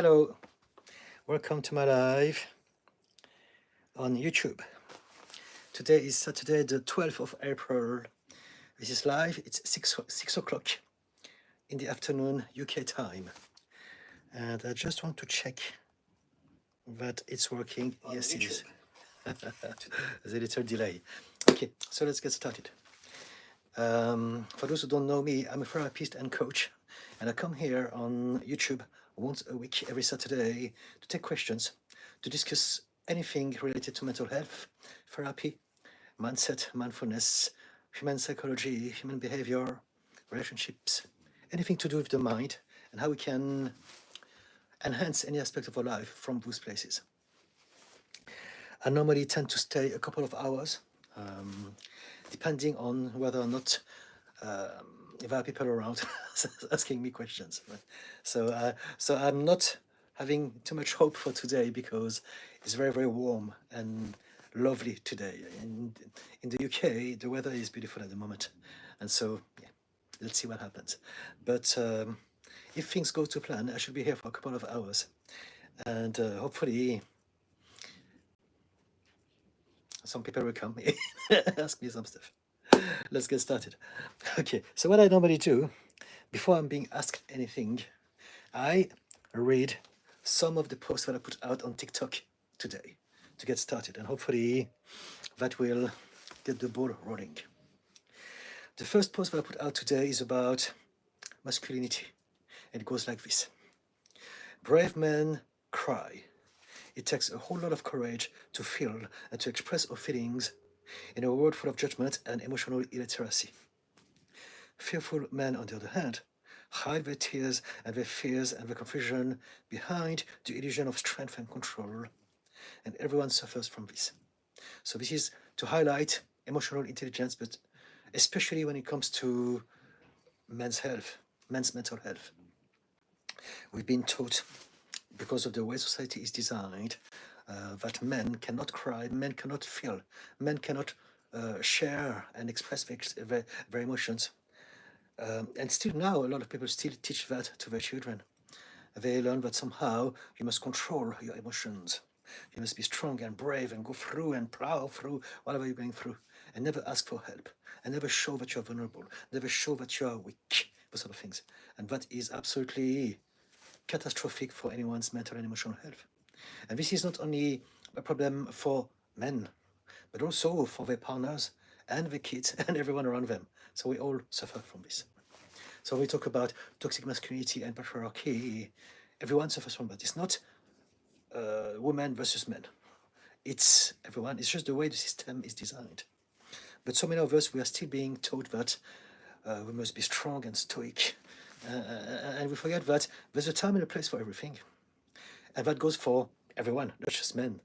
Hello, welcome to my live on YouTube. Today is Saturday, the 12th of April. This is live. It's 6 o'clock in the afternoon UK time. And I just want to check that it's working. On yes, YouTube. It is. There's a little delay. Okay, so let's get started. For those who don't know me, I'm a therapist and coach, and I come here on YouTube once a week, every Saturday, to take questions, to discuss anything related to mental health, therapy, mindset, mindfulness, human psychology, human behavior, relationships, anything to do with the mind, and how we can enhance any aspect of our life from those places. I normally tend to stay a couple of hours, depending on whether or not there are people around asking me questions. So I'm not having too much hope for today because it's very, very warm and lovely today. In the UK, the weather is beautiful at the moment. And so, yeah, let's see what happens. But if things go to plan, I should be here for a couple of hours. And hopefully, some people will come ask me some stuff. Let's get started. Okay, so what I normally do, before I'm being asked anything, I read some of the posts that I put out on TikTok today to get started, and hopefully that will get the ball rolling. The first post that I put out today is about masculinity, and it goes like this. Brave men cry. It takes a whole lot of courage to feel and to express our feelings in a world full of judgment and emotional illiteracy. Fearful men, on the other hand, hide their tears and their fears and their confusion behind the illusion of strength and control, and everyone suffers from this. So this is to highlight emotional intelligence, but especially when it comes to men's health, men's mental health. We've been taught, because of the way society is designed, that men cannot cry, men cannot feel, men cannot share and express their emotions. And still now, a lot of people still teach that to their children. They learn that somehow you must control your emotions. You must be strong and brave and go through and plow through whatever you're going through, and never ask for help, and never show that you're vulnerable, never show that you are weak, those sort of things. And that is absolutely catastrophic for anyone's mental and emotional health. And this is not only a problem for men, but also for their partners and their kids and everyone around them. So we all suffer from this. So we talk about toxic masculinity and patriarchy. Everyone suffers from that. It's not women versus men. It's everyone. It's just the way the system is designed. But so many of us, we are still being taught that we must be strong and stoic. And we forget that there's a time and a place for everything. And that goes for everyone, not just men.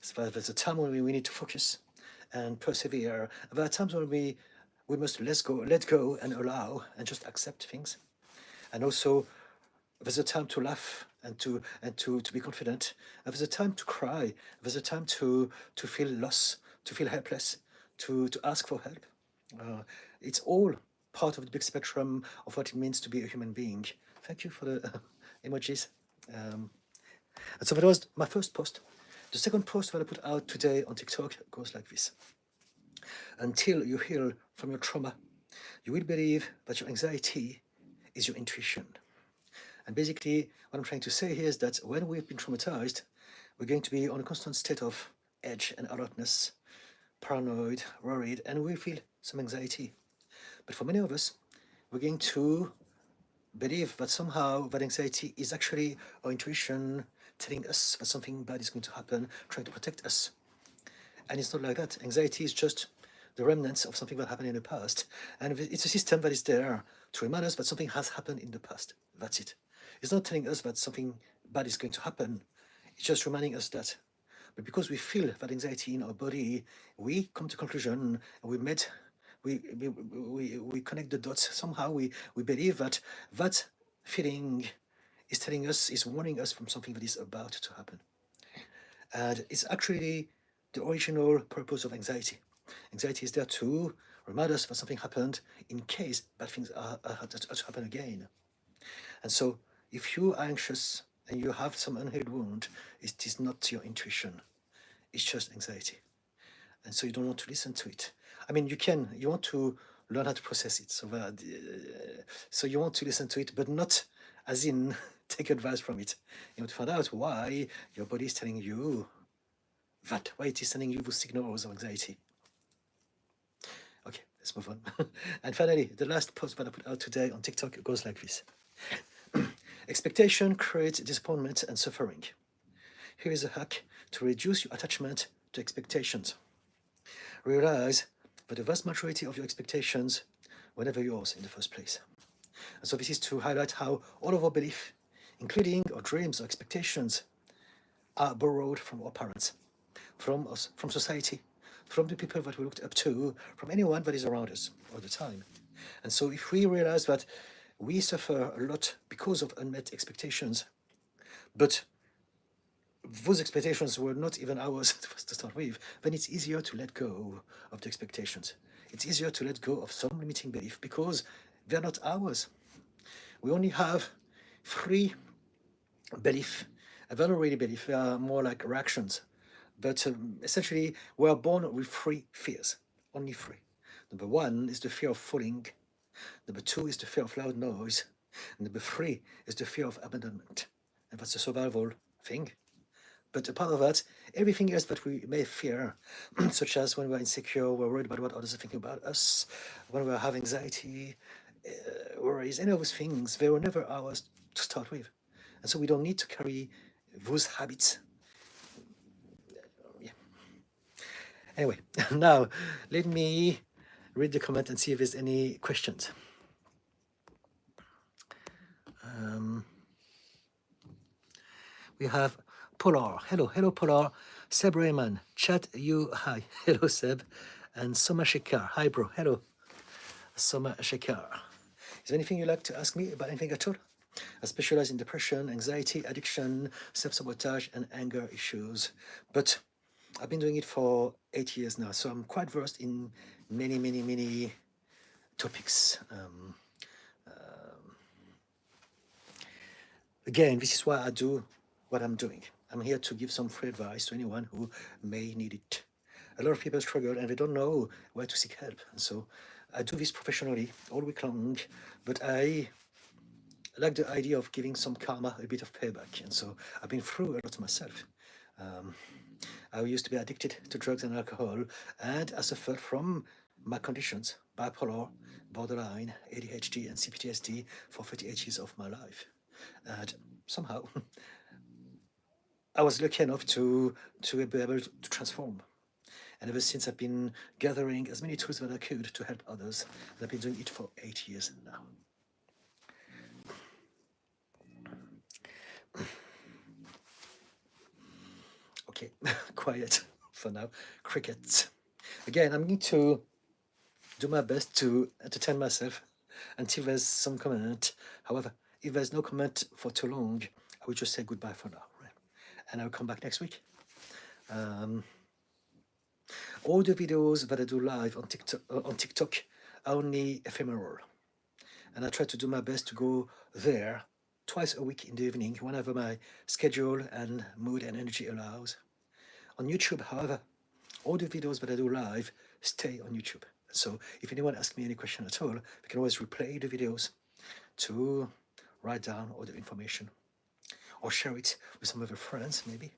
So there's a time when we need to focus and persevere. There are times when we must let go and allow and just accept things. And also, there's a time to laugh and to be confident. And there's a time to cry. There's a time to feel lost, to feel helpless, to ask for help. It's all part of the big spectrum of what it means to be a human being. Thank you for the emojis. And so that was my first post. The second post that I put out today on TikTok goes like this. Until you heal from your trauma, you will believe that your anxiety is your intuition. And basically, what I'm trying to say here is that when we've been traumatized, we're going to be on a constant state of edge and alertness, paranoid, worried, and we feel some anxiety. But for many of us, we're going to believe that somehow that anxiety is actually our intuition telling us that something bad is going to happen, trying to protect us. And it's not like that. Anxiety is just the remnants of something that happened in the past. And it's a system that is there to remind us that something has happened in the past. That's it. It's not telling us that something bad is going to happen. It's just reminding us that. But because we feel that anxiety in our body, we come to conclusion, and we connect the dots. Somehow we believe that that feeling is telling us, is warning us from something that is about to happen. And it's actually the original purpose of anxiety. Anxiety is there to remind us that something happened in case bad things are to happen again. And so if you are anxious and you have some unhealed wound, it is not your intuition, it's just anxiety. And so you don't want to listen to it. I mean, you want to learn how to process it. So you want to listen to it, but not as in take advice from it. You want to find out why your body is telling you that, why it is sending you those signals of anxiety. Okay, let's move on. And finally, the last post that I put out today on TikTok goes like this. Expectation creates disappointment and suffering. Here is a hack to reduce your attachment to expectations. Realize that the vast majority of your expectations were never yours in the first place. And so this is to highlight how all of our beliefs, including our dreams or expectations, are borrowed from our parents, from us, from society, from the people that we looked up to, from anyone that is around us all the time. And so if we realize that we suffer a lot because of unmet expectations, but those expectations were not even ours to start with, then it's easier to let go of the expectations. It's easier to let go of some limiting belief because they're not ours. We only have 3 beliefs, and they're not really beliefs, they are more like reactions. But essentially, we are born with 3 fears, only 3. Number 1 is the fear of falling. Number 2 is the fear of loud noise. And number 3 is the fear of abandonment. And that's a survival thing. But apart of that, everything else that we may fear, such as when we're insecure, we're worried about what others are thinking about us, when we have anxiety, worries, any of those things, they were never ours to start with. And so we don't need to carry those habits. Yeah. Anyway, now let me read the comment and see if there's any questions. We have Polar. Hello, Polar. Seb Rayman. Chat you. Hi. Hello, Seb. And Soma Shekar. Hi, bro. Hello, Soma Shekar. Is there anything you'd like to ask me about anything at all? I specialize in depression, anxiety, addiction, self-sabotage, and anger issues. But I've been doing it for 8 years now, so I'm quite versed in many topics. Again, this is why I do what I'm doing. I'm here to give some free advice to anyone who may need it. A lot of people struggle and they don't know where to seek help. And so I do this professionally all week long, but I like the idea of giving some karma, a bit of payback. And so I've been through a lot myself. I used to be addicted to drugs and alcohol, and I suffered from my conditions, bipolar, borderline, ADHD, and CPTSD for 38 years of my life. And somehow I was lucky enough to be able to transform. And ever since I've been gathering as many tools that I could to help others. And I've been doing it for 8 years now. Okay, quiet for now. Crickets. Again, I'm going to do my best to entertain myself until there's some comment. However, if there's no comment for too long, I will just say goodbye for now, right? And I'll come back next week. All the videos that I do live on TikTok are only ephemeral. And I try to do my best to go there twice a week in the evening, whenever my schedule and mood and energy allows. On YouTube, however, all the videos that I do live stay on YouTube. So if anyone asks me any question at all, we can always replay the videos to write down all the information or share it with some of your friends, maybe.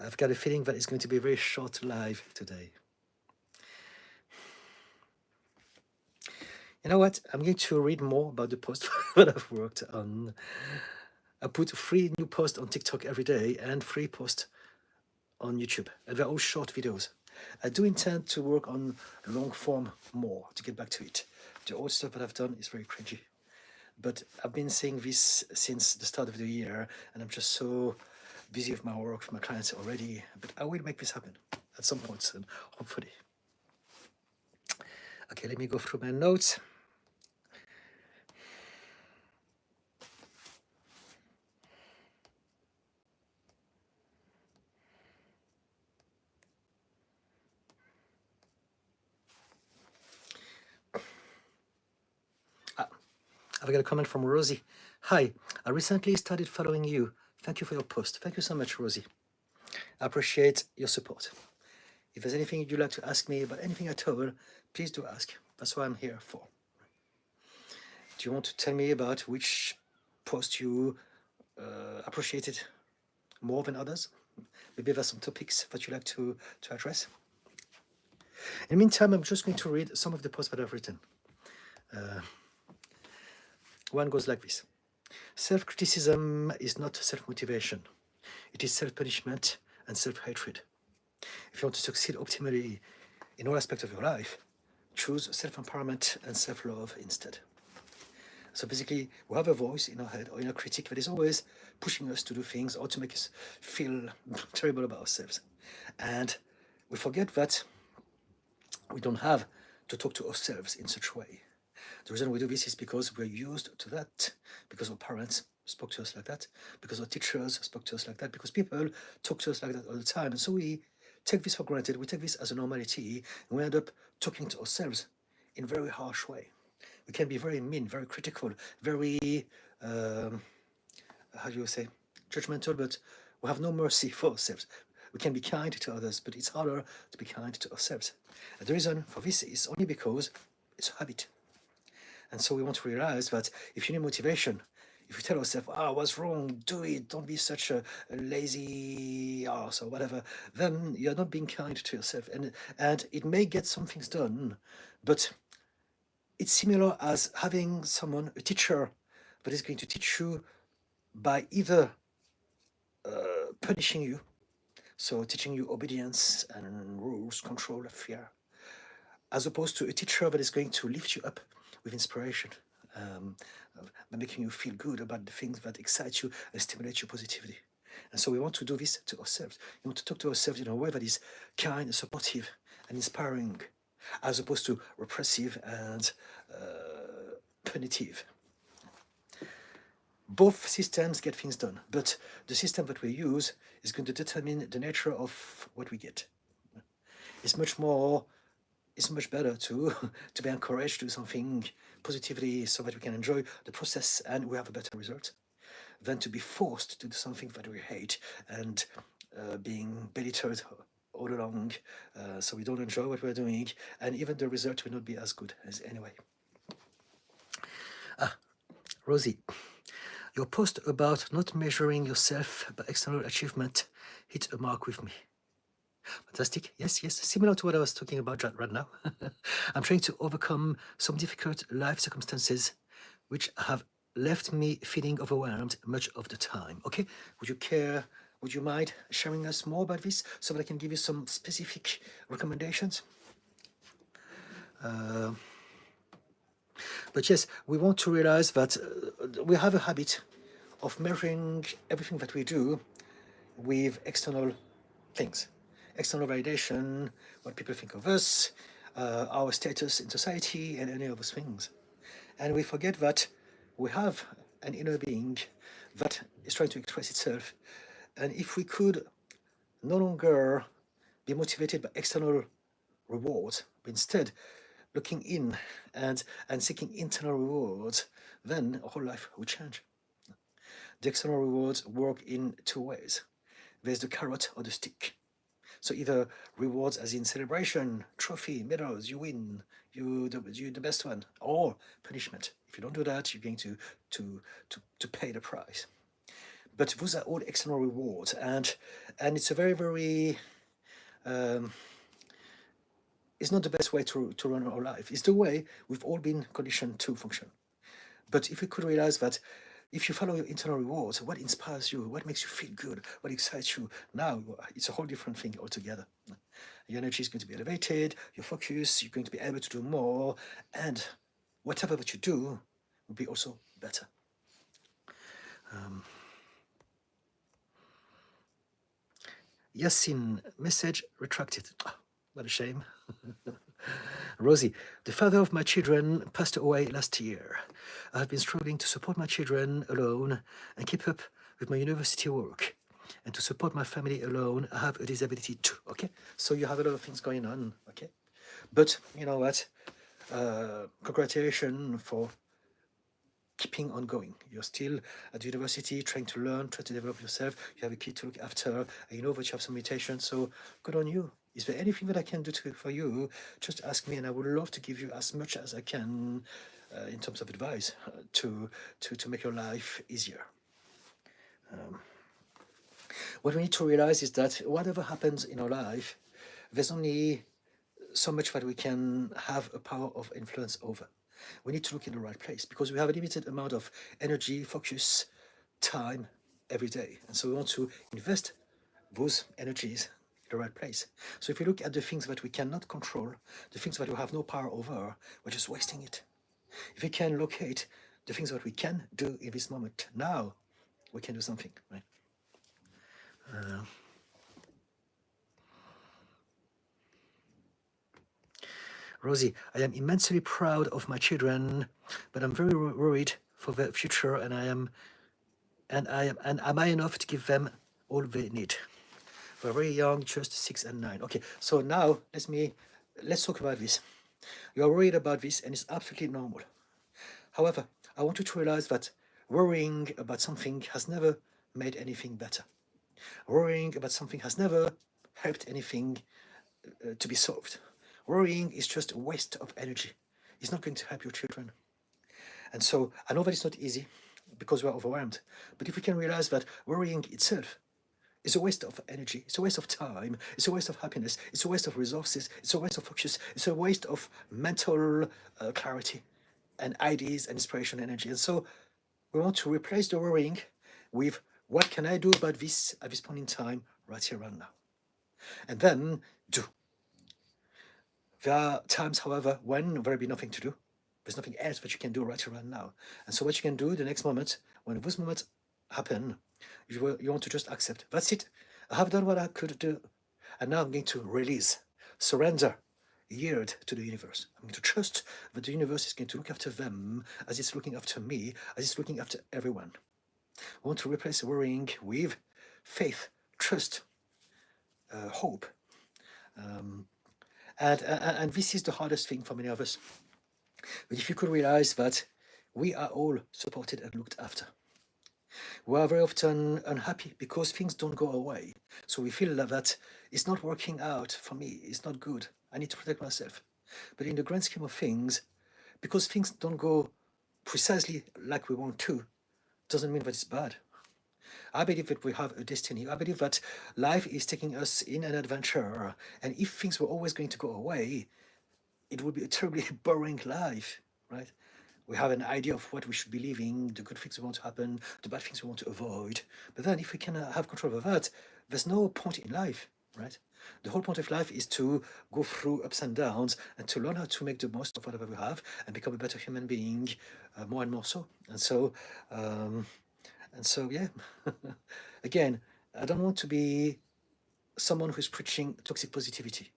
I've got a feeling that it's going to be a very short live today. You know what? I'm going to read more about the post that I've worked on. I put 3 new posts on TikTok every day and 3 posts on YouTube. And they're all short videos. I do intend to work on long form more to get back to it. The old stuff that I've done is very cringy. But I've been saying this since the start of the year, and I'm just so busy with my work, with my clients already. But I will make this happen at some point soon, hopefully. Okay, let me go through my notes. I've got a comment from Rosie. Hi, I recently started following you. Thank you for your post. Thank you so much, Rosie. I appreciate your support. If there's anything you'd like to ask me about anything at all, please do ask. That's what I'm here for. Do you want to tell me about which post you appreciated more than others? Maybe there's some topics that you'd like to address. In the meantime, I'm just going to read some of the posts that I've written. One goes like this. Self-criticism is not self-motivation. It is self-punishment and self-hatred. If you want to succeed optimally in all aspects of your life, choose self-empowerment and self-love instead. So basically, we have a voice in our head or in a critic that is always pushing us to do things or to make us feel terrible about ourselves. And we forget that we don't have to talk to ourselves in such a way. The reason we do this is because we're used to that, because our parents spoke to us like that, because our teachers spoke to us like that, because people talk to us like that all the time. And so we take this for granted, we take this as a normality, and we end up talking to ourselves in a very harsh way. We can be very mean, very critical, very, how do you say, judgmental, but we have no mercy for ourselves. We can be kind to others, but it's harder to be kind to ourselves. And the reason for this is only because it's a habit. And so we want to realize that if you need motivation, if you tell yourself, what's wrong, do it, don't be such a lazy ass or whatever, then you're not being kind to yourself. And it may get some things done, but it's similar as having someone, a teacher, that is going to teach you by either punishing you, so teaching you obedience and rules, control, fear, as opposed to a teacher that is going to lift you up with inspiration, by making you feel good about the things that excite you and stimulate you positively. And so we want to do this to ourselves. We want to talk to ourselves in a way that is kind, supportive, and inspiring, as opposed to repressive and punitive. Both systems get things done, but the system that we use is going to determine the nature of what we get. It's much better to be encouraged to do something positively so that we can enjoy the process and we have a better result, than to be forced to do something that we hate and being belittled all along, so we don't enjoy what we're doing, and even the result will not be as good as anyway. Rosie, your post about not measuring yourself by external achievement hit a mark with me. Fantastic. Yes, similar to what I was talking about right now. I'm trying to overcome some difficult life circumstances which have left me feeling overwhelmed much of the time. Okay, would you mind sharing us more about this so that I can give you some specific recommendations? But yes, we want to realize that we have a habit of measuring everything that we do with external things. External validation, what people think of us, our status in society, and any of those things. And we forget that we have an inner being that is trying to express itself. And if we could no longer be motivated by external rewards, but instead looking in and seeking internal rewards, then our whole life will change. The external rewards work in two ways. There's the carrot or the stick. So either rewards as in celebration, trophy, medals, you win, you're the best one, or punishment. If you don't do that, you're going to pay the price. But those are all external rewards, and it's a very, very it's not the best way to run our life. It's the way we've all been conditioned to function. But if we could realize that if you follow your internal rewards, what inspires you, what makes you feel good, what excites you, now it's a whole different thing altogether. Your energy is going to be elevated, your focus, you're going to be able to do more, and whatever that you do will be also better. Yasin, message retracted. What a shame. Rosie, the father of my children passed away last year. I have been struggling to support my children alone and keep up with my university work. And to support my family alone, I have a disability too, okay? So you have a lot of things going on, okay? But you know what? Congratulations for keeping on going. You're still at university trying to learn, try to develop yourself. You have a kid to look after, and you know that you have some limitation, so good on you. Is there anything that I can do for you? Just ask me, and I would love to give you as much as I can in terms of advice to make your life easier. What we need to realize is that whatever happens in our life, there's only so much that we can have a power of influence over. We need to look in the right place because we have a limited amount of energy, focus, time every day. And so we want to invest those energies in the right place. So if you look at the things that we cannot control, the things that we have no power over, we're just wasting it. If we can locate the things that we can do in this moment, now we can do something, right? Rosie, I am immensely proud of my children, but I'm very worried for their future, and am I enough to give them all they need? They're very young, just 6 and 9. Okay, so now let's talk about this. You are worried about this, and it's absolutely normal. However, I want you to realize that worrying about something has never made anything better. Worrying about something has never helped anything to be solved. Worrying is just a waste of energy. It's not going to help your children. And so I know that it's not easy because we're overwhelmed. But if we can realize that worrying itself is a waste of energy, it's a waste of time, it's a waste of happiness, it's a waste of resources, it's a waste of focus, it's a waste of mental clarity and ideas and inspiration energy. And so we want to replace the worrying with what can I do about this at this point in time, right here, right now. And then do. There are times, however, when there will be nothing to do. There's nothing else that you can do right here, right now. And so what you can do the next moment, when those moments happen, you want to just accept. That's it. I have done what I could do. And now I'm going to release, surrender, yield to the universe. I'm going to trust that the universe is going to look after them as it's looking after me, as it's looking after everyone. I want to replace worrying with faith, trust, hope. And this is the hardest thing for many of us. But if you could realize that we are all supported and looked after. We are very often unhappy because things don't go away. So we feel that it's not working out for me, it's not good, I need to protect myself. But in the grand scheme of things, because things don't go precisely like we want to, doesn't mean that it's bad. I believe that we have a destiny. I believe that life is taking us in an adventure. And if things were always going to go away, it would be a terribly boring life, right? We have an idea of what we should be living, the good things we want to happen, the bad things we want to avoid. But then if we can have control over that, there's no point in life, right? The whole point of life is to go through ups and downs and to learn how to make the most of whatever we have and become a better human being, more and more so. And so, yeah, again, I don't want to be someone who's preaching toxic positivity.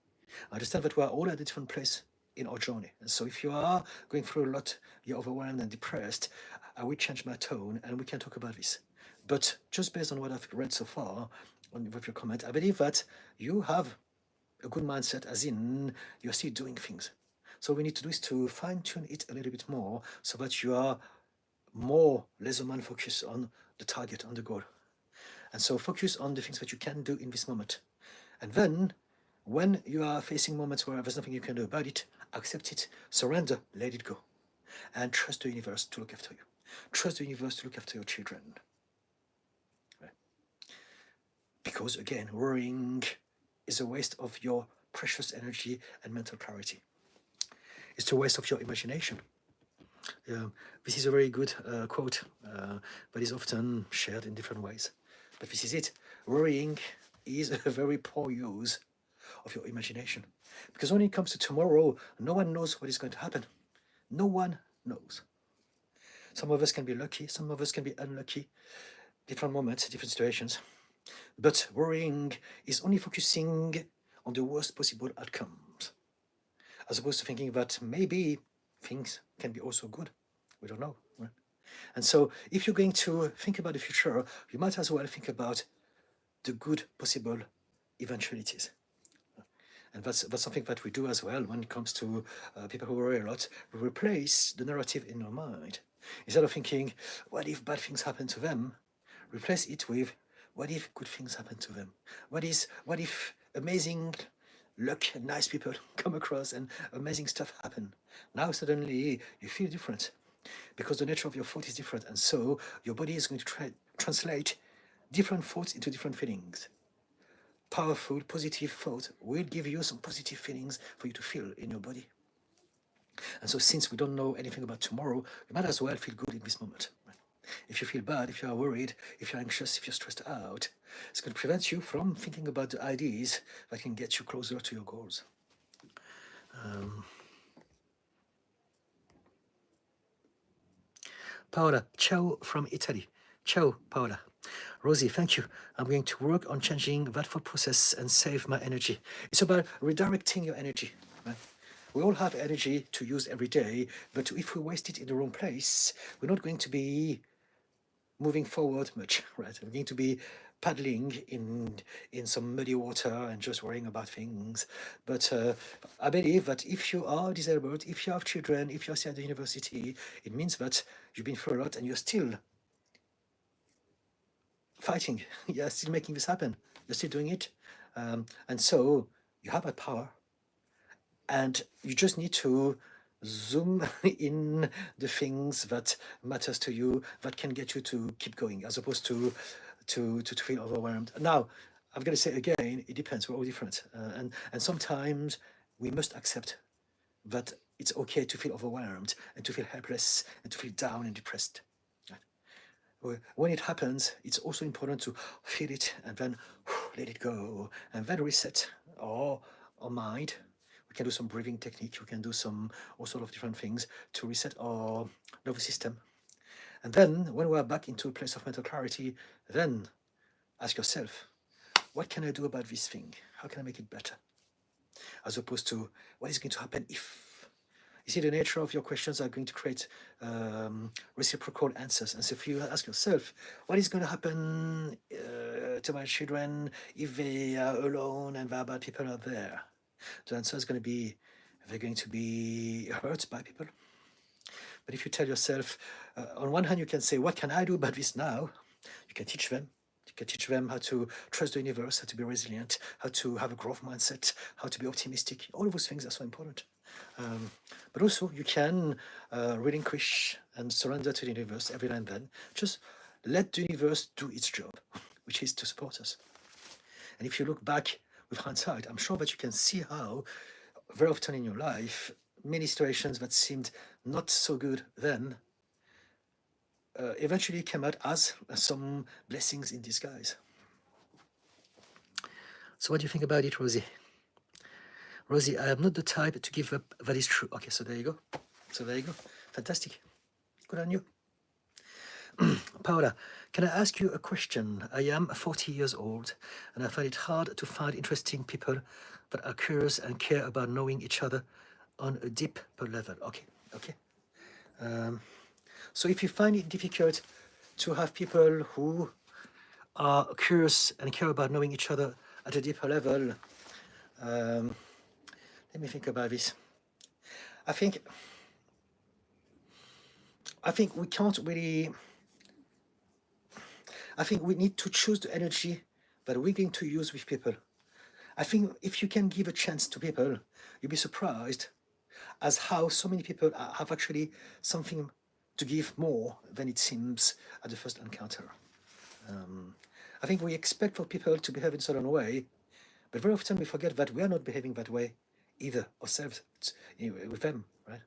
I understand that we are all at a different place in our journey. And so if you are going through a lot, you're overwhelmed and depressed, I will change my tone and we can talk about this. But just based on what I've read so far, with your comment, I believe that you have a good mindset, as in you're still doing things. So what we need to do is to fine-tune it a little bit more so that you are more laser-mind focused on the target, on the goal. And so focus on the things that you can do in this moment. And then when you are facing moments where there's nothing you can do about it, accept it, surrender, let it go. And trust the universe to look after you. Trust the universe to look after your children. Right? Because again, worrying is a waste of your precious energy and mental clarity. It's a waste of your imagination. This is a very good quote, but is often shared in different ways. But this is it. Worrying is a very poor use of your imagination. Because when it comes to tomorrow, no one knows what is going to happen. No one knows. Some of us can be lucky, some of us can be unlucky, different moments, different situations. But worrying is only focusing on the worst possible outcomes, as opposed to thinking that maybe things can be also good. We don't know. Right? And so if you're going to think about the future, you might as well think about the good possible eventualities. And that's something that we do as well when it comes to people who worry a lot. We replace the narrative in our mind Instead of thinking, what if bad things happen to them? Replace it with, what if good things happen to them? What if amazing luck and nice people come across and amazing stuff happen? Now suddenly you feel different because the nature of your thought is different, and so your body is going to translate different thoughts into different feelings. Powerful, positive thought will give you some positive feelings for you to feel in your body. And so since we don't know anything about tomorrow, you might as well feel good in this moment. If you feel bad, if you are worried, if you're anxious, if you're stressed out, it's going to prevent you from thinking about the ideas that can get you closer to your goals. Paola, ciao from Italy. Ciao, Paola. Rosie, thank you. I'm going to work on changing that thought process and save my energy. It's about redirecting your energy. Right? We all have energy to use every day, but if we waste it in the wrong place, we're not going to be moving forward much, right? We're going to be paddling in some muddy water and just worrying about things. But I believe that if you are disabled, if you have children, if you're still at the university, it means that you've been through a lot and you're still fighting. You're still making this happen. You're still doing it. And so you have that power. And you just need to zoom in the things that matters to you, that can get you to keep going, as opposed to feel overwhelmed. Now, I've got to say again, it depends. We're all different, and sometimes we must accept that it's okay to feel overwhelmed and to feel helpless and to feel down and depressed. When it happens, it's also important to feel it and then let it go and then reset our mind. We can do some breathing technique. We can do some all sort of different things to reset our nervous system. And then when we're back into a place of mental clarity, then ask yourself, what can I do about this thing? How can I make it better? As opposed to what is going to happen if. You see, the nature of your questions are going to create reciprocal answers. And so if you ask yourself, what is going to happen to my children if they are alone and there are bad people out there? The answer is going to be, they're going to be hurt by people. But if you tell yourself, on one hand, you can say, what can I do about this now? You can teach them. You can teach them how to trust the universe, how to be resilient, how to have a growth mindset, how to be optimistic. All of those things are so important. But also, you can relinquish and surrender to the universe every now and then. Just let the universe do its job, which is to support us. And if you look back with hindsight, I'm sure that you can see how very often in your life, many situations that seemed not so good then eventually came out as some blessings in disguise. So what do you think about it, Rosie? Rosie, I am not the type to give up. That is true. Okay, so there you go. Fantastic. Good on you. Paola, can I ask you a question? I am 40 years old and I find it hard to find interesting people that are curious and care about knowing each other on a deeper level. Okay. So if you find it difficult to have people who are curious and care about knowing each other at a deeper level, let me think about this. I think we can't really. I think we need to choose the energy that we're going to use with people. I think if you can give a chance to people, you'll be surprised as how so many people have actually something to give more than it seems at the first encounter. I think we expect for people to behave in a certain way, but very often we forget that we are not behaving that way either ourselves with them, right?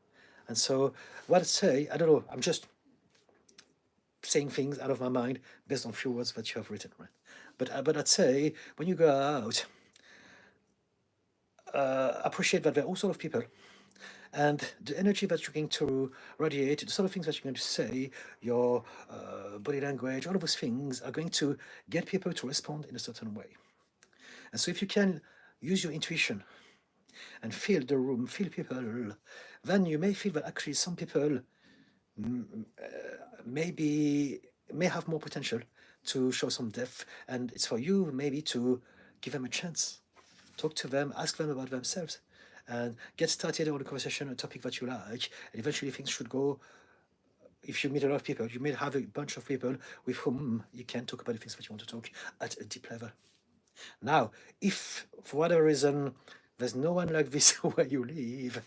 And so what I'd say, I don't know, I'm just saying things out of my mind based on few words that you have written, right? But I'd say when you go out, appreciate that there are all sorts of people, and the energy that you're going to radiate, the sort of things that you're going to say, your body language, all of those things are going to get people to respond in a certain way. And so if you can use your intuition and feel the room, feel people, then you may feel that actually some people may have more potential to show some depth, and it's for you maybe to give them a chance, talk to them, ask them about themselves, and get started on a conversation, a topic that you like, and eventually things should go if you meet a lot of people, you may have a bunch of people with whom you can talk about the things that you want to talk at a deep level. Now, if for whatever reason there's no one like this where you live,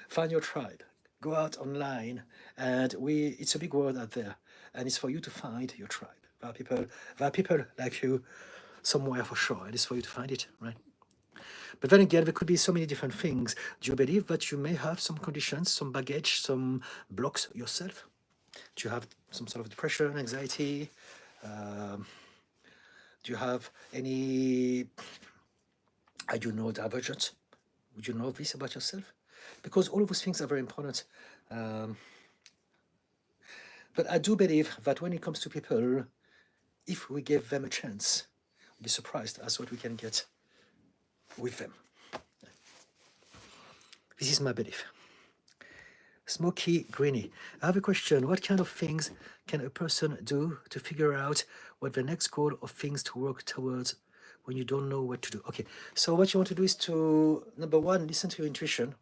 find your tribe. Go out online, and it's a big world out there, and it's for you to find your tribe. There are people like you somewhere for sure, and it's for you to find it, right? But then again, there could be so many different things. Do you believe that you may have some conditions, some baggage, some blocks yourself? Do you have some sort of depression, anxiety? Do you have any, are you neurodivergent? Would you know this about yourself? Because all of those things are very important. But I do believe that when it comes to people, if we give them a chance, we'll be surprised as what we can get with them. This is my belief. Smoky Greeny. I have a question. What kind of things can a person do to figure out what the next goal of things to work towards when you don't know what to do? Okay, so what you want to do is to, number one, listen to your intuition.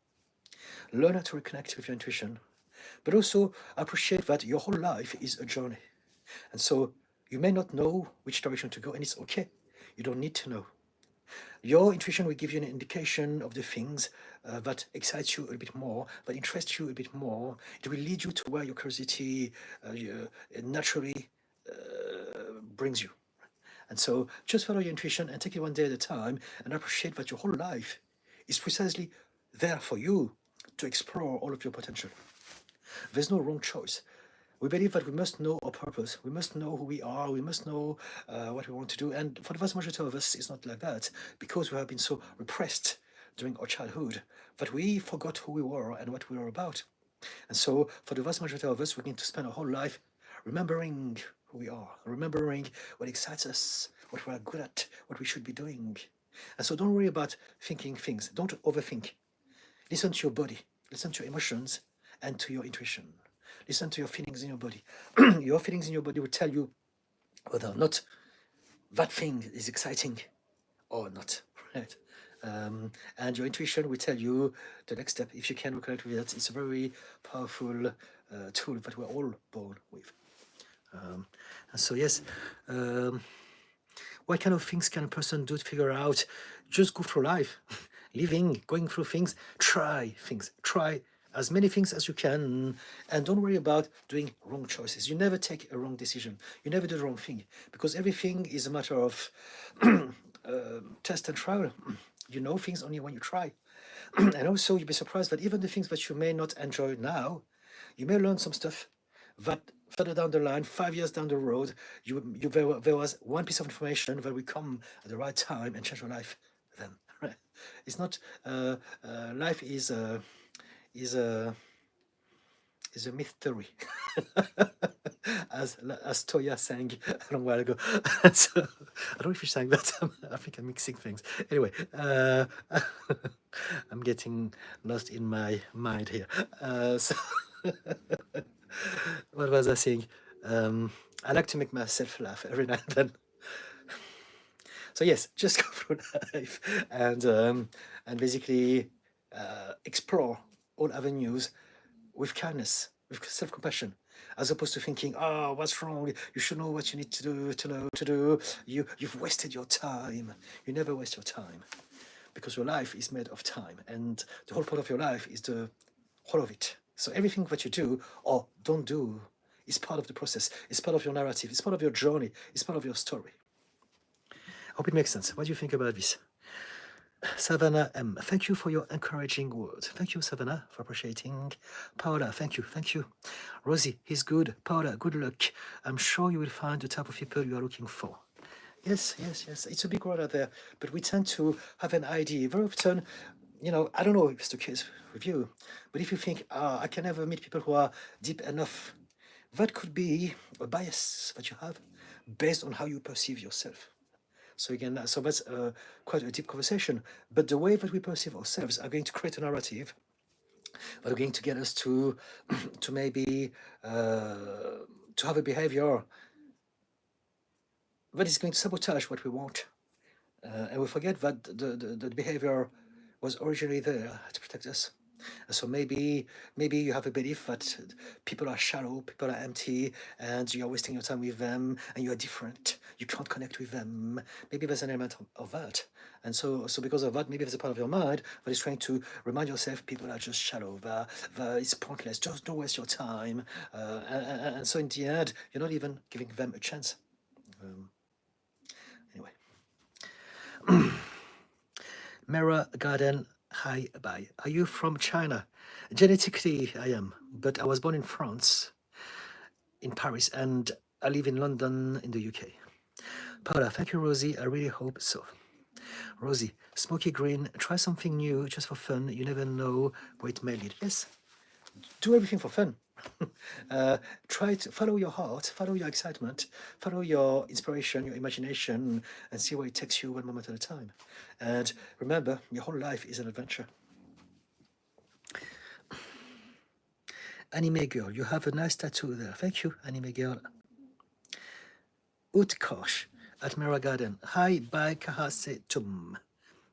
Learn how to reconnect with your intuition. But also appreciate that your whole life is a journey. And so you may not know which direction to go, and it's okay. You don't need to know. Your intuition will give you an indication of the things that excite you a bit more, that interest you a bit more. It will lead you to where your curiosity naturally brings you. And so just follow your intuition and take it one day at a time, and appreciate that your whole life is precisely there for you to explore all of your potential. There's no wrong choice. We believe that we must know our purpose. We must know who we are. We must know what we want to do. And for the vast majority of us, it's not like that, because we have been so repressed during our childhood that we forgot who we were and what we were about. And so for the vast majority of us, we need to spend our whole life remembering who we are, remembering what excites us, what we are good at, what we should be doing. And so don't worry about thinking things. Don't overthink. Listen to your body. Listen to your emotions and to your intuition. Listen to your feelings in your body. Your feelings in your body will tell you whether or not that thing is exciting or not, right? And your intuition will tell you the next step. If you can reconnect with that, it's a very powerful tool that we're all born with. And so, yes, what kind of things can a person do to figure out? Just go through life, living, going through things, try things, try as many things as you can, and don't worry about doing wrong choices. You never take a wrong decision. You never do the wrong thing, because everything is a matter of test and trial. You know things only when you try. And also, you'll be surprised that even the things that you may not enjoy now, you may learn some stuff that further down the line, 5 years down the road, there was one piece of information that will come at the right time and change your life then. Right? It's not, life is a mystery, as Toya sang a long while ago. So, I don't know if she sang that. I think I'm mixing things. Anyway, I'm getting lost in my mind here. So, what was I saying? I like to make myself laugh every now and then. So yes, just go through life and basically explore all avenues with kindness, with self-compassion, as opposed to thinking, "Oh, what's wrong? You should know what you need to do to do. You've wasted your time." You never waste your time, because your life is made of time, and the whole point of your life is the whole of it. So everything that you do or don't do is part of the process. It's part of your narrative. It's part of your journey. It's part of your story. Hope it makes sense. What do you think about this? Savannah M, thank you for your encouraging words. Thank you, Savannah, for appreciating. Paola, thank you, thank you. Rosie, he's good. Paola, good luck. I'm sure you will find the type of people you are looking for. Yes, yes, yes. It's a big world out there, but we tend to have an idea. Very often, I don't know if it's the case with you, but if you think, I can never meet people who are deep enough, that could be a bias that you have based on how you perceive yourself. So again, so that's quite a deep conversation. But the way that we perceive ourselves are going to create a narrative that are going to get us to maybe to have a behavior that is going to sabotage what we want, and we forget that the behavior was originally there to protect us. So maybe you have a belief that people are shallow, people are empty, and you're wasting your time with them, and you're different. You can't connect with them. Maybe there's an element of that. And so because of that, maybe there's a part of your mind that is trying to remind yourself people are just shallow. It's pointless. Just don't waste your time. And so in the end, you're not even giving them a chance. Anyway. Mera Garden, hi, bye. Are you from China? Genetically, I am, but I was born in France, in Paris, and I live in London, in the UK. Paula, thank you, Rosie. I really hope so. Rosie, smoky green, try something new just for fun. You never know where it may lead. Yes, do everything for fun. Try to follow your heart, follow your excitement, follow your inspiration, your imagination, and see where it takes you one moment at a time. And remember, your whole life is an adventure. Anime girl, you have a nice tattoo there. Thank you, anime girl. Utkarsh at Mera Garden. Hi, bye, kahase tum.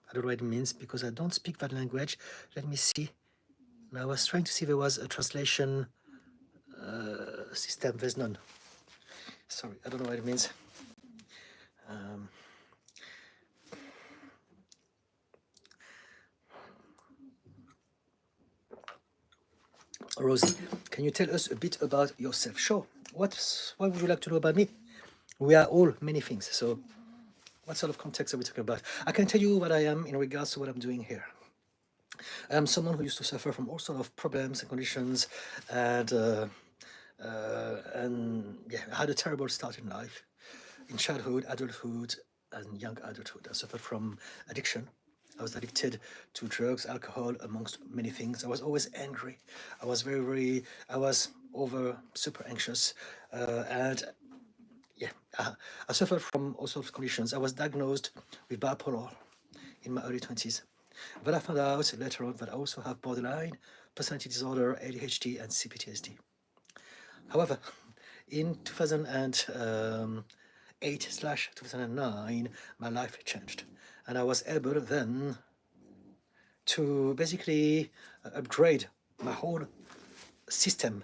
I don't know what it means because I don't speak that language. Let me see. Now I was trying to see if there was a translation system. There's none. Sorry, I don't know what it means. Rosie, can you tell us a bit about yourself? Sure. What would you like to know about me? We are all many things. So what sort of context are we talking about? I can tell you what I am in regards to what I'm doing here. I'm someone who used to suffer from all sorts of problems and conditions, and yeah, I had a terrible start in life, in childhood, adulthood, and young adulthood. I suffered from addiction. I was addicted to drugs, alcohol, amongst many things. I was always angry. I was I was super anxious, and yeah, I suffered from all sorts of conditions. I was diagnosed with bipolar in my early 20s. But I found out later on that I also have borderline personality disorder, ADHD, and CPTSD. However, in 2008/2009, my life changed. And I was able then to basically upgrade my whole system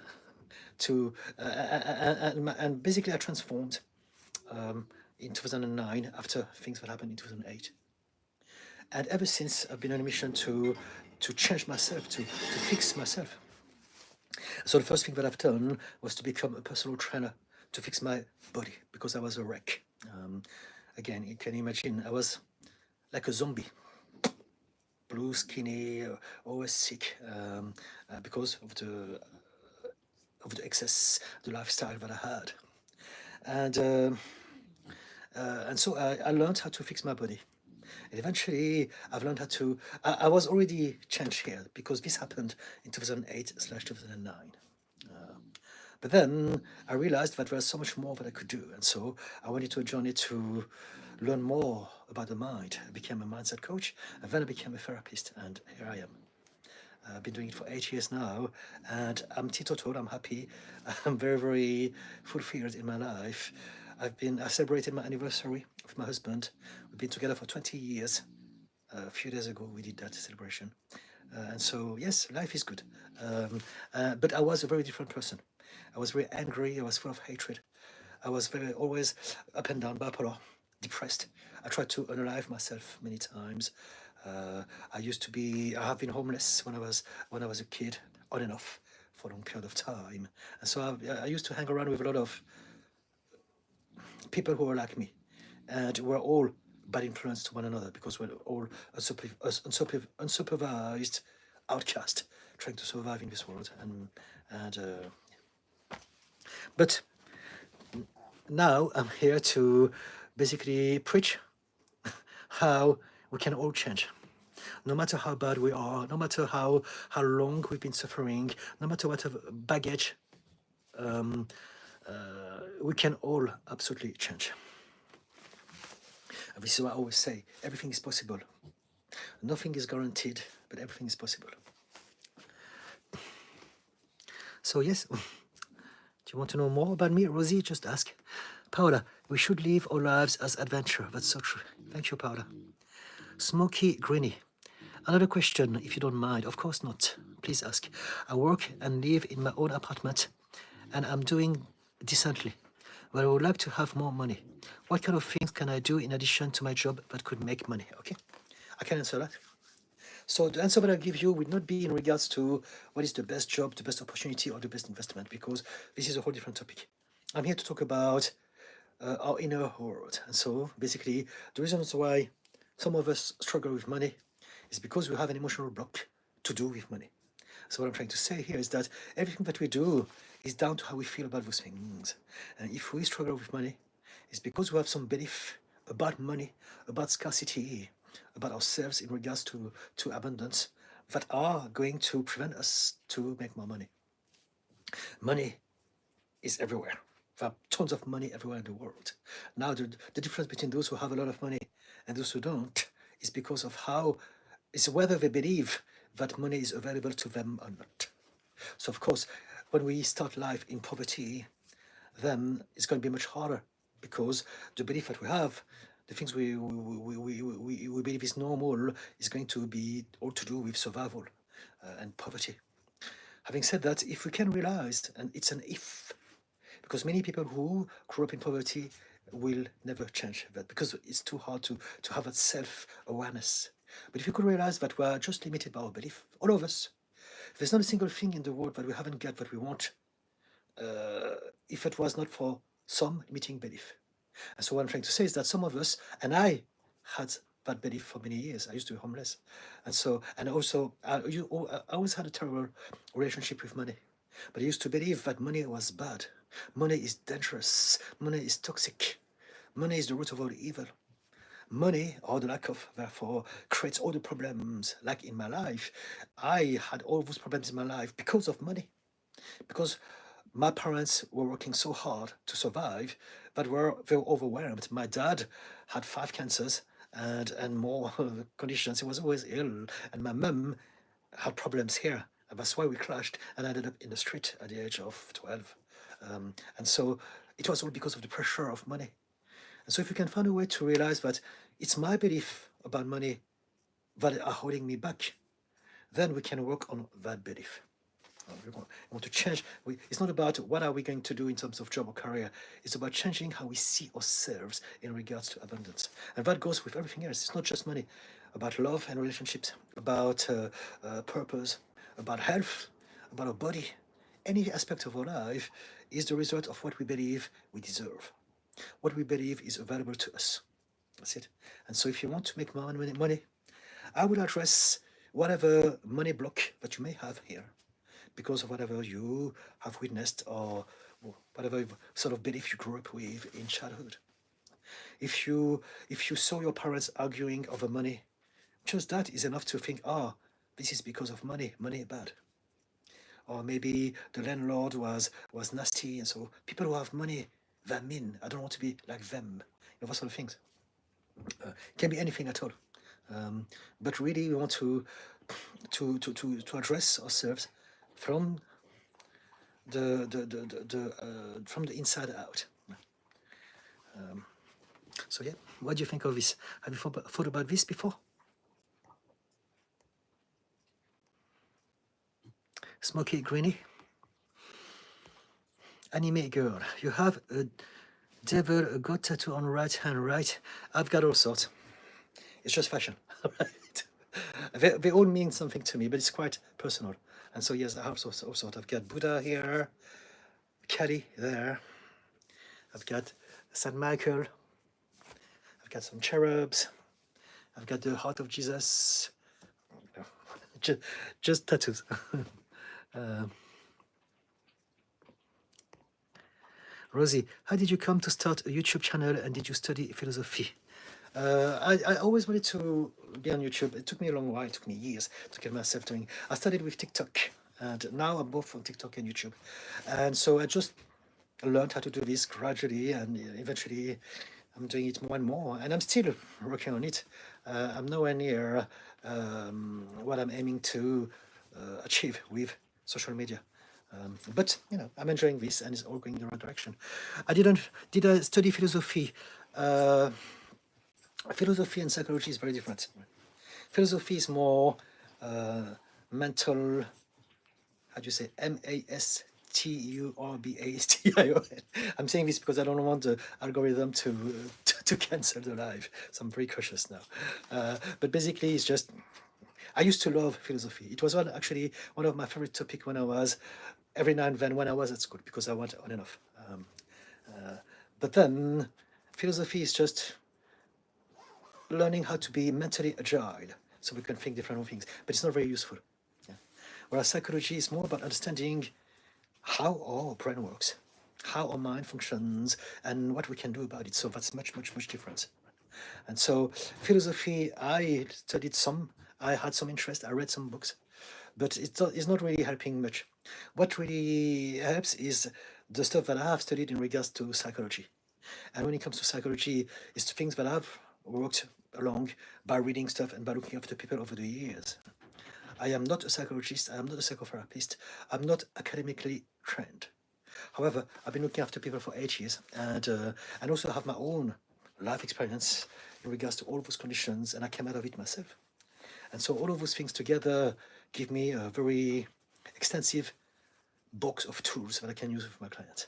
to and basically I transformed in 2009 after things that happened in 2008. And ever since, I've been on a mission to change myself, to fix myself. So the first thing that I've done was to become a personal trainer to fix my body because I was a wreck. Again, you can imagine I was like a zombie, blue, skinny, always sick because of the excess, the lifestyle that I had. And so I learned how to fix my body. And eventually, I've learned how to. I was already changed here because this happened in 2008/2009. But then I realized that there was so much more that I could do. And so I went into a journey to learn more about the mind. I became a mindset coach, and then I became a therapist, and here I am. I've been doing it for 8 years now, and I'm teetotal. I'm happy. I'm very, very fulfilled in my life. I celebrated my anniversary with my husband. We've been together for 20 years. A few days ago, we did that celebration. And so, yes, life is good. But I was a very different person. I was very angry. I was full of hatred. I was always up and down, bipolar, depressed. I tried to unalive myself many times. I have been homeless when I was a kid, on and off, for a long period of time. And so I used to hang around with a lot of people who were like me, and we're all bad influence to one another because we're all unsupervised outcast trying to survive in this world. But now I'm here to basically preach how we can all change. No matter how bad we are, no matter how long we've been suffering, no matter what baggage, we can all absolutely change. And this is what I always say, everything is possible. Nothing is guaranteed, but everything is possible. So yes, do you want to know more about me, Rosie? Just ask. Paula, we should live our lives as adventure. That's so true. Thank you, Paula. Smoky Greeny. Another question, if you don't mind. Of course not. please ask. I work and live in my own apartment, and I'm doing decently, but I would like to have more money. What kind of things can I do in addition to my job that could make money? Okay, I can answer that. So the answer that I give you would not be in regards to what is the best job, the best opportunity, or the best investment, because this is a whole different topic. I'm here to talk about our inner world. And so basically, the reasons why some of us struggle with money is because we have an emotional block to do with money. So what I'm trying to say here is that everything that we do is down to how we feel about those things. And if we struggle with money, it's because we have some belief about money, about scarcity, about ourselves in regards to abundance that are going to prevent us to make more money. Money is everywhere. There are tons of money everywhere in the world. Now, the difference between those who have a lot of money and those who don't is because of how, it's whether they believe that money is available to them or not. So, of course, when we start life in poverty, then it's going to be much harder because the belief that we have, the things we believe is normal, is going to be all to do with survival and poverty. Having said that, if we can realize, and it's an if, because many people who grew up in poverty will never change that because it's too hard to have that self-awareness. But if you could realize that we are just limited by our belief, all of us, there's not a single thing in the world that we haven't got that we want if it was not for some limiting belief. And so what I'm trying to say is that some of us, and I had that belief for many years. I used to be homeless. And so, and also, I always had a terrible relationship with money. But I used to believe that money was bad. Money is dangerous. Money is toxic. Money is the root of all evil. Money, or the lack of, therefore, creates all the problems. Like in my life, I had all those problems in my life because of money. Because my parents were working so hard to survive that they were overwhelmed. My dad had 5 cancers and more conditions. He was always ill. And my mum had problems here. And that's why we clashed and ended up in the street at the age of 12. And so it was all because of the pressure of money. And so if you can find a way to realize that it's my belief about money that are holding me back, then we can work on that belief. We want to change. It's not about what are we going to do in terms of job or career. It's about changing how we see ourselves in regards to abundance. And that goes with everything else. It's not just money. About love and relationships, about purpose, about health, about our body. Any aspect of our life is the result of what we believe we deserve. What we believe is available to us. That's it. And so if you want to make more money, I would address whatever money block that you may have here because of whatever you have witnessed or whatever sort of belief you grew up with in childhood. If you saw your parents arguing over money, just that is enough to think, this is because of money. Money is bad. Or maybe the landlord was nasty, and so people who have money, they're mean. I don't want to be like them. That sort of things. It can be anything at all. But really, we want to address ourselves from from the inside out. So yeah, what do you think of this? Have you thought about this before? Smoky Greeny. Anime girl. You have a devil, a god tattoo on right hand, right? I've got all sorts. It's just fashion, right? They all mean something to me, but it's quite personal. And so yes, I have all sorts. I've got Buddha here, Kali there. I've got St. Michael. I've got some cherubs. I've got the heart of Jesus. Just tattoos. Rosie, how did you come to start a YouTube channel and did you study philosophy? I always wanted to be on YouTube. It took me a long while. It took me years to get myself doing. I started with TikTok, and now I'm both on TikTok and YouTube. And so I just learned how to do this gradually, and eventually I'm doing it more and more. And I'm still working on it. I'm nowhere near what I'm aiming to achieve with social media. But I'm enjoying this, and it's all going in the right direction. Did I study philosophy? Philosophy and psychology is very different. Philosophy is more mental how do you say, Masturbation. I'm saying this because I don't want the algorithm to cancel the live, so I'm very cautious now. But basically, it's just, I used to love philosophy. It was actually one of my favorite topics when I was, every now and then when I was at school, because I went on and off. But then philosophy is just learning how to be mentally agile so we can think different things, but it's not very useful. Yeah. Whereas psychology is more about understanding how our brain works, how our mind functions, and what we can do about it. So that's much, much, much different. And so philosophy, I studied some, I had some interest, I read some books, but it's not really helping much. What really helps is the stuff that I have studied in regards to psychology. And when it comes to psychology, it's things that I've worked along by reading stuff and by looking after people over the years. I am not a psychologist, I am not a psychotherapist, I'm not academically trained. However, I've been looking after people for 8 years and also have my own life experience in regards to all of those conditions, and I came out of it myself. And so all of those things together give me a very extensive box of tools that I can use with my clients.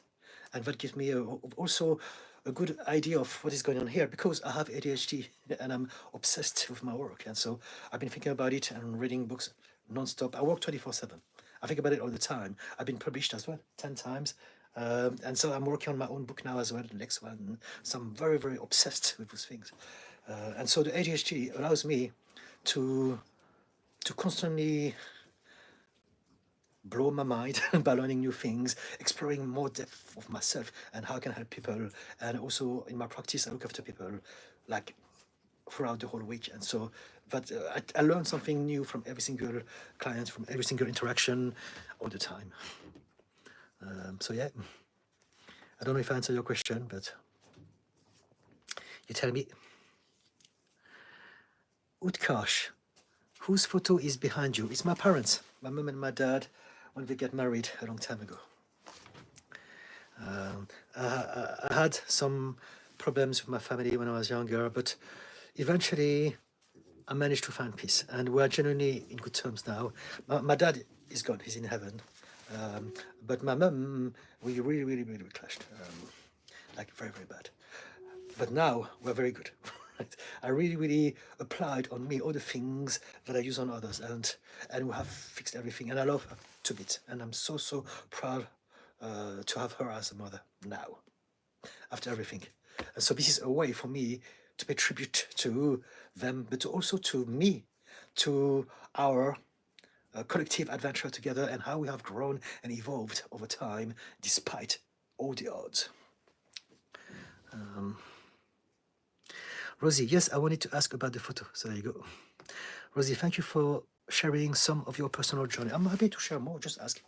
And that gives me also a good idea of what is going on here, because I have ADHD and I'm obsessed with my work. And so I've been thinking about it and reading books non-stop. I work 24/7. I think about it all the time. I've been published as well 10 times. And so I'm working on my own book now as well, the next one. So I'm very, very obsessed with those things. And so the ADHD allows me to constantly blow my mind by learning new things, exploring more depth of myself and how I can help people. And also in my practice, I look after people like throughout the whole week. And so that I learn something new from every single client, from every single interaction all the time. So yeah, I don't know if I answered your question, but you tell me. Utkarsh, whose photo is behind you? It's my parents, my mom and my dad, when they get married a long time ago. I had some problems with my family when I was younger, but eventually I managed to find peace, and we are genuinely in good terms now. My dad is gone, he's in heaven. But my mum, we really, really, really clashed, like very, very bad. But now we're very good. Right? I really, really applied on me all the things that I use on others, and we have fixed everything. And I love her to bits, and I'm so, so proud to have her as a mother now, after everything. And so this is a way for me to pay tribute to them, but also to me, to our collective adventure together, and how we have grown and evolved over time despite all the odds. Rosie, yes, I wanted to ask about the photo. So there you go. Rosie, thank you for sharing some of your personal journey. I'm happy to share more, just ask.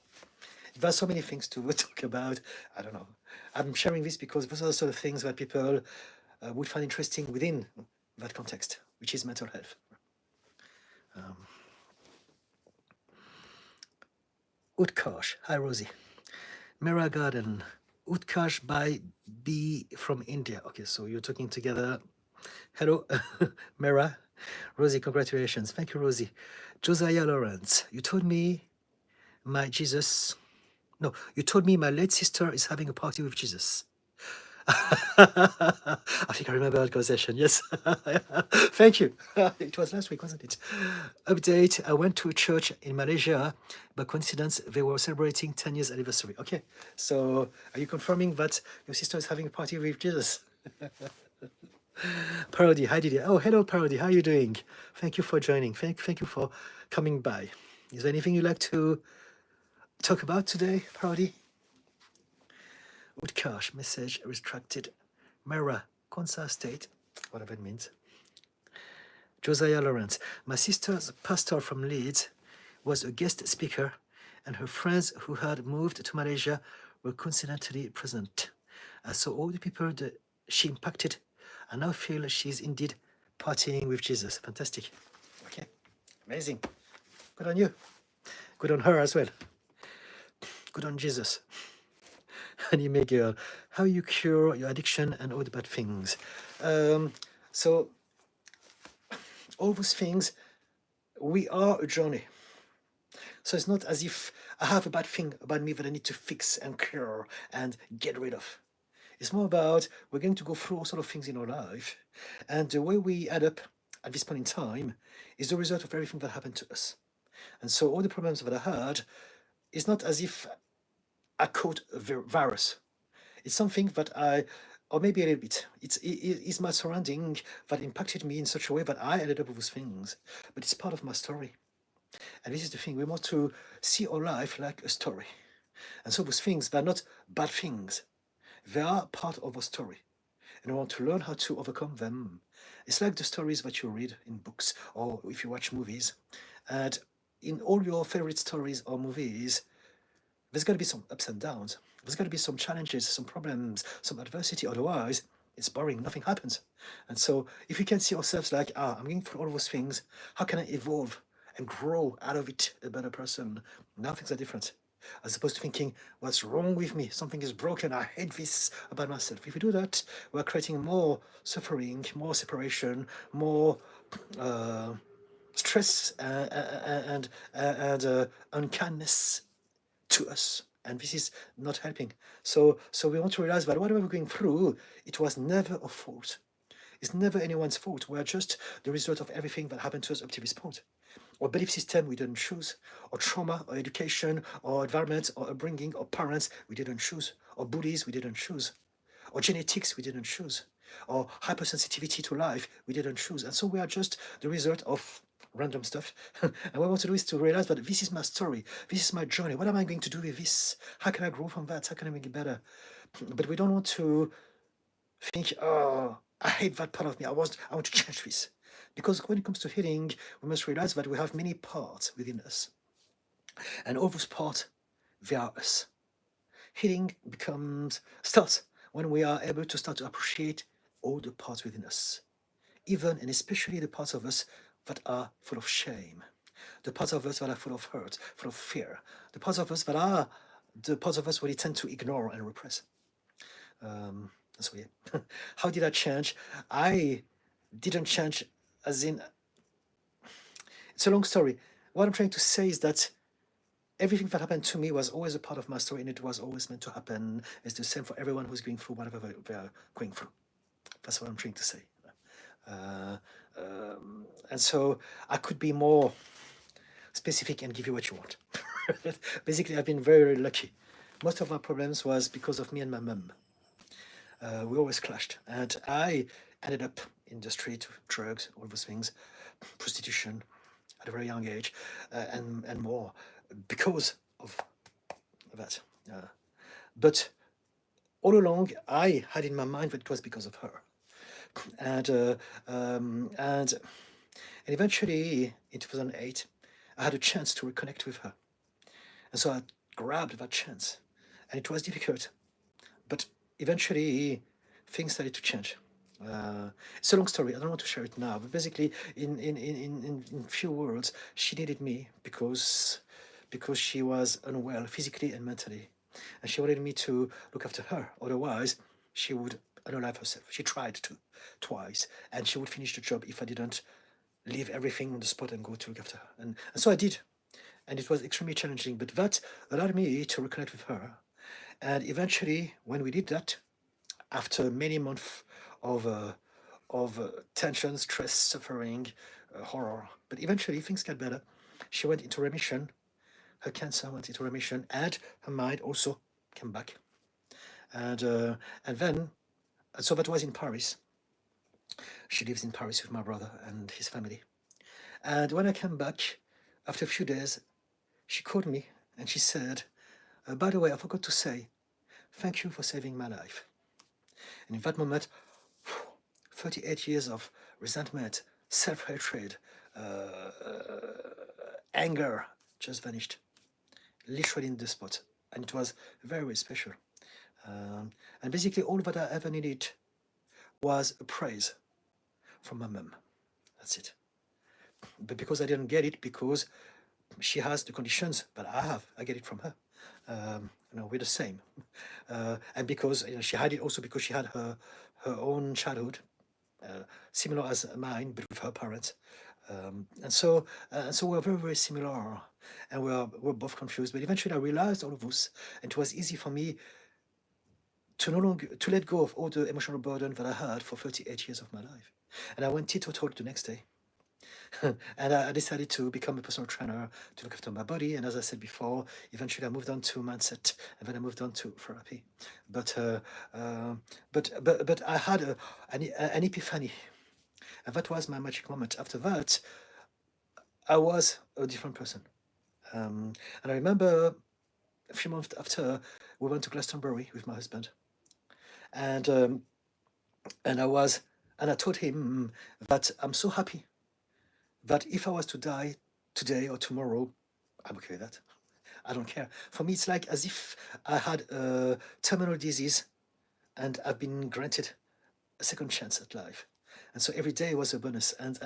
There's so many things to talk about. I don't know. I'm sharing this because those are the sort of things that people would find interesting within that context, which is mental health. Utkarsh, hi Rosie. Mira Garden, Utkarsh by B from India. Okay, so you're talking together. Hello, Mira. Rosie, congratulations. Thank you, Rosie. Josiah Lawrence, you told me my late sister is having a party with Jesus. I think I remember that conversation. Yes. Thank you. It was last week, wasn't it? Update. I went to a church in Malaysia. By coincidence, they were celebrating 10 years anniversary. Okay. So are you confirming that your sister is having a party with Jesus? Parody, hi Didier. Oh, hello Parody, how are you doing? Thank you for joining. Thank you for coming by. Is there anything you'd like to talk about today, Parody? Utkarsh, message restricted. Mera, Konsa State, whatever it means. Josiah Lawrence, my sister's pastor from Leeds was a guest speaker, and her friends who had moved to Malaysia were coincidentally present. So all the people that she impacted, I now feel she's indeed partying with Jesus. Fantastic. Okay, amazing. Good on you. Good on her as well. Good on Jesus. Anime girl, how you cure your addiction and all the bad things. So all those things, we are a journey. So it's not as if I have a bad thing about me that I need to fix and cure and get rid of. It's more about we're going to go through all sort of things in our life, and the way we add up at this point in time is the result of everything that happened to us. And so all the problems that I had is not as if I caught a virus. It's something that or maybe a little bit, it's my surrounding that impacted me in such a way that I ended up with those things. But it's part of my story. And this is the thing, we want to see our life like a story. And so those things, they're not bad things. They are part of our story. And we want to learn how to overcome them. It's like the stories that you read in books or if you watch movies. And in all your favorite stories or movies, there's got to be some ups and downs. There's got to be some challenges, some problems, some adversity. Otherwise, it's boring. Nothing happens. And so if we can see ourselves like, I'm going through all those things, how can I evolve and grow out of it a better person? Now things are different. As opposed to thinking, what's wrong with me? Something is broken. I hate this about myself. If we do that, we're creating more suffering, more separation, more stress and unkindness to us, and this is not helping. So we want to realize that whatever we're going through, it was never a fault. It's never anyone's fault. We're just the result of everything that happened to us up to this point. Or belief system we didn't choose, or trauma, or education, or environment, or upbringing, or parents we didn't choose, or bullies we didn't choose, or genetics we didn't choose, or hypersensitivity to life we didn't choose. And so we are just the result of random stuff. And what I want to do is to realize that this is my story, this is my journey. What am I going to do with this? How can I grow from that? How can I make it better? But we don't want to think, oh, I hate that part of me. I want to change this. Because when it comes to healing, we must realize that we have many parts within us. And all those parts, they are us. Healing starts when we are able to start to appreciate all the parts within us, even and especially the parts of us that are full of shame, the parts of us that are full of hurt, full of fear, the parts of us that are the parts of us where we tend to ignore and repress. So yeah, how did I change? I didn't change, as in, it's a long story. What I'm trying to say is that everything that happened to me was always a part of my story, and it was always meant to happen. It's the same for everyone who's going through whatever they are going through. That's what I'm trying to say. Uh, and so I could be more specific and give you what you want. Basically, I've been very, very lucky. Most of my problems was because of me and my mum. We always clashed, and I ended up in the street, drugs, all those things, prostitution at a very young age, and more because of that. But all along, I had in my mind that it was because of her, and eventually in 2008, I had a chance to reconnect with her, and so I grabbed that chance, and it was difficult, but eventually things started to change. It's a long story. I don't want to share it now, but basically, in few words, she needed me because she was unwell physically and mentally, and she wanted me to look after her. Otherwise, she would unalive herself. She tried to twice, and she would finish the job if I didn't leave everything on the spot and go to look after her. And so I did, and it was extremely challenging. But that allowed me to reconnect with her, and eventually, when we did that, after many months of tension, stress, suffering, horror. But eventually things got better. She went into remission. Her cancer went into remission, and her mind also came back. And then, so that was in Paris. She lives in Paris with my brother and his family. And when I came back, after a few days, she called me and she said, by the way, I forgot to say, thank you for saving my life. And in that moment, 38 years of resentment, self-hatred, anger just vanished, literally in the spot. And it was very, very special. And basically all that I ever needed was a praise from my mum. That's it. But because I didn't get it, because she has the conditions that I have, I get it from her. We're the same. And because she had it also because she had her own childhood, similar as mine, but with her parents. And so we're very, very similar, and we're both confused. But eventually, I realized all of this, and it was easy for me to no longer to let go of all the emotional burden that I had for 38 years of my life. And I went teetotal the next day. And I decided to become a personal trainer to look after my body. And as I said before, eventually I moved on to mindset, and then I moved on to therapy. But but I had an epiphany, and that was my magic moment. After that, I was a different person. And I remember a few months after, we went to Glastonbury with my husband, and and I was and I told him that I'm so happy that if I was to die today or tomorrow, I'm okay with that. I don't care. For me, it's like as if I had a terminal disease and I've been granted a second chance at life. And so every day was a bonus. And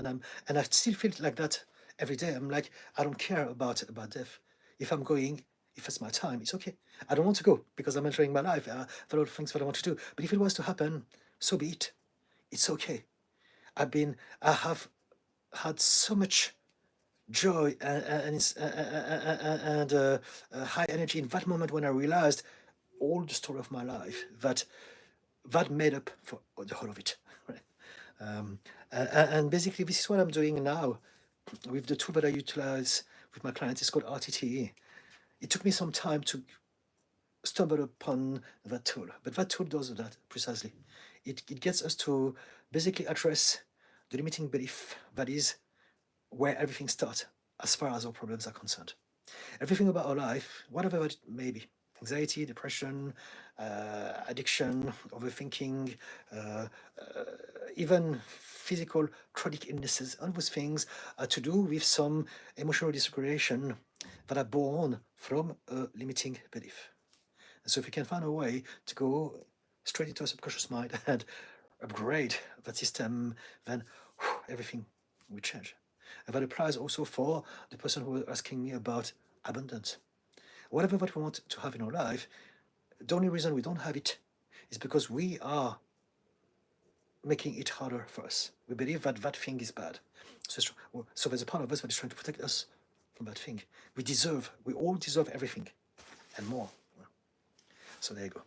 I still feel like that every day. I'm like, I don't care about death. If I'm going, if it's my time, it's okay. I don't want to go because I'm enjoying my life. There are a lot of things that I want to do. But if it was to happen, so be it. It's okay. I have had so much joy and high energy in that moment when I realized all the story of my life that made up for the whole of it. Right? And basically, this is what I'm doing now with the tool that I utilize with my clients. It's called RTT. It took me some time to stumble upon that tool, but that tool does that precisely. It gets us to basically address the limiting belief that is where everything starts as far as our problems are concerned. Everything about our life, whatever it may be, anxiety, depression, addiction, overthinking, uh, even physical chronic illnesses, all those things are to do with some emotional dysregulation that are born from a limiting belief. And so if we can find a way to go straight into our subconscious mind and upgrade that system, then everything will change. And that applies also for the person who was asking me about abundance. Whatever that we want to have in our life, the only reason we don't have it is because we are making it harder for us. We believe that that thing is bad. So there's a part of us that is trying to protect us from that thing. We all deserve everything and more. So there you go.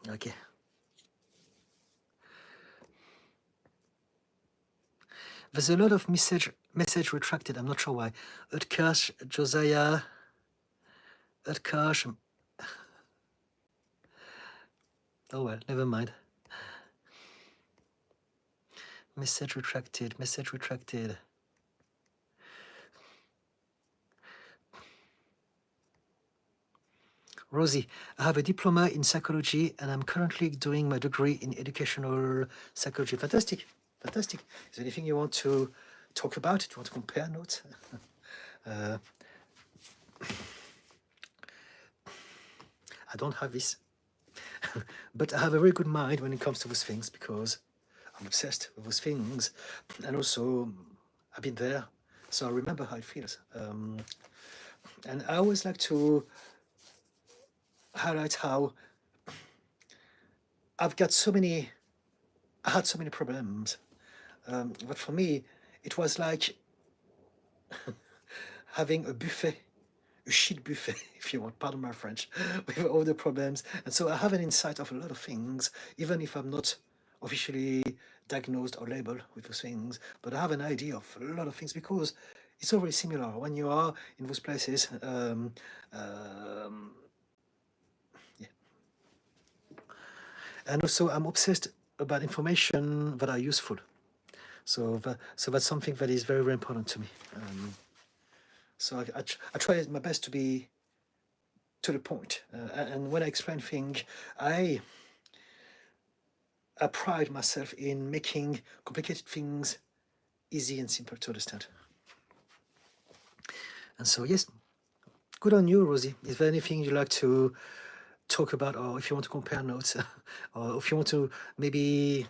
Okay. There's a lot of message retracted. I'm not sure why. Utkarsh, Josiah, Utkarsh. Oh well, never mind. Message retracted. Message retracted. Rosie, I have a diploma in psychology and I'm currently doing my degree in educational psychology. Fantastic. Fantastic. Is there anything you want to talk about? Do you want to compare notes? I don't have this. But I have a very good mind when it comes to those things because I'm obsessed with those things. And also, I've been there, so I remember how it feels. And I always like to highlight how I had so many problems. But for me, it was like having a buffet, a shit buffet, if you want, pardon my French, with all the problems. And so I have an insight of a lot of things, even if I'm not officially diagnosed or labeled with those things, but I have an idea of a lot of things because it's all very similar. When you are in those places, yeah. And also I'm obsessed about information that are useful. So that's something that is very, very important to me. So I try my best to be to the point. And when I explain things, I pride myself in making complicated things easy and simple to understand. And so, yes, good on you, Rosie. Is there anything you'd like to talk about, or if you want to compare notes, or if you want to maybe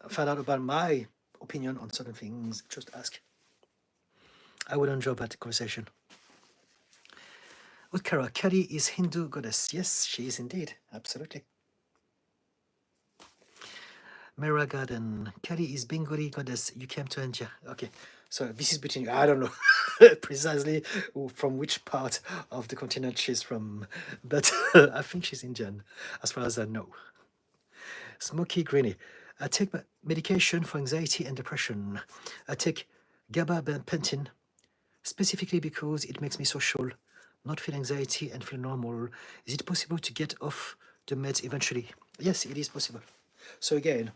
find out about my opinion on certain things, just ask. I would enjoy that conversation. Utkara, Kali is Hindu goddess. Yes, she is indeed. Absolutely. Mera Garden. Kelly is Bengali goddess. You came to India. Okay. So this is between you. I don't know precisely from which part of the continent she's from, but I think she's Indian, as far as I know. Smoky Greeny. I take medication for anxiety and depression. I take gabapentin specifically because it makes me social, not feel anxiety and feel normal. Is it possible to get off the meds eventually? Yes, it is possible. So again,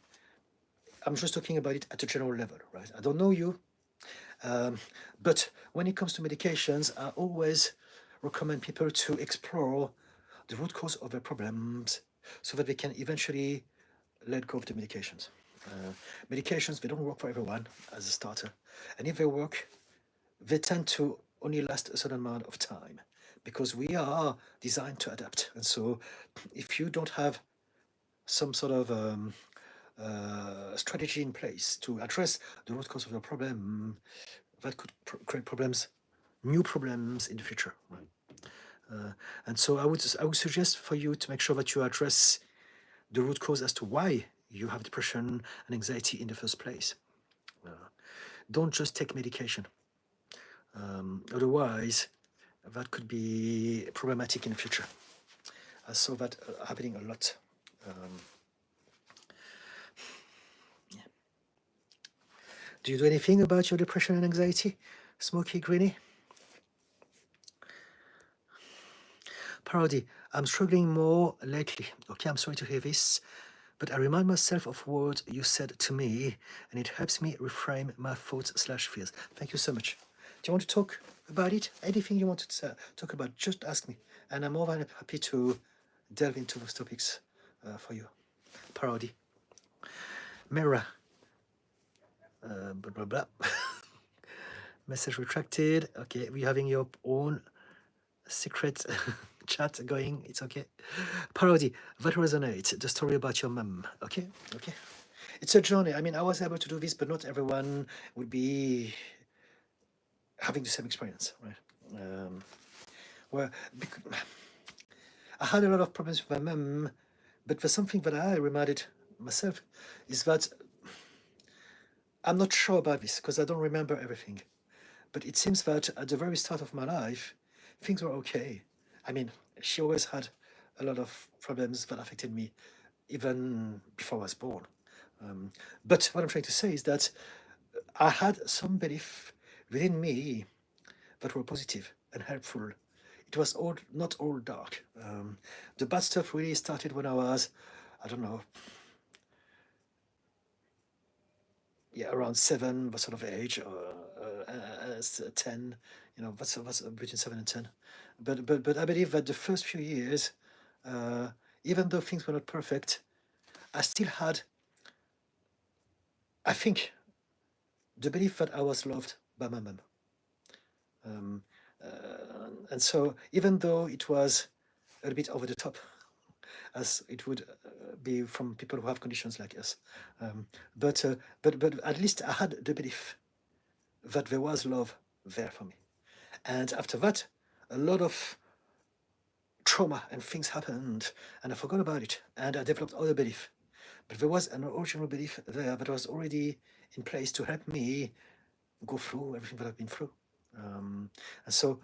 I'm just talking about it at a general level, right? I don't know you, but when it comes to medications, I always recommend people to explore the root cause of their problems so that they can eventually let go of the medications. Medications, they don't work for everyone as a starter. And if they work, they tend to only last a certain amount of time because we are designed to adapt. And so if you don't have some sort of strategy in place to address the root cause of the problem, that could create problems, new problems in the future. Right? And so I would suggest for you to make sure that you address the root cause as to why you have depression and anxiety in the first place. Don't just take medication. Otherwise, that could be problematic in the future. I saw that happening a lot. Yeah. Do you do anything about your depression and anxiety, Smoky Greeny? Parody, I'm struggling more lately. Okay, I'm sorry to hear this, but I remind myself of what you said to me, and it helps me reframe my thoughts/fears. Thank you so much. Do you want to talk about it? Anything you want to talk about, just ask me, and I'm more than happy to delve into those topics for you. Parody. Mira. Blah, blah, blah. Message retracted. Okay, we're having your own secret chat going. It's okay. Parody, that resonates. The story about your mum. Okay, okay. It's a journey. I mean, I was able to do this, but not everyone would be having the same experience, right? Well, I had a lot of problems with my mum, but there's something that I reminded myself is that I'm not sure about this because I don't remember everything. But it seems that at the very start of my life, things were okay. I mean, she always had a lot of problems that affected me even before I was born. But what I'm trying to say is that I had some belief within me that were positive and helpful. It was all not all dark. The bad stuff really started when I was, I don't know, yeah, around 7, that sort of age, or 10, that's between 7 and 10. But I believe that the first few years, even though things were not perfect, I still had, I think, the belief that I was loved by my mum. And so even though it was a bit over the top, as it would be from people who have conditions like us, but at least I had the belief that there was love there for me. And after that, a lot of trauma and things happened, and I forgot about it, and I developed other belief. But there was an original belief there that was already in place to help me go through everything that I've been through. And so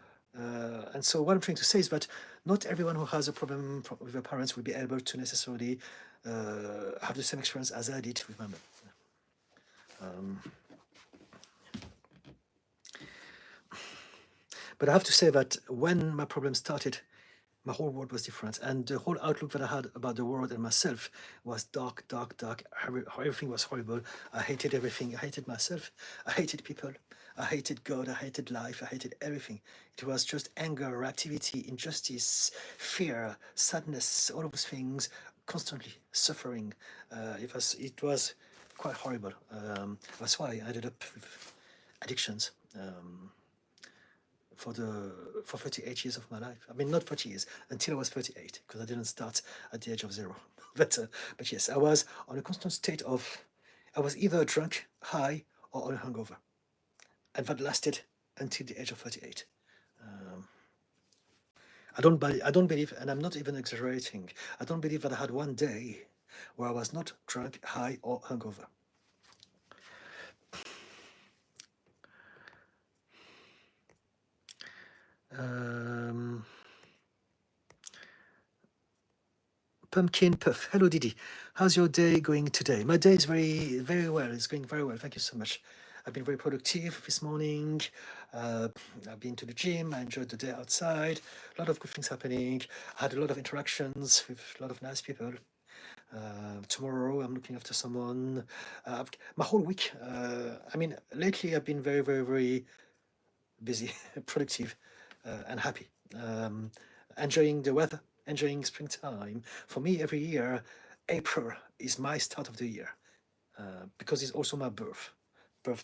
what I'm trying to say is that not everyone who has a problem with their parents will be able to necessarily have the same experience as I did with my mom. But I have to say that when my problem started, my whole world was different, and the whole outlook that I had about the world and myself was dark, dark, dark. Everything was horrible. I hated everything. I hated myself. I hated people. I hated God. I hated life. I hated everything. It was just anger, reactivity, injustice, fear, sadness, all of those things, constantly suffering. It was quite horrible. That's why I ended up with addictions. For 38 years of my life. I mean, not 40 years, until I was 38, because I didn't start at the age of 0. But yes, I was on a constant state of, I was either drunk, high, or on a hangover. And that lasted until the age of 38. I don't believe, and I'm not even exaggerating, I don't believe that I had one day where I was not drunk, high, or hungover. Pumpkin Puff. Hello, Didi. How's your day going today? My day is very well. It's going very well. Thank you so much. I've been very productive this morning. I've been to the gym. I enjoyed the day outside. A lot of good things happening. I had a lot of interactions with a lot of nice people. Tomorrow I'm looking after someone. My whole week. Lately I've been very busy, productive, and happy. Enjoying the weather, enjoying springtime. For me, every year, April is my start of the year because it's also my birth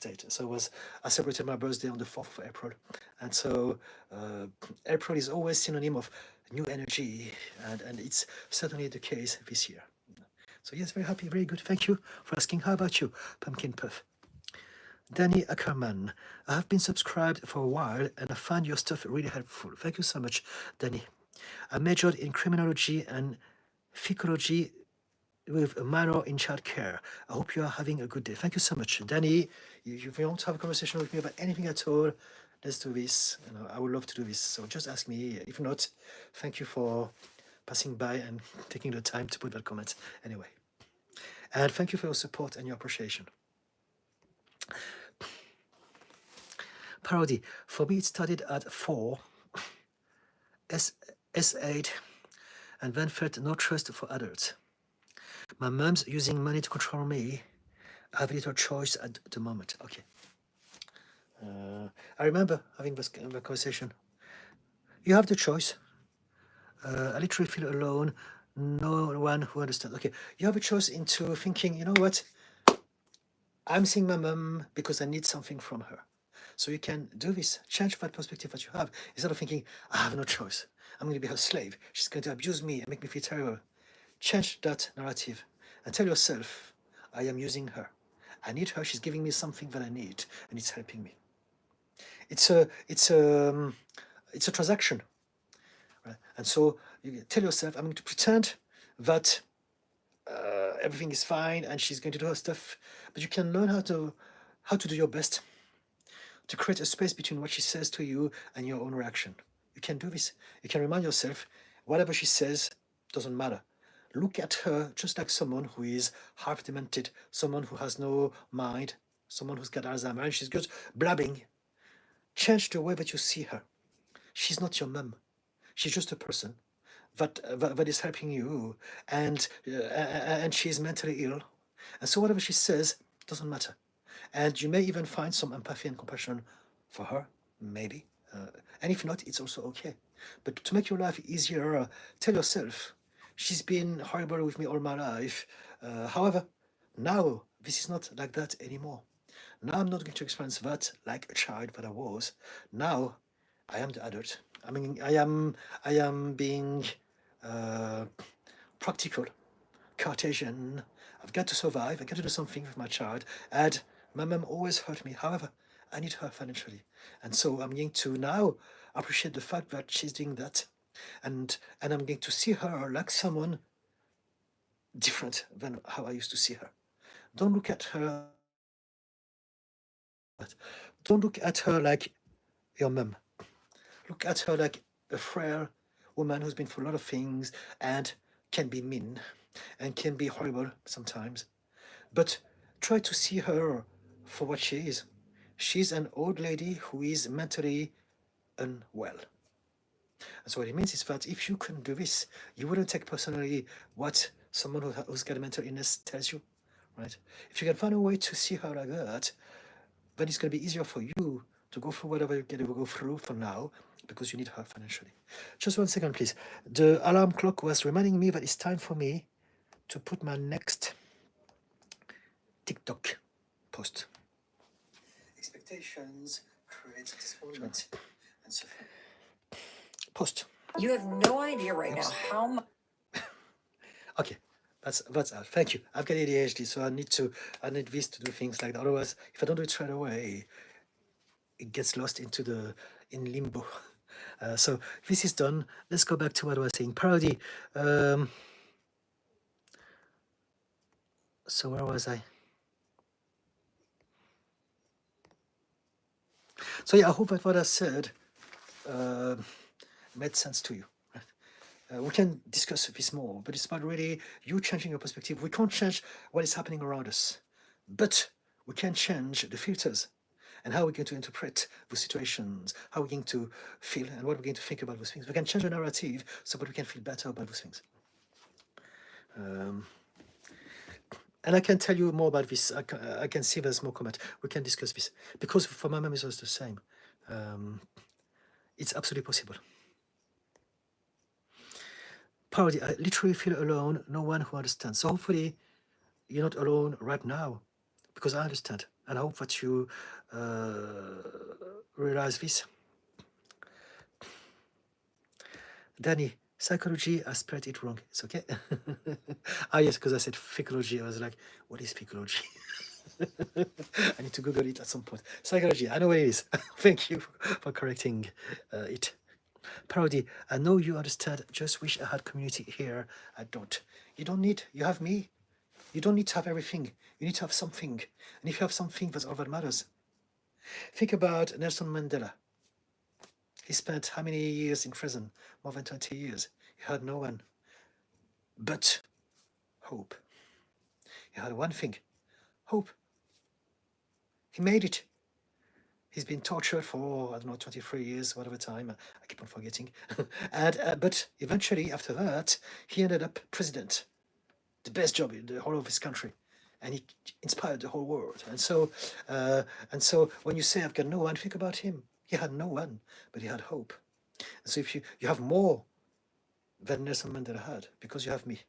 date. So I celebrated my birthday on the 4th of April, and so April is always synonym of new energy, and it's certainly the case this year. So yes, very happy, very good. Thank you for asking. How about you, Pumpkin Puff? Danny Ackerman, I have been subscribed for a while and I find your stuff really helpful. Thank you so much, Danny. I majored in criminology and psychology with a minor in child care. I hope you are having a good day. Thank you so much, Danny. If you want to have a conversation with me about anything at all, let's do this. I would love to do this. So just ask me. If not, thank you for passing by and taking the time to put that comment anyway. And thank you for your support and your appreciation. Parody. For me, it started at 4, S8, and then felt no trust for adults. My mom's using money to control me. I have little choice at the moment. Okay. I remember having this conversation. You have the choice. I literally feel alone. No one who understands. Okay. You have a choice into thinking, you know what? I'm seeing my mom because I need something from her. So you can do this, change that perspective that you have. Instead of thinking, I have no choice. I'm going to be her slave. She's going to abuse me and make me feel terrible. Change that narrative and tell yourself, I am using her. I need her. She's giving me something that I need, and it's helping me. It's a transaction, right? And so you tell yourself, I'm going to pretend that everything is fine, and she's going to do her stuff. But you can learn how to do your best to create a space between what she says to you and your own reaction. You can do this. You can remind yourself, whatever she says doesn't matter. Look at her just like someone who is half demented, someone who has no mind, someone who's got Alzheimer's, and she's just blabbing. Change the way that you see her. She's not your mum. She's just a person that is helping you, and she's mentally ill. And so whatever she says doesn't matter. And you may even find some empathy and compassion for her, maybe. And if not, it's also okay. But to make your life easier, tell yourself, she's been horrible with me all my life. However, now this is not like that anymore. Now I'm not going to experience that like a child that I was. Now I am the adult. I mean, I am being practical, Cartesian. I've got to survive. I've got to do something with my child. And my mom always hurt me. However, I need her financially. And so I'm going to now appreciate the fact that she's doing that. And I'm going to see her like someone different than how I used to see her. Don't look at her. Don't look at her like your mom. Look at her like a frail woman who's been through a lot of things and can be mean and can be horrible sometimes. But try to see her for what she is. She's an old lady who is mentally unwell. And so what it means is that if you couldn't do this, you wouldn't take personally what someone who's got a mental illness tells you, right? If you can find a way to see her like that, then it's going to be easier for you to go through whatever you get to go through for now, because you need her financially. Just 1 second, please. The alarm clock was reminding me that it's time for me to put my next TikTok post. Expectations create disappointment and suffering. Post. You have no idea right now how much. Okay, that's out. Thank you. I've got ADHD, so I need this to do things like that. Otherwise, if I don't do it straight away, it gets lost in limbo. So this is done. Let's go back to what I was saying. Parody. So where was I? So yeah, I hope that what I said made sense to you. We can discuss this more, but it's about really you changing your perspective. We can't change what is happening around us, but we can change the filters and how we're going to interpret those situations, how we're going to feel, and what we're going to think about those things. We can change the narrative so that we can feel better about those things. And I can tell you more about this. I can see there's more comment. We can discuss this because for my mom it was the same. It's absolutely possible. Parody, I literally feel alone, no one who understands. So hopefully you're not alone right now because I understand. And I hope that you realize this. Danny, psychology, I spelled it wrong. It's okay. Ah, yes, because I said psychology. I was like, what is psychology? I need to Google it at some point. Psychology, I know what it is. Thank you for correcting it. Parody, I know you understand. Just wish I had community here. I don't. You don't need. You have me. You don't need to have everything. You need to have something. And if you have something, that's all that matters. Think about Nelson Mandela. He spent how many years in prison? More than 20 years. He had no one but hope. He had one thing, hope. He made it. He's been tortured for, I don't know, 23 years, whatever time. I keep on forgetting. But eventually, after that, he ended up president. The best job in the whole of his country. And he inspired the whole world. And so when you say, I've got no one, think about him. He had no one, but he had hope. And so if you have more than Nelson Mandela had, because you have me.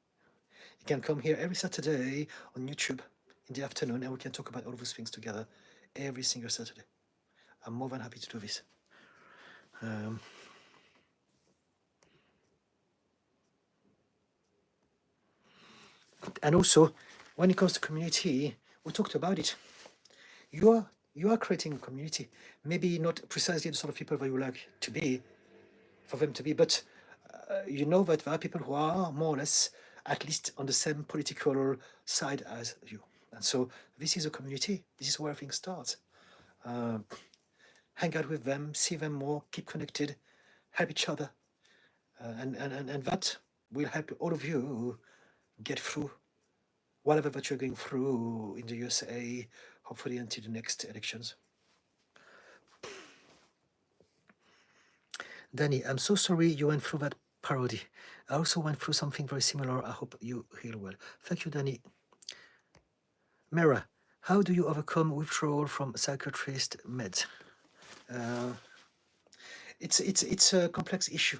You can come here every Saturday on YouTube in the afternoon, and we can talk about all of those things together every single Saturday. I'm more than happy to do this. And also, when it comes to community, we talked about it. You are creating a community. Maybe not precisely the sort of people that you would like to be, for them to be, but you know that there are people who are more or less at least on the same political side as you. And so this is a community. This is where things start. Hang out with them, see them more, keep connected, help each other. And that will help all of you get through whatever that you're going through in the USA, hopefully until the next elections. Danny, I'm so sorry you went through that parody. I also went through something very similar. I hope you heal well. Thank you, Danny. Mera, how do you overcome withdrawal from psychiatrist meds? It's a complex issue.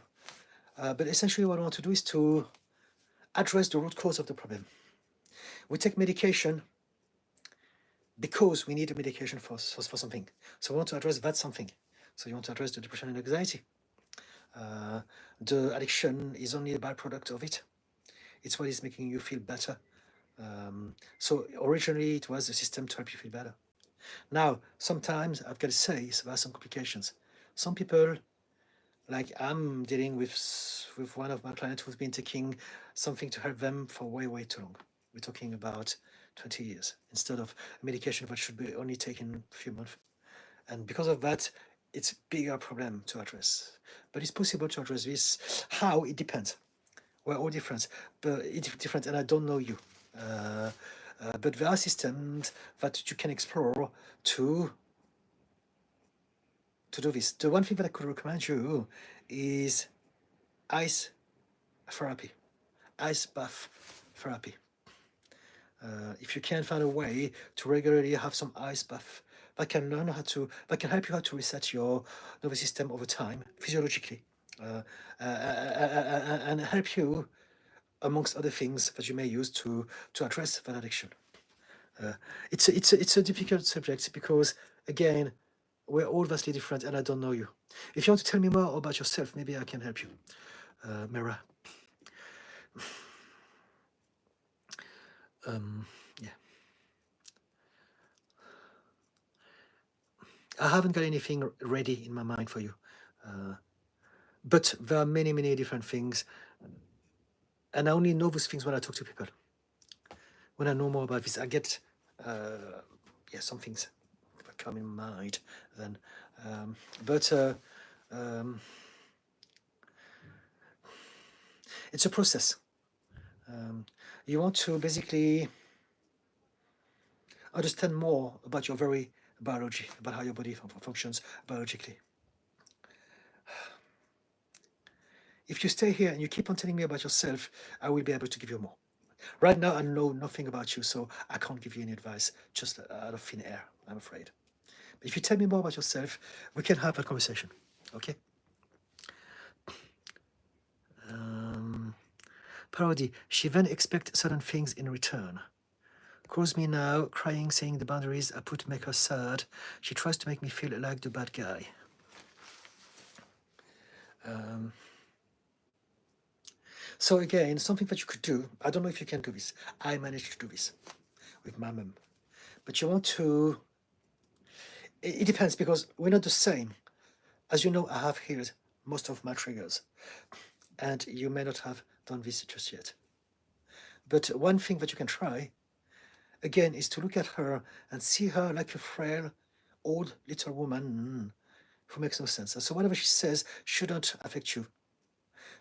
But essentially what I want to do is to address the root cause of the problem. We take medication because we need a medication for something. So we want to address that something. So you want to address the depression and anxiety. The addiction is only a byproduct of it. It's what is making you feel better. So originally it was a system to help you feel better. Now, sometimes I've got to say there are some complications. Some people, like I'm dealing with one of my clients who's been taking something to help them for way, way too long. We're talking about 20 years instead of medication that should be only taken a few months. And because of that, it's a bigger problem to address. But it's possible to address this. How? It depends. We're all different, but it's different, and I don't know you. But there are systems that you can explore to do this. The one thing that I could recommend you is ice therapy, ice bath therapy. If you can find a way to regularly have some ice bath, that can help you how to reset your nervous system over time physiologically, and help you amongst other things that you may use to address that addiction. It's a difficult subject because again we're all vastly different and I don't know you. If you want to tell me more about yourself, maybe I can help you, Mera. Yeah. I haven't got anything ready in my mind for you. But there are many, many different things. And I only know those things when I talk to people. when I know more about this, I get some things that come in mind then. But it's a process. You want to basically understand more about your very biology, about how your body functions biologically. If you stay here and you keep on telling me about yourself, I will be able to give you more. Right now, I know nothing about you, so I can't give you any advice just out of thin air, I'm afraid. But if you tell me more about yourself, we can have a conversation, okay? Parody, she then expects certain things in return. Calls me now, crying, saying the boundaries I put make her sad. She tries to make me feel like the bad guy. So again, something that you could do, I don't know if you can do this. I managed to do this with my mum. But you want to, it depends because we're not the same. As you know, I have healed most of my triggers. And you may not have done this just yet. But one thing that you can try, again, is to look at her and see her like a frail, old little woman who makes no sense. And so whatever she says shouldn't affect you.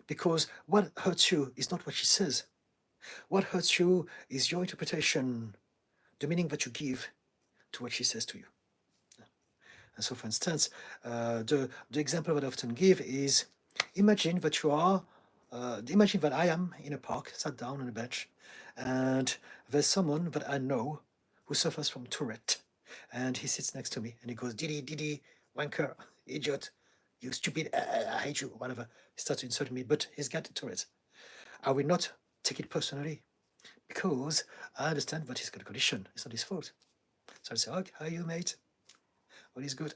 Because what hurts you is not what she says. What hurts you is your interpretation, the meaning that you give to what she says to you. And so, for instance, the example that I often give is imagine that imagine that I am in a park, sat down on a bench, and there's someone that I know who suffers from Tourette, and he sits next to me, and he goes, Didi, Didi, wanker, idiot, you stupid, I hate you, whatever. He starts to insult me, but he's got Tourette. I will not take it personally because I understand that he's got a condition. It's not his fault. So I say, oh, how are you, mate? All is good.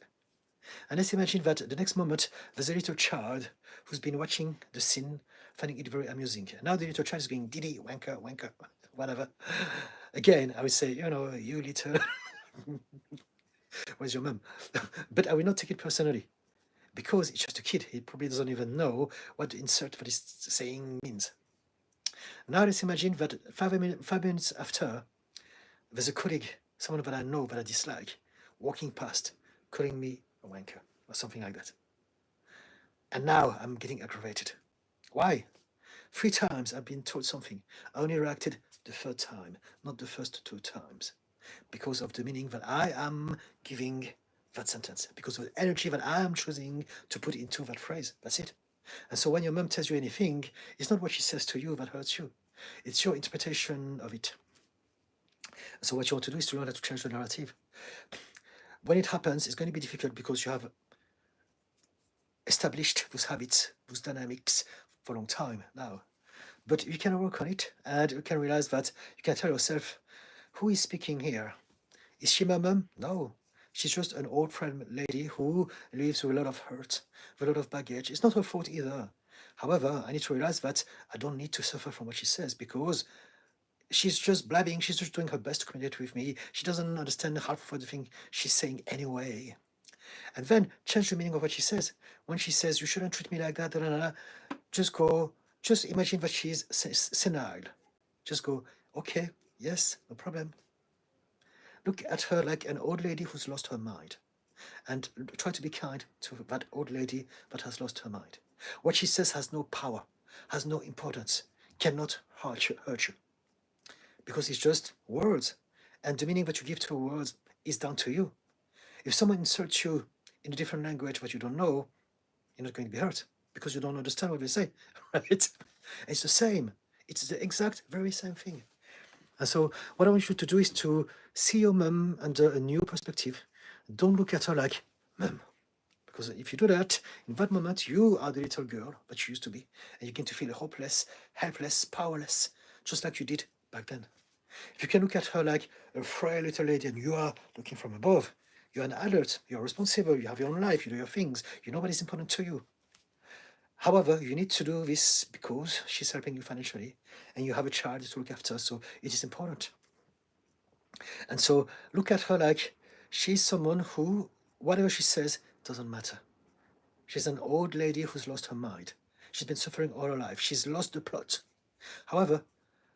And let's imagine that the next moment there's a little child who's been watching the scene, finding it very amusing. And now the little child is going, Didi, wanker, wanker, whatever. Again, I would say, you little, where's your mum? But I will not take it personally because it's just a kid. He probably doesn't even know what the insert that he's saying means. Now let's imagine that 5 minutes after, there's a colleague, someone that I know that I dislike, walking past, calling me a wanker or something like that. And now I'm getting aggravated. Why? 3 times I've been told something. I only reacted the third time, not the first 2 times, because of the meaning that I am giving that sentence, because of the energy that I am choosing to put into that phrase. That's it. And so when your mom tells you anything, it's not what she says to you that hurts you. It's your interpretation of it. So what you want to do is to learn how to change the narrative. When it happens, it's going to be difficult because you have established those habits, those dynamics for a long time now. But you can work on it and you can realize that you can tell yourself, who is speaking here? Is she my mom? No. She's just an old frail lady who lives with a lot of hurt, with a lot of baggage. It's not her fault either. However, I need to realize that I don't need to suffer from what she says because she's just blabbing. She's just doing her best to communicate with me. She doesn't understand half of the thing she's saying anyway. And then change the meaning of what she says. When she says, you shouldn't treat me like that, just imagine that she's senile. Just go, okay, yes, no problem. Look at her like an old lady who's lost her mind. And try to be kind to that old lady that has lost her mind. What she says has no power, has no importance, cannot hurt you. Because it's just words. And the meaning that you give to words is down to you. If someone insults you in a different language that you don't know, you're not going to be hurt because you don't understand what they say, right? It's the same. It's the exact very same thing. And so what I want you to do is to see your mum under a new perspective. Don't look at her like, mum. Because if you do that, in that moment, you are the little girl that you used to be. And you begin to feel hopeless, helpless, powerless, just like you did back then. If you can look at her like a frail little lady and you are looking from above, you're an adult, you're responsible, you have your own life, you do your things, you know what is important to you. However, you need to do this because she's helping you financially and you have a child to look after, so it is important. And so look at her like she's someone who, whatever she says, doesn't matter. She's an old lady who's lost her mind. She's been suffering all her life. She's lost the plot. However,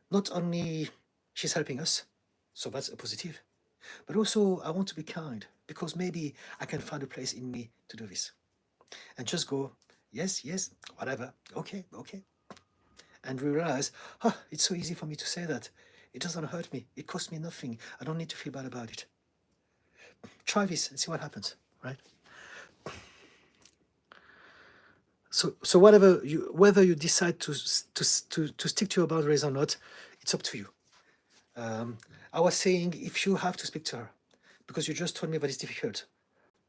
not only she's helping us, so that's a positive. But also, I want to be kind because maybe I can find a place in me to do this. And just go, yes, yes, whatever, okay, okay. And realize, it's so easy for me to say that. It doesn't hurt me. It costs me nothing. I don't need to feel bad about it. Try this and see what happens, right? So whether you decide to stick to your boundaries or not, it's up to you. I was saying, if you have to speak to her, because you just told me that it's difficult,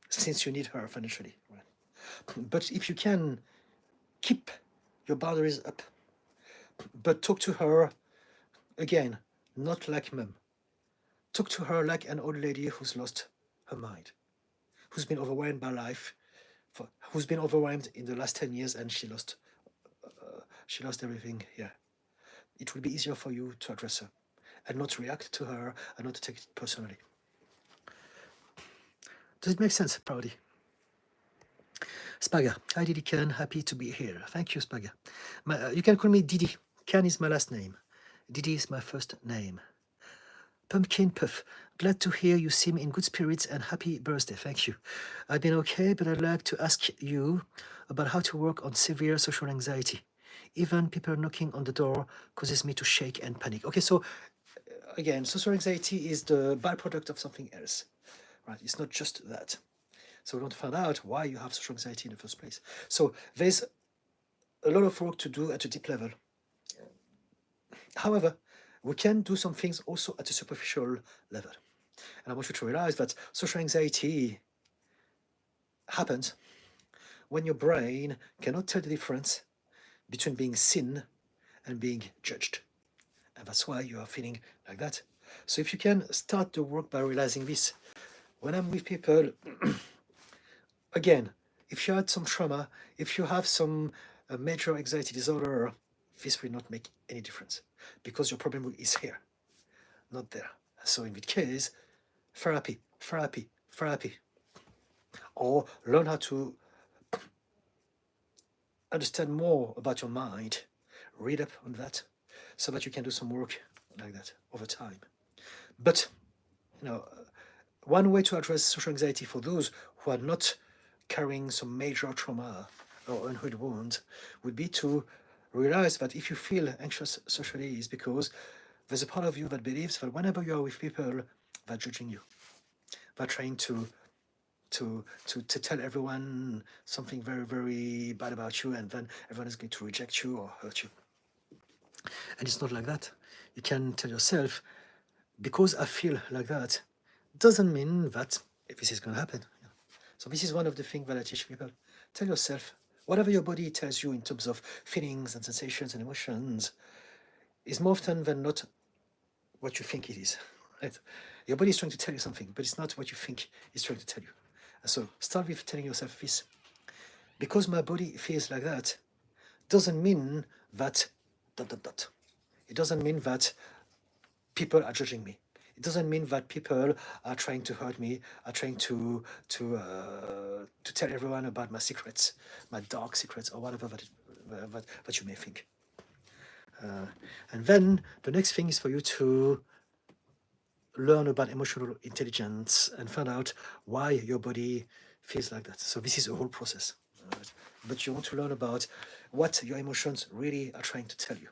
since you need her financially, right? But if you can keep your boundaries up, but talk to her again, not like mum. Talk to her like an old lady who's lost her mind, who's been overwhelmed by life, who's been overwhelmed in the last 10 years, and she lost everything. Yeah, it will be easier for you to address her and not react to her and not to take it personally. Does it make sense, Proudy? Spaga, hi Didi Ken, happy to be here. Thank you, Spaga. You can call me Didi. Ken is my last name. Didi is my first name. Pumpkin Puff, glad to hear you seem in good spirits and happy birthday. Thank you. I've been okay, but I'd like to ask you about how to work on severe social anxiety. Even people knocking on the door causes me to shake and panic. Okay, so again, social anxiety is the byproduct of something else, right? It's not just that. So we want to find out why you have social anxiety in the first place. So there's a lot of work to do at a deep level. However, we can do some things also at a superficial level. And I want you to realize that social anxiety happens when your brain cannot tell the difference between being seen and being judged. And that's why you are feeling like that. So if you can start the work by realizing this, when I'm with people, again, if you had some trauma, if you have some major anxiety disorder, this will not make any difference because your problem is here, not there. So in that case, therapy, therapy, therapy. Or learn how to understand more about your mind, read up on that, so that you can do some work like that over time. But, one way to address social anxiety for those who are not carrying some major trauma or unhealed wounds would be to realize that if you feel anxious socially, is because there's a part of you that believes that whenever you are with people, they're judging you. They're trying to tell everyone something very, very bad about you, and then everyone is going to reject you or hurt you. And it's not like that. You can tell yourself, because I feel like that, doesn't mean that this is going to happen. So this is one of the things that I teach people. Tell yourself, whatever your body tells you in terms of feelings and sensations and emotions is more often than not what you think it is. Right? Your body is trying to tell you something, but it's not what you think it's trying to tell you. And so start with telling yourself this. Because my body feels like that, doesn't mean that ... It doesn't mean that people are judging me. It doesn't mean that people are trying to hurt me, are trying to tell everyone about my secrets, my dark secrets, or whatever that you may think. And then the next thing is for you to learn about emotional intelligence and find out why your body feels like that. So this is a whole process. Right? But you want to learn about what your emotions really are trying to tell you.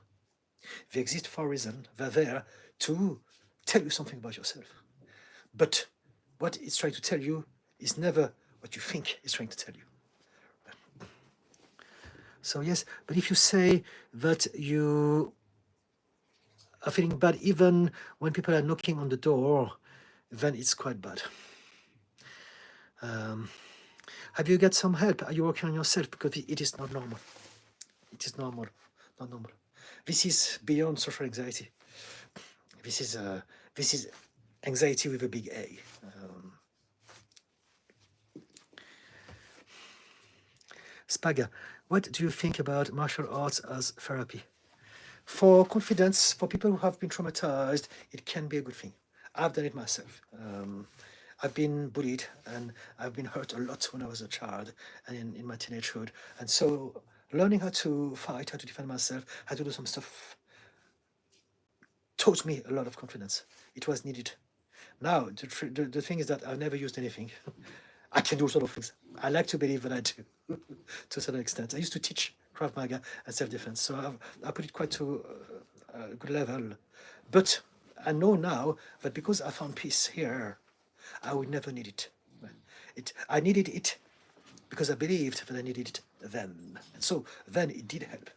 They exist for a reason. They're there to tell you something about yourself. But what it's trying to tell you is never what you think it's trying to tell you. So yes, but if you say that you are feeling bad even when people are knocking on the door, then it's quite bad. Have you got some help? Are you working on yourself? Because it is not normal. It is normal, not normal. This is beyond social anxiety. This is anxiety with a big A. Spaga, what do you think about martial arts as therapy? For confidence, for people who have been traumatized, it can be a good thing. I've done it myself. I've been bullied and I've been hurt a lot when I was a child and in my teenagehood. And so learning how to fight, how to defend myself, how to do some stuff taught me a lot of confidence. It was needed. Now, the thing is that I've never used anything. I can do a lot of things. I like to believe that I do, to a certain extent. I used to teach Krav Maga and self-defense, so I put it quite to a good level. But I know now that because I found peace here, I would never need it. I needed it because I believed that I needed it then. And so then it did help.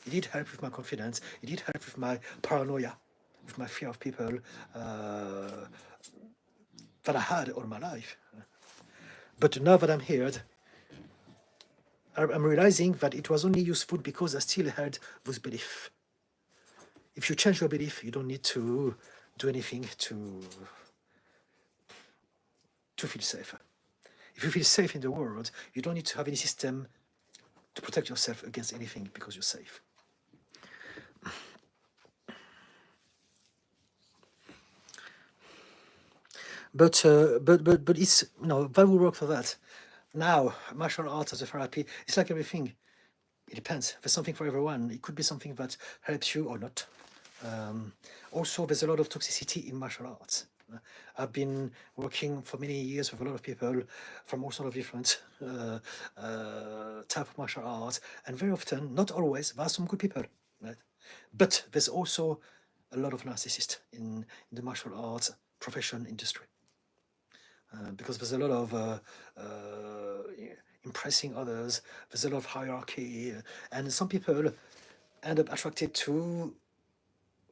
It did help with my confidence. It did help with my paranoia, with my fear of people that I had all my life. But now that I'm here, I'm realizing that it was only useful because I still had those beliefs. If you change your belief, you don't need to do anything to feel safer. If you feel safe in the world, you don't need to have any system to protect yourself against anything because you're safe. But it's, that will work for that. Now, martial arts as a therapy, it's like everything. It depends. There's something for everyone. It could be something that helps you or not. Also, there's a lot of toxicity in martial arts. I've been working for many years with a lot of people from all sorts of different type of martial arts, and very often, not always, there are some good people, right? But there's also a lot of narcissists in the martial arts profession industry. Because there's a lot of impressing others, there's a lot of hierarchy, and some people end up attracted to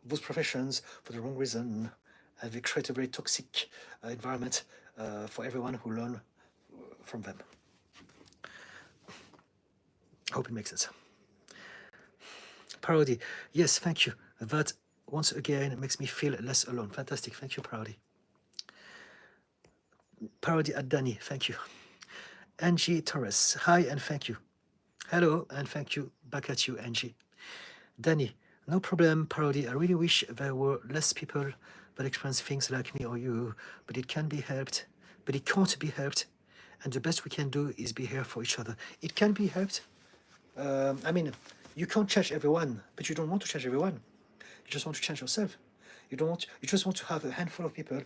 those professions for the wrong reason, and they create a very toxic environment for everyone who learn from them. I hope it makes sense. Parody, yes, thank you. That once again makes me feel less alone. Fantastic, thank you, Parody. Parody at Danny, thank you. Angie Torres, hi and thank you. Hello and thank you. Back at you, Angie. Danny, no problem, Parody. I really wish there were less people that experience things like me or you, but it can be helped. But it can't be helped. And the best we can do is be here for each other. It can be helped. I mean, you can't change everyone, but you don't want to change everyone. You just want to change yourself. You just want to have a handful of people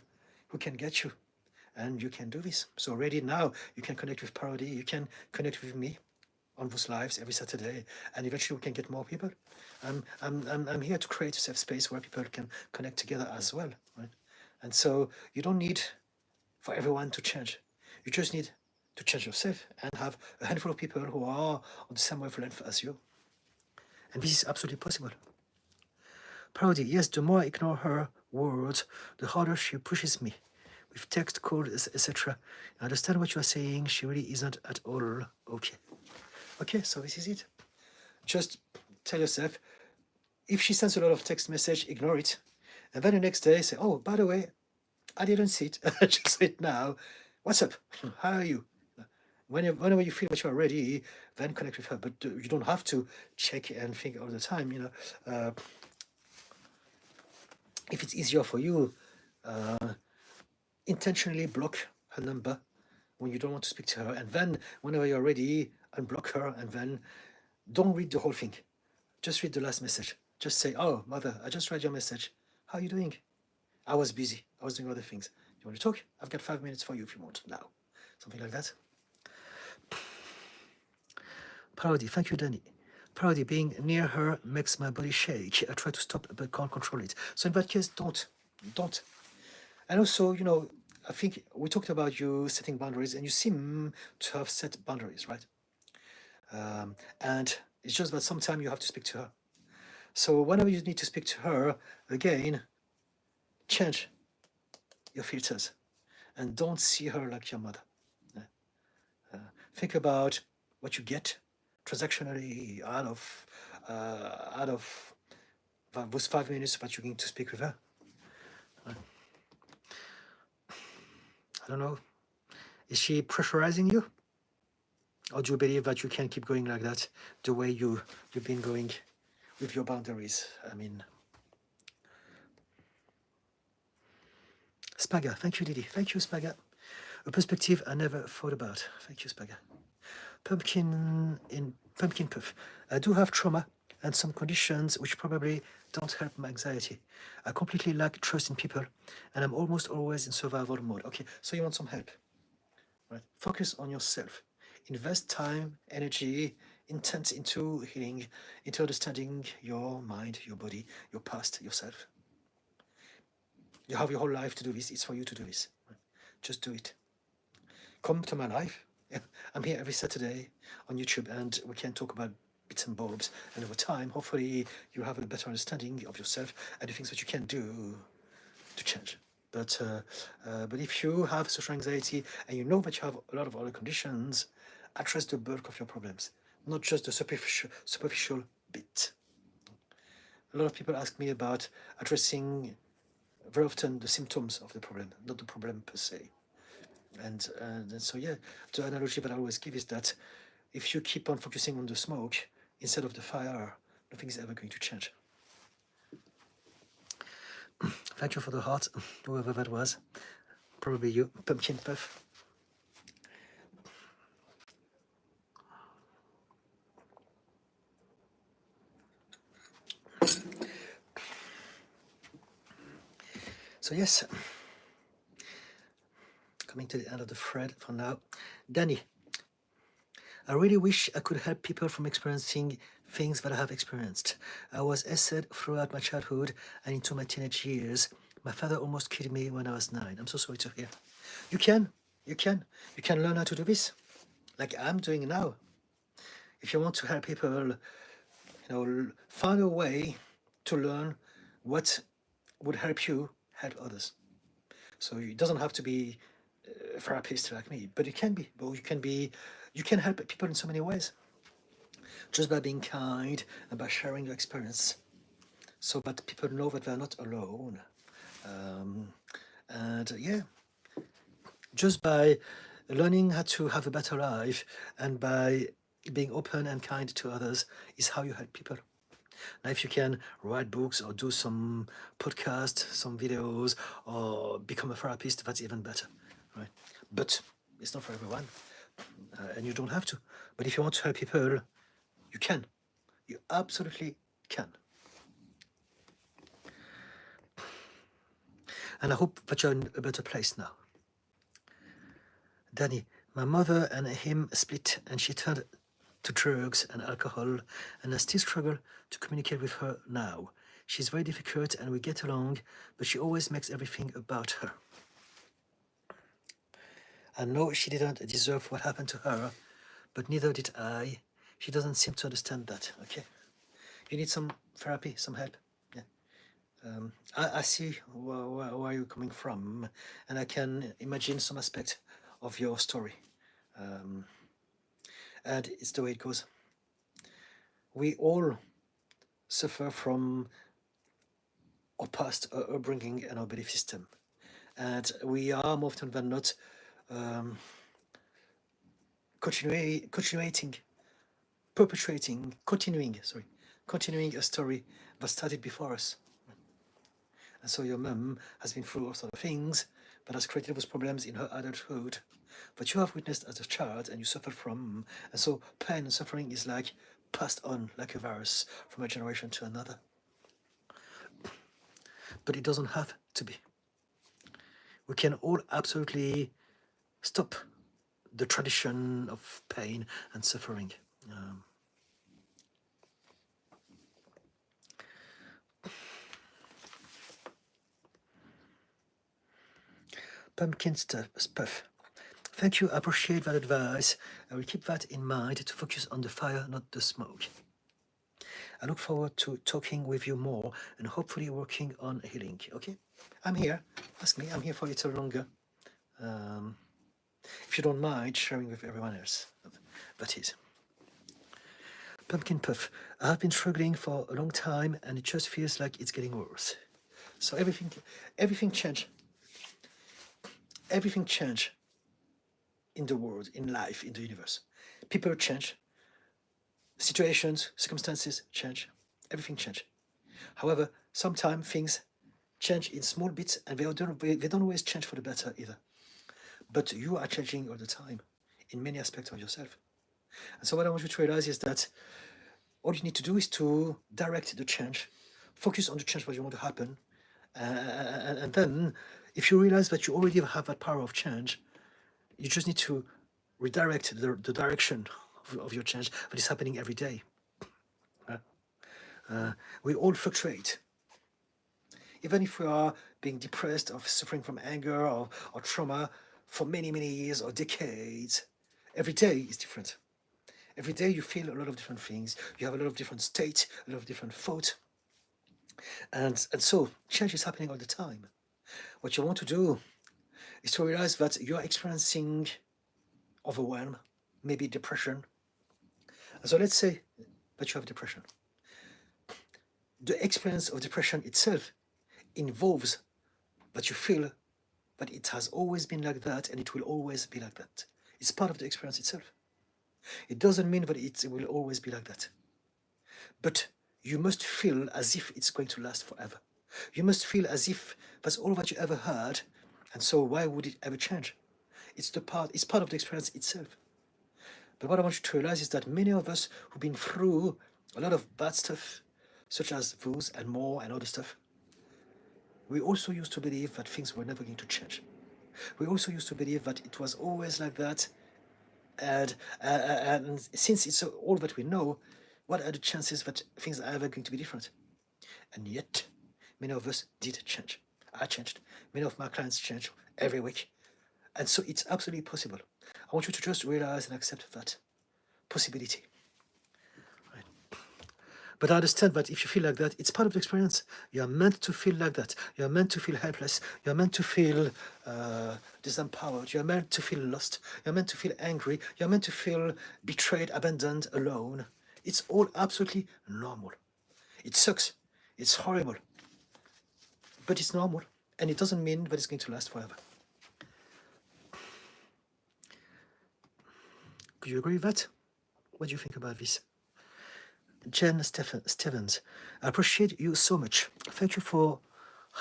who can get you. And you can do this. So already now you can connect with Parody, you can connect with me on those lives every Saturday, and eventually we can get more people. I'm here to create a safe space where people can connect together as well, right? And so you don't need for everyone to change. You just need to change yourself and have a handful of people who are on the same wavelength as you. And this is absolutely possible. Parody, yes, the more I ignore her words, the harder she pushes me. With text, calls, etc. I understand what you are saying. She really isn't at all okay. Okay, so this is it. Just tell yourself, if she sends a lot of text message, ignore it. And then the next day say, oh, by the way, I didn't see it. I just saw it now. What's up? How are you? Whenever you feel that you are ready, then connect with her. But you don't have to check and think all the time, if it's easier for you, intentionally block her number when you don't want to speak to her, and then whenever you're ready, unblock her, and then don't read the whole thing. Just read the last message. Just say, oh, mother, I just read your message. How are you doing? I was busy. I was doing other things. You want to talk? I've got 5 minutes for you if you want now. Something like that. Parody, thank you, Danny. Parody, being near her makes my body shake. I try to stop but can't control it. So in that case, don't. And also, I think we talked about you setting boundaries, and you seem to have set boundaries, right? And it's just that sometimes you have to speak to her. So whenever you need to speak to her, again, change your filters and don't see her like your mother. Think about what you get transactionally out of those 5 minutes that you're going to speak with her. I don't know. Is she pressurizing you? Or do you believe that you can keep going like that, the way you've been going with your boundaries? I mean, Spaga, thank you, Didi. Thank you, Spaga. A perspective I never thought about. Thank you, Spaga. Pumpkin Puff. I do have trauma and some conditions which probably don't help my anxiety. I completely lack trust in people, and I'm almost always in survival mode. Okay, so you want some help, right? Focus on yourself. Invest time, energy, intent into healing, into understanding your mind, your body, your past, yourself. You have your whole life to do this. It's for you to do this. Right? Just do it. Come to my life. Yeah. I'm here every Saturday on YouTube, and we can talk about bits and bobs. And over time, hopefully, you have a better understanding of yourself and the things that you can do to change. But if you have social anxiety and you know that you have a lot of other conditions, address the bulk of your problems, not just the superficial bit. A lot of people ask me about addressing very often the symptoms of the problem, not the problem per se. And so, yeah, the analogy that I always give is that if you keep on focusing on the smoke instead of the fire, nothing is ever going to change. Thank you for the heart, whoever that was. Probably you, Pumpkin Puff. So yes, coming to the end of the thread for now. Danny, I really wish I could help people from experiencing things that I have experienced. I was essayed throughout my childhood and into my teenage years. My father almost killed me when I was 9. I'm so sorry to hear. You can learn how to do this, like I'm doing now. If you want to help people, find a way to learn what would help you help others. So it doesn't have to be a therapist like me, but it can be. But you can help people in so many ways, just by being kind and by sharing your experience, so that people know that they're not alone. Just by learning how to have a better life and by being open and kind to others is how you help people. Now, if you can write books or do some podcasts, some videos, or become a therapist, that's even better, right? But it's not for everyone, and you don't have to. But if you want to help people, you can. You absolutely can. And I hope that you're in a better place now. Danny, my mother and him split, and she turned to drugs and alcohol, and I still struggle to communicate with her now. She's very difficult and we get along, but she always makes everything about her. I know she didn't deserve what happened to her, but neither did I. She doesn't seem to understand that, okay? You need some therapy, some help. Yeah. I see where you're coming from, and I can imagine some aspect of your story. And it's the way it goes. We all suffer from our past upbringing and our belief system. And we are more often than not continuing a story that started before us. And so your mum has been through all sorts of things, but has created those problems in her adulthood that you have witnessed as a child and you suffered from. And so pain and suffering is like passed on like a virus from a generation to another. But it doesn't have to be. We can all absolutely stop the tradition of pain and suffering. Pumpkin Puff. Thank you, I appreciate that advice. I will keep that in mind to focus on the fire, not the smoke. I look forward to talking with you more and hopefully working on healing. Okay? I'm here. Ask me. I'm here for a little longer. If you don't mind sharing with everyone else. That is. Pumpkin Puff. I have been struggling for a long time and it just feels like it's getting worse. So everything changed. Everything changed in the world, in life, in the universe. People change. Situations, circumstances change. Everything change. However, sometimes things change in small bits and they don't always change for the better either. But you are changing all the time in many aspects of yourself. And so what I want you to realize is that all you need to do is to direct the change, focus on the change that you want to happen, and then if you realize that you already have that power of change, you just need to redirect the direction of your change that is happening every day. We all fluctuate. Even if we are being depressed or suffering from anger or trauma for many, many years or decades, every day is different. Every day you feel a lot of different things. You have a lot of different states, a lot of different thoughts. And so change is happening all the time. What you want to do is to realize that you are experiencing overwhelm, maybe depression. So let's say that you have depression. The experience of depression itself involves that you feel that it has always been like that and it will always be like that. It's part of the experience itself. It doesn't mean that it will always be like that. But you must feel as if it's going to last forever. You must feel as if that's all that you ever had, and so why would it ever change? It's part of the experience itself. But what I want you to realize is that many of us who've been through a lot of bad stuff, such as those and more and other stuff, we also used to believe that things were never going to change. We also used to believe that it was always like that, and since it's all that we know, what are the chances that things are ever going to be different? And yet, many of us did change. I changed. Many of my clients change every week. And so it's absolutely possible. I want you to just realize and accept that possibility. Right? But I understand that if you feel like that, it's part of the experience. You are meant to feel like that. You are meant to feel helpless. You are meant to feel disempowered. You are meant to feel lost. You are meant to feel angry. You are meant to feel betrayed, abandoned, alone. It's all absolutely normal. It sucks. It's horrible. But it's normal. And it doesn't mean that it's going to last forever. Could you agree with that? What do you think about this? Jen Stevens, I appreciate you so much. Thank you for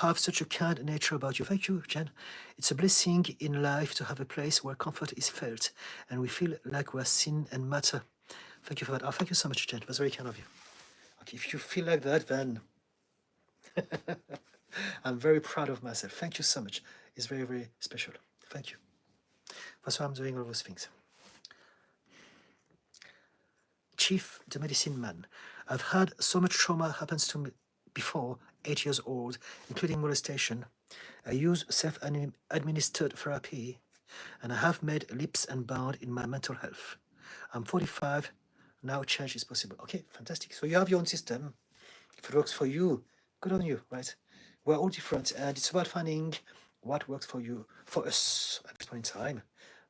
have such a kind nature about you. Thank you, Jen. It's a blessing in life to have a place where comfort is felt and we feel like we're seen and matter. Thank you for that. Oh, thank you so much, Jen. It was very kind of you. Okay, if you feel like that, then I'm very proud of myself. Thank you so much. It's very, very special. Thank you. That's why I'm doing all those things. Chief, the medicine man. I've had so much trauma happens to me before 8 years old, including molestation. I use self-administered therapy, and I have made leaps and bounds in my mental health. I'm 45, now change is possible. Okay, fantastic. So you have your own system. If it works for you, good on you, right? We're all different, and it's about finding what works for you, for us at this point in time.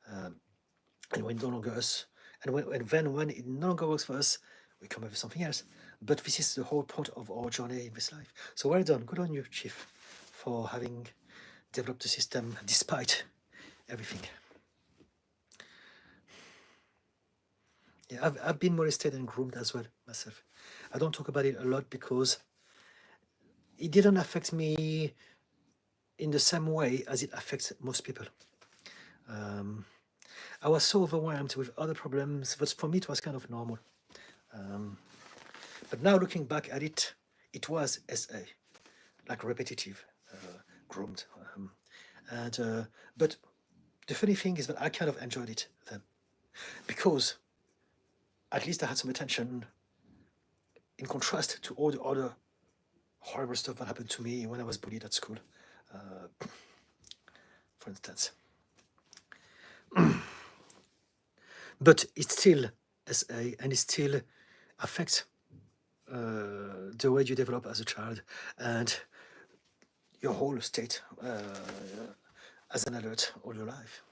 And when no longer us, and when it no longer works for us, we come up with something else. But this is the whole point of our journey in this life. So well done, good on you, Chief, for having developed a system despite everything. Yeah, I've been molested and groomed as well myself. I don't talk about it a lot because it didn't affect me in the same way as it affects most people. I was so overwhelmed with other problems that for me it was kind of normal. But now looking back at it, it was SA, like repetitive, groomed. But the funny thing is that I kind of enjoyed it then, because at least I had some attention in contrast to all the other horrible stuff that happened to me when I was bullied at school, for instance. But it's still SA, and it still affects the way you develop as a child and your whole state as an adult all your life.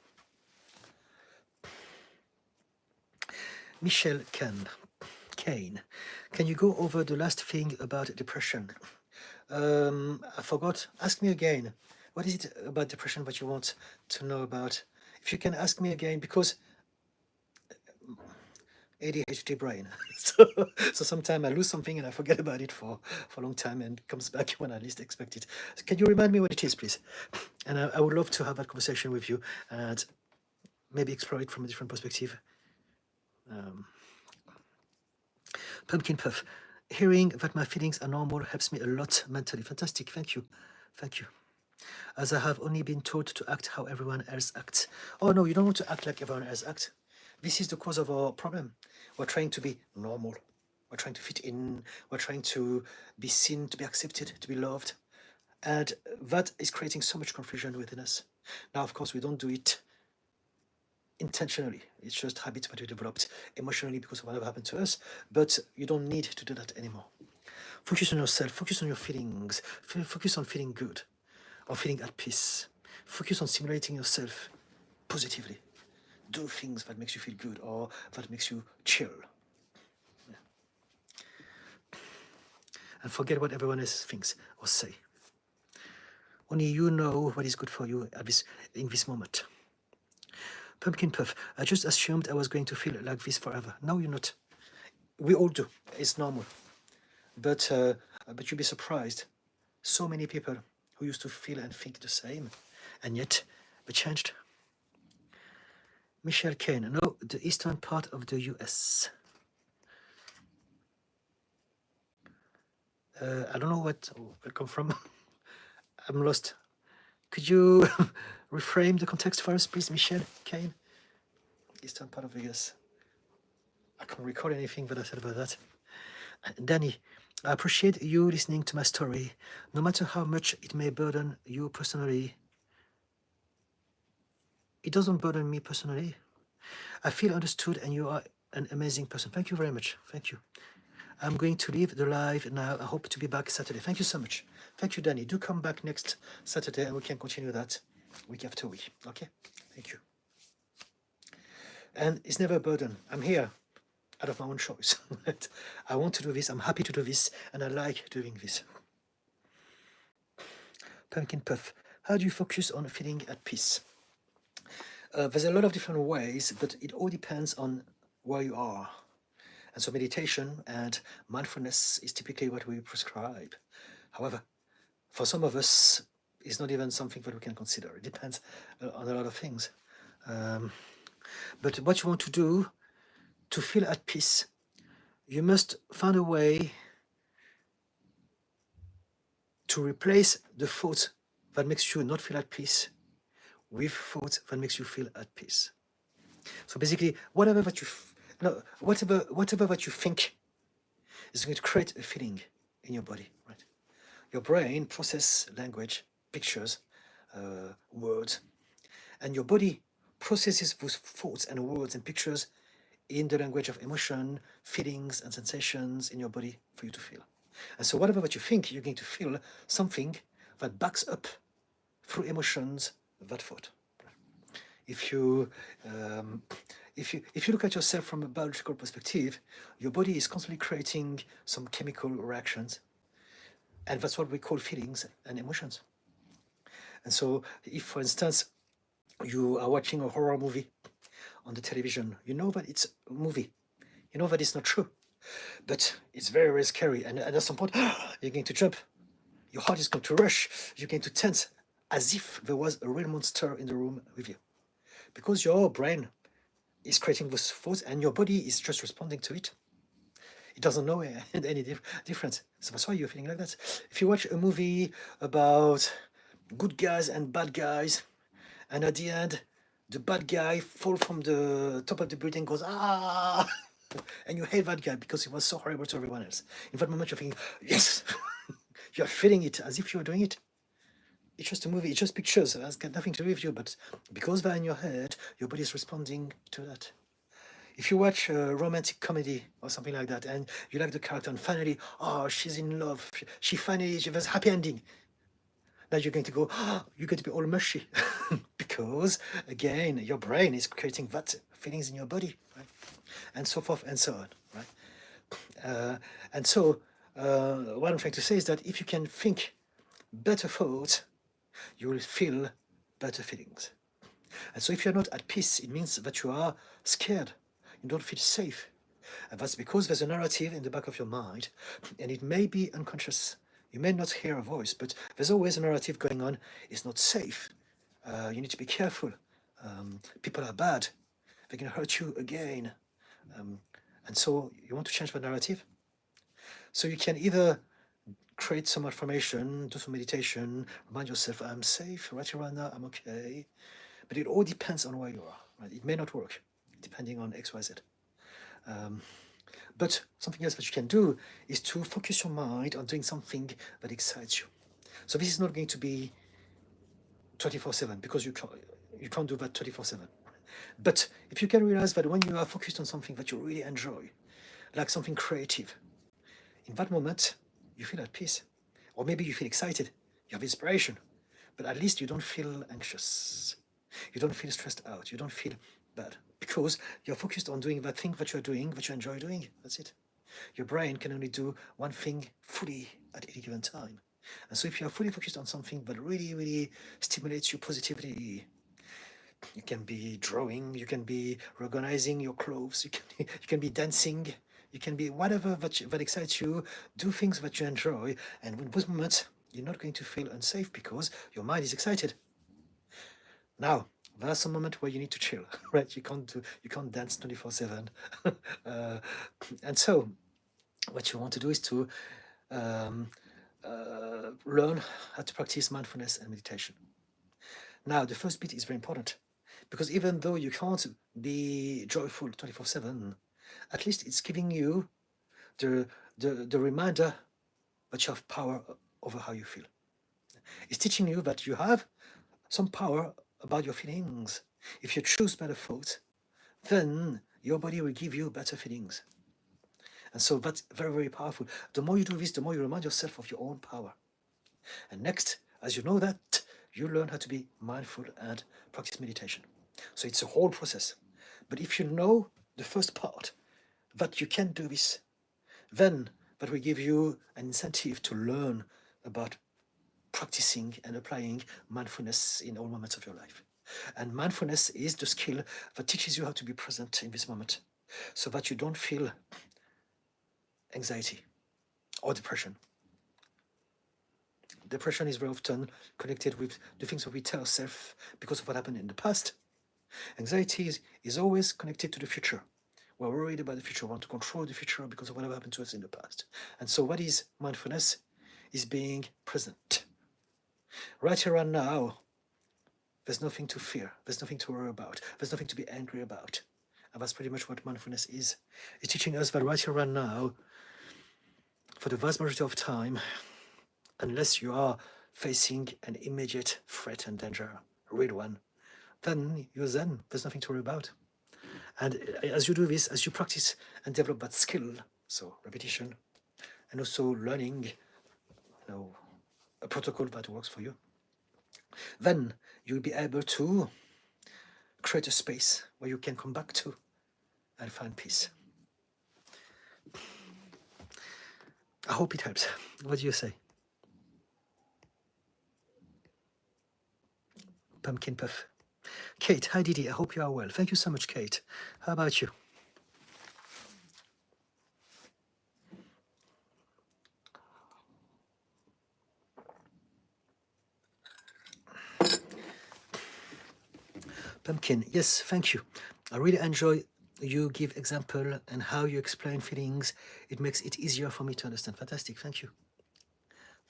Michelle Kane, can you go over the last thing about depression? I forgot. Ask me again. What is it about depression that you want to know about? If you can ask me again, because ADHD brain. so sometimes I lose something and I forget about it for a long time and it comes back when I least expect it. So can you remind me what it is, please? And I would love to have that conversation with you and maybe explore it from a different perspective. Pumpkin Puff. Hearing that my feelings are normal helps me a lot mentally. Fantastic. Thank you. Thank you. As I have only been taught to act how everyone else acts. Oh no, you don't want to act like everyone else acts. This is the cause of our problem. We're trying to be normal. We're trying to fit in. We're trying to be seen, to be accepted, to be loved. And that is creating so much confusion within us. Now, of course, we don't do it intentionally. It's just habits that we developed emotionally because of whatever happened to us. But you don't need to do that anymore. Focus on yourself. Focus on your feelings. Focus on feeling good or feeling at peace. Focus on stimulating yourself positively. Do things that makes you feel good or that makes you chill. Yeah. And forget what everyone else thinks or say. Only you know what is good for you in this moment. Pumpkin Puff. I just assumed I was going to feel like this forever. No, you're not. We all do. It's normal. But you'd be surprised. So many people who used to feel and think the same, and yet they changed. Michelle Kane. No, the eastern part of the US. I don't know what I come from. I'm lost. Could you reframe the context for us, please, Michelle Kane? Eastern part of the US. I can't recall anything that I said about that. Danny, I appreciate you listening to my story, no matter how much it may burden you personally. It doesn't burden me personally. I feel understood and you are an amazing person. Thank you very much. Thank you. I'm going to leave the live now. I hope to be back Saturday. Thank you so much. Thank you, Danny. Do come back next Saturday and we can continue that week after week. Okay? Thank you. And it's never a burden. I'm here out of my own choice. I want to do this. I'm happy to do this. And I like doing this. Pumpkin Puff. How do you focus on feeling at peace? There's a lot of different ways, but it all depends on where you are. And so meditation and mindfulness is typically what we prescribe. However, for some of us, it's not even something that we can consider. It depends on a lot of things. But what you want to do to feel at peace, you must find a way to replace the thought that makes you not feel at peace with thought that makes you feel at peace. So basically, whatever that you think is going to create a feeling in your body, right? Your brain processes language, pictures, words, and your body processes those thoughts and words and pictures in the language of emotion, feelings, and sensations in your body for you to feel. And so whatever that you think, you're going to feel something that backs up through emotions that thought. If you look at yourself from a biological perspective, your body is constantly creating some chemical reactions, and that's what we call feelings and emotions. And so if, for instance, you are watching a horror movie on the television, you know that it's a movie. You know that it's not true. But it's very, very scary. And at some point, you're going to jump. Your heart is going to rush. You're going to tense as if there was a real monster in the room with you. Because your brain is creating those thoughts and your body is just responding to it. It doesn't know any difference. So that's why you're feeling like that. If you watch a movie about good guys and bad guys, and at the end, the bad guy falls from the top of the building, goes, ah, and you hate that guy because he was so horrible to everyone else. In that moment, you're thinking, yes, you're feeling it as if you're doing it. It's just a movie, it's just pictures, it has got nothing to do with you, but because they're in your head, your body is responding to that. If you watch a romantic comedy or something like that, and you like the character, and finally, oh, she's in love, she has a happy ending. Now you're going to go, oh, you're going to be all mushy because, again, your brain is creating that feelings in your body, right? And so forth and so on, right? And so what I'm trying to say is that if you can think better thoughts, you will feel better feelings. And so if you're not at peace, it means that you are scared. You don't feel safe. And that's because there's a narrative in the back of your mind, and it may be unconscious. You may not hear a voice, but there's always a narrative going on. It's not safe. You need to be careful. People are bad. They're going to hurt you again. And so you want to change the narrative? So you can either create some affirmation, do some meditation, remind yourself, I'm safe right here, right now, I'm okay. But it all depends on where you are. Right? It may not work, depending on X, Y, Z. But something else that you can do is to focus your mind on doing something that excites you. So this is not going to be 24/7 because you can't do that 24/7. But if you can realize that when you are focused on something that you really enjoy, like something creative, in that moment you feel at peace, or maybe you feel excited, you have inspiration, but at least you don't feel anxious, you don't feel stressed out, you don't feel bad because you're focused on doing that thing that you're doing, that you enjoy doing. That's it. Your brain can only do one thing fully at any given time. And so if you are fully focused on something that really, really stimulates you positively, you can be drawing, you can be organizing your clothes, you can be dancing, you can be whatever that excites you, do things that you enjoy, and in those moments, you're not going to feel unsafe because your mind is excited. Now, there are some moments where you need to chill, right? You can't dance 24/7. And so what you want to do is to um, learn how to practice mindfulness and meditation. Now, the first bit is very important because even though you can't be joyful 24/7, at least it's giving you the reminder that you have power over how you feel. It's teaching you that you have some power about your feelings. If you choose better thoughts, then your body will give you better feelings. And so that's very, very powerful. The more you do this, the more you remind yourself of your own power. And next, as you know that, you learn how to be mindful and practice meditation. So it's a whole process. But if you know the first part, that you can do this, then that will give you an incentive to learn about practicing and applying mindfulness in all moments of your life. And mindfulness is the skill that teaches you how to be present in this moment so that you don't feel anxiety or depression. Depression is very often connected with the things that we tell ourselves because of what happened in the past. Anxiety is always connected to the future. We're worried about the future, we want to control the future because of whatever happened to us in the past. And so what is mindfulness? Is being present. Right here and now, there's nothing to fear, there's nothing to worry about, there's nothing to be angry about. And that's pretty much what mindfulness is. It's teaching us that right here and now, for the vast majority of time, unless you are facing an immediate threat and danger, a real one, then you're zen, there's nothing to worry about. And as you do this, as you practice and develop that skill, so repetition, and also learning, a protocol that works for you, then you'll be able to create a space where you can come back to and find peace. I hope it helps. What do you say? Pumpkin Puff. Kate, hi Didi, I hope you are well. Thank you so much, Kate. How about you? Pumpkin, yes, thank you. I really enjoy you give example and how you explain feelings. It makes it easier for me to understand. Fantastic, thank you.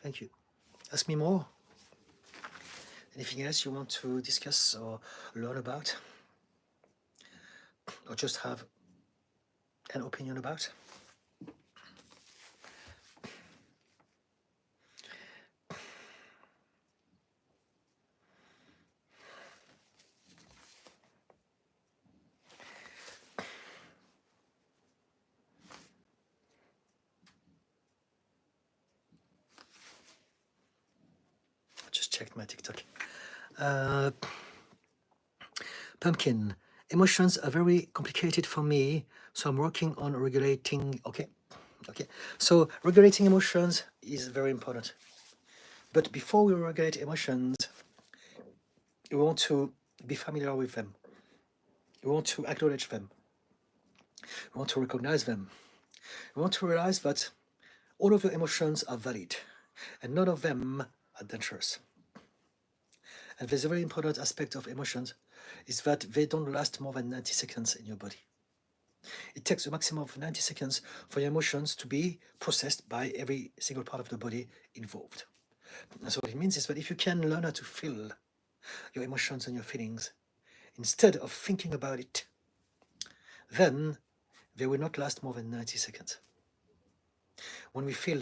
Thank you. Ask me more. Anything else you want to discuss or learn about? Or just have an opinion about? I just checked my TikTok. Pumpkin, emotions are very complicated for me, so I'm working on regulating. Okay. So regulating emotions is very important. But before we regulate emotions, we want to be familiar with them. We want to acknowledge them. We want to recognize them. We want to realize that all of your emotions are valid and none of them are dangerous. And there's a very important aspect of emotions is that they don't last more than 90 seconds in your body. It takes a maximum of 90 seconds for your emotions to be processed by every single part of the body involved. And so what it means is that if you can learn how to feel your emotions and your feelings instead of thinking about it, then they will not last more than 90 seconds. When we feel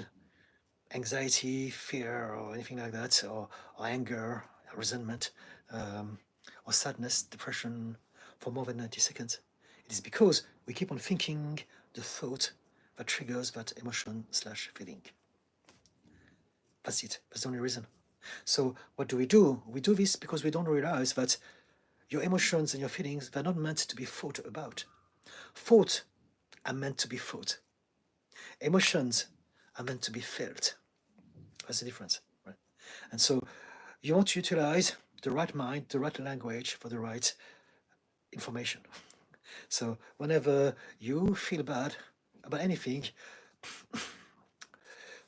anxiety, fear, or anything like that, or anger, resentment, or sadness, depression for more than 90 seconds, it is because we keep on thinking the thought that triggers that emotion/feeling. That's it. That's the only reason. So what do? We do this because we don't realize that your emotions and your feelings, they're not meant to be thought about. Thoughts are meant to be thought. Emotions are meant to be felt. That's the difference, right? And so you want to utilize the right mind, the right language for the right information. So whenever you feel bad about anything,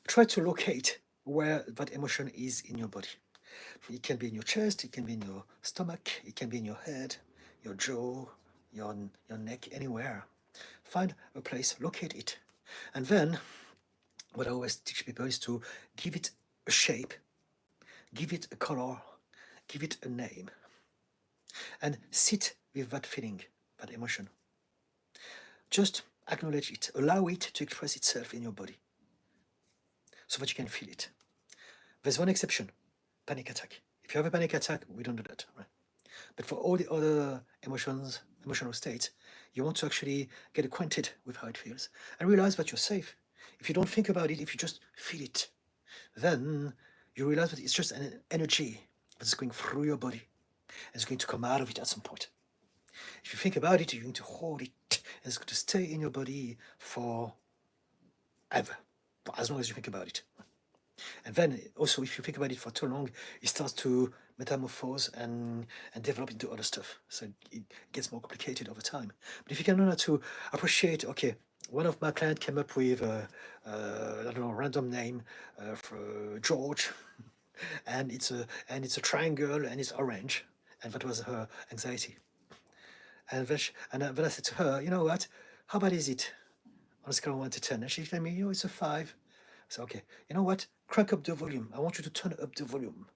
try to locate where that emotion is in your body. It can be in your chest, it can be in your stomach, it can be in your head, your jaw, your neck, anywhere. Find a place, locate it. And then what I always teach people is to give it a shape, give it a color, give it a name, and sit with that feeling, that emotion. Just acknowledge it, allow it to express itself in your body so that you can feel it. There's one exception, panic attack. If you have a panic attack, we don't do that, right? But for all the other emotional states, you want to actually get acquainted with how it feels and realize that you're safe. If you don't think about it, if you just feel it, then you realize that it's just an energy that's going through your body and it's going to come out of it at some point. If you think about it, you're going to hold it and it's going to stay in your body forever, as long as you think about it. And then also, if you think about it for too long, it starts to metamorphose and develop into other stuff. So it gets more complicated over time. But if you can learn how to appreciate, okay, one of my clients came up with I don't know, a random name for George, and it's a triangle and it's orange, and that was her anxiety. And then I said to her, you know what? How bad is it on a scale of 1 to 10? And she told me, it's a 5. So, okay, you know what? Crank up the volume. I want you to turn up the volume.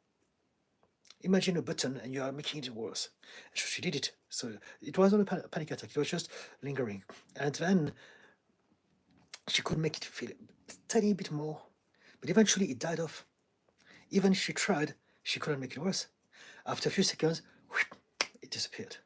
Imagine a button and you are making it worse. And so she did it. So it wasn't a panic attack. It was just lingering. And then she could make it feel a tiny bit more. But eventually it died off. Even if she tried, she couldn't make it worse. After a few seconds, it disappeared.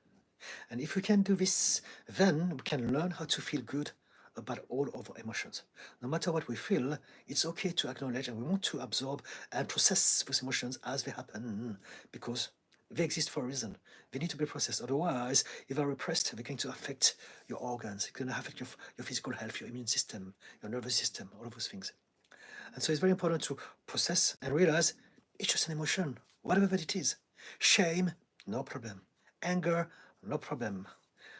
And if we can do this, then we can learn how to feel good about all of our emotions. No matter what we feel, it's okay to acknowledge, and we want to absorb and process those emotions as they happen because they exist for a reason. They need to be processed. Otherwise, if they're repressed, they're going to affect your organs. It's going to affect your physical health, your immune system, your nervous system, all of those things. And so it's very important to process and realize it's just an emotion, whatever that it is. Shame, no problem. Anger, no problem.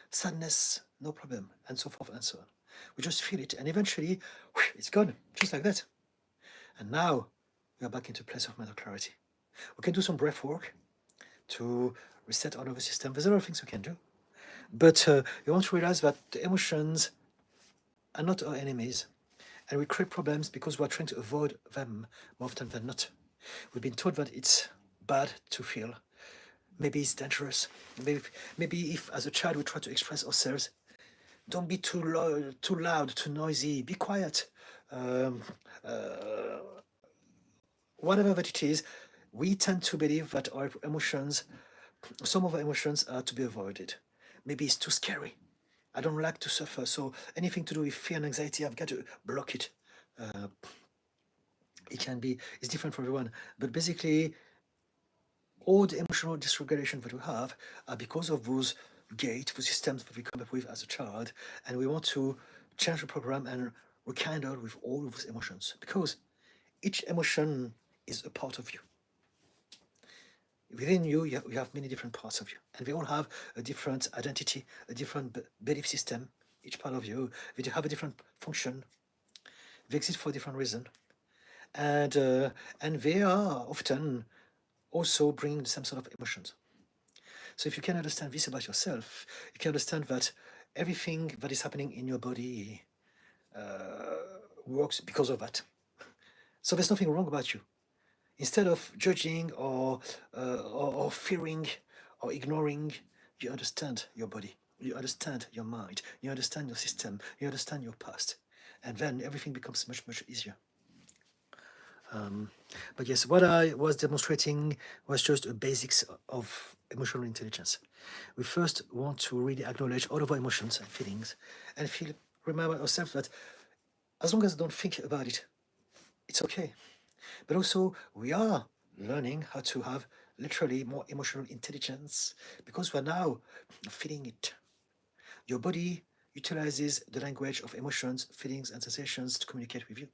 Sadness, no problem. And so forth and so on. We just feel it, and eventually, it's gone, just like that. And now we are back into a place of mental clarity. We can do some breath work to reset our nervous system. There's a lot of things we can do. But you want to realize that the emotions are not our enemies, and we create problems because we're trying to avoid them more often than not. We've been told that it's bad to feel. Maybe it's dangerous. Maybe if as a child we try to express ourselves, don't be too loud, too noisy, be quiet. Um, uh, Whatever that it is, we tend to believe that our emotions, some of our emotions are to be avoided. Maybe it's too scary. I don't like to suffer, so anything to do with fear and anxiety, I've got to block it. Uh, it's different for everyone. But basically, all the emotional dysregulation that we have are because of those those systems that we come up with as a child, and we want to change the program and rekindle with all of those emotions because each emotion is a part of you. Within you, you have many different parts of you, and they all have a different identity, a different belief system. Each part of you, they have a different function. They exist for a different reason, and they are often also bringing the same sort of emotions. So if you can understand this about yourself, you can understand that everything that is happening in your body works because of that. So there's nothing wrong about you. Instead of judging or fearing or ignoring, you understand your body, you understand your mind, you understand your system, you understand your past, and then everything becomes much, much easier. But yes, what I was demonstrating was just the basics of emotional intelligence. We first want to really acknowledge all of our emotions and feelings and remember ourselves that as long as I don't think about it, it's okay. But also, we are learning how to have literally more emotional intelligence because we're now feeling it. Your body utilizes the language of emotions, feelings, and sensations to communicate with you.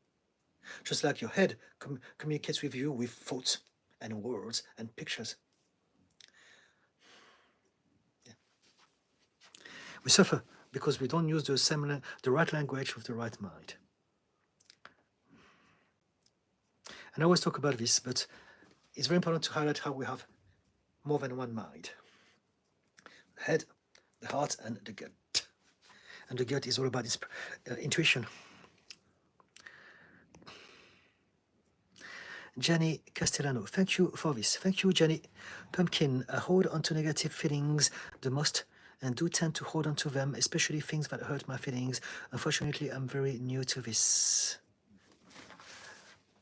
Just like your head communicates with you with thoughts and words and pictures. Yeah. We suffer because we don't use the right language with the right mind. And I always talk about this, but it's very important to highlight how we have more than one mind. The head, the heart, and the gut. And the gut is all about intuition. Jenny Castellano, thank you for this. Thank you, Jenny. Pumpkin, I hold on to negative feelings the most and do tend to hold on to them, especially things that hurt my feelings. Unfortunately, I'm very new to this.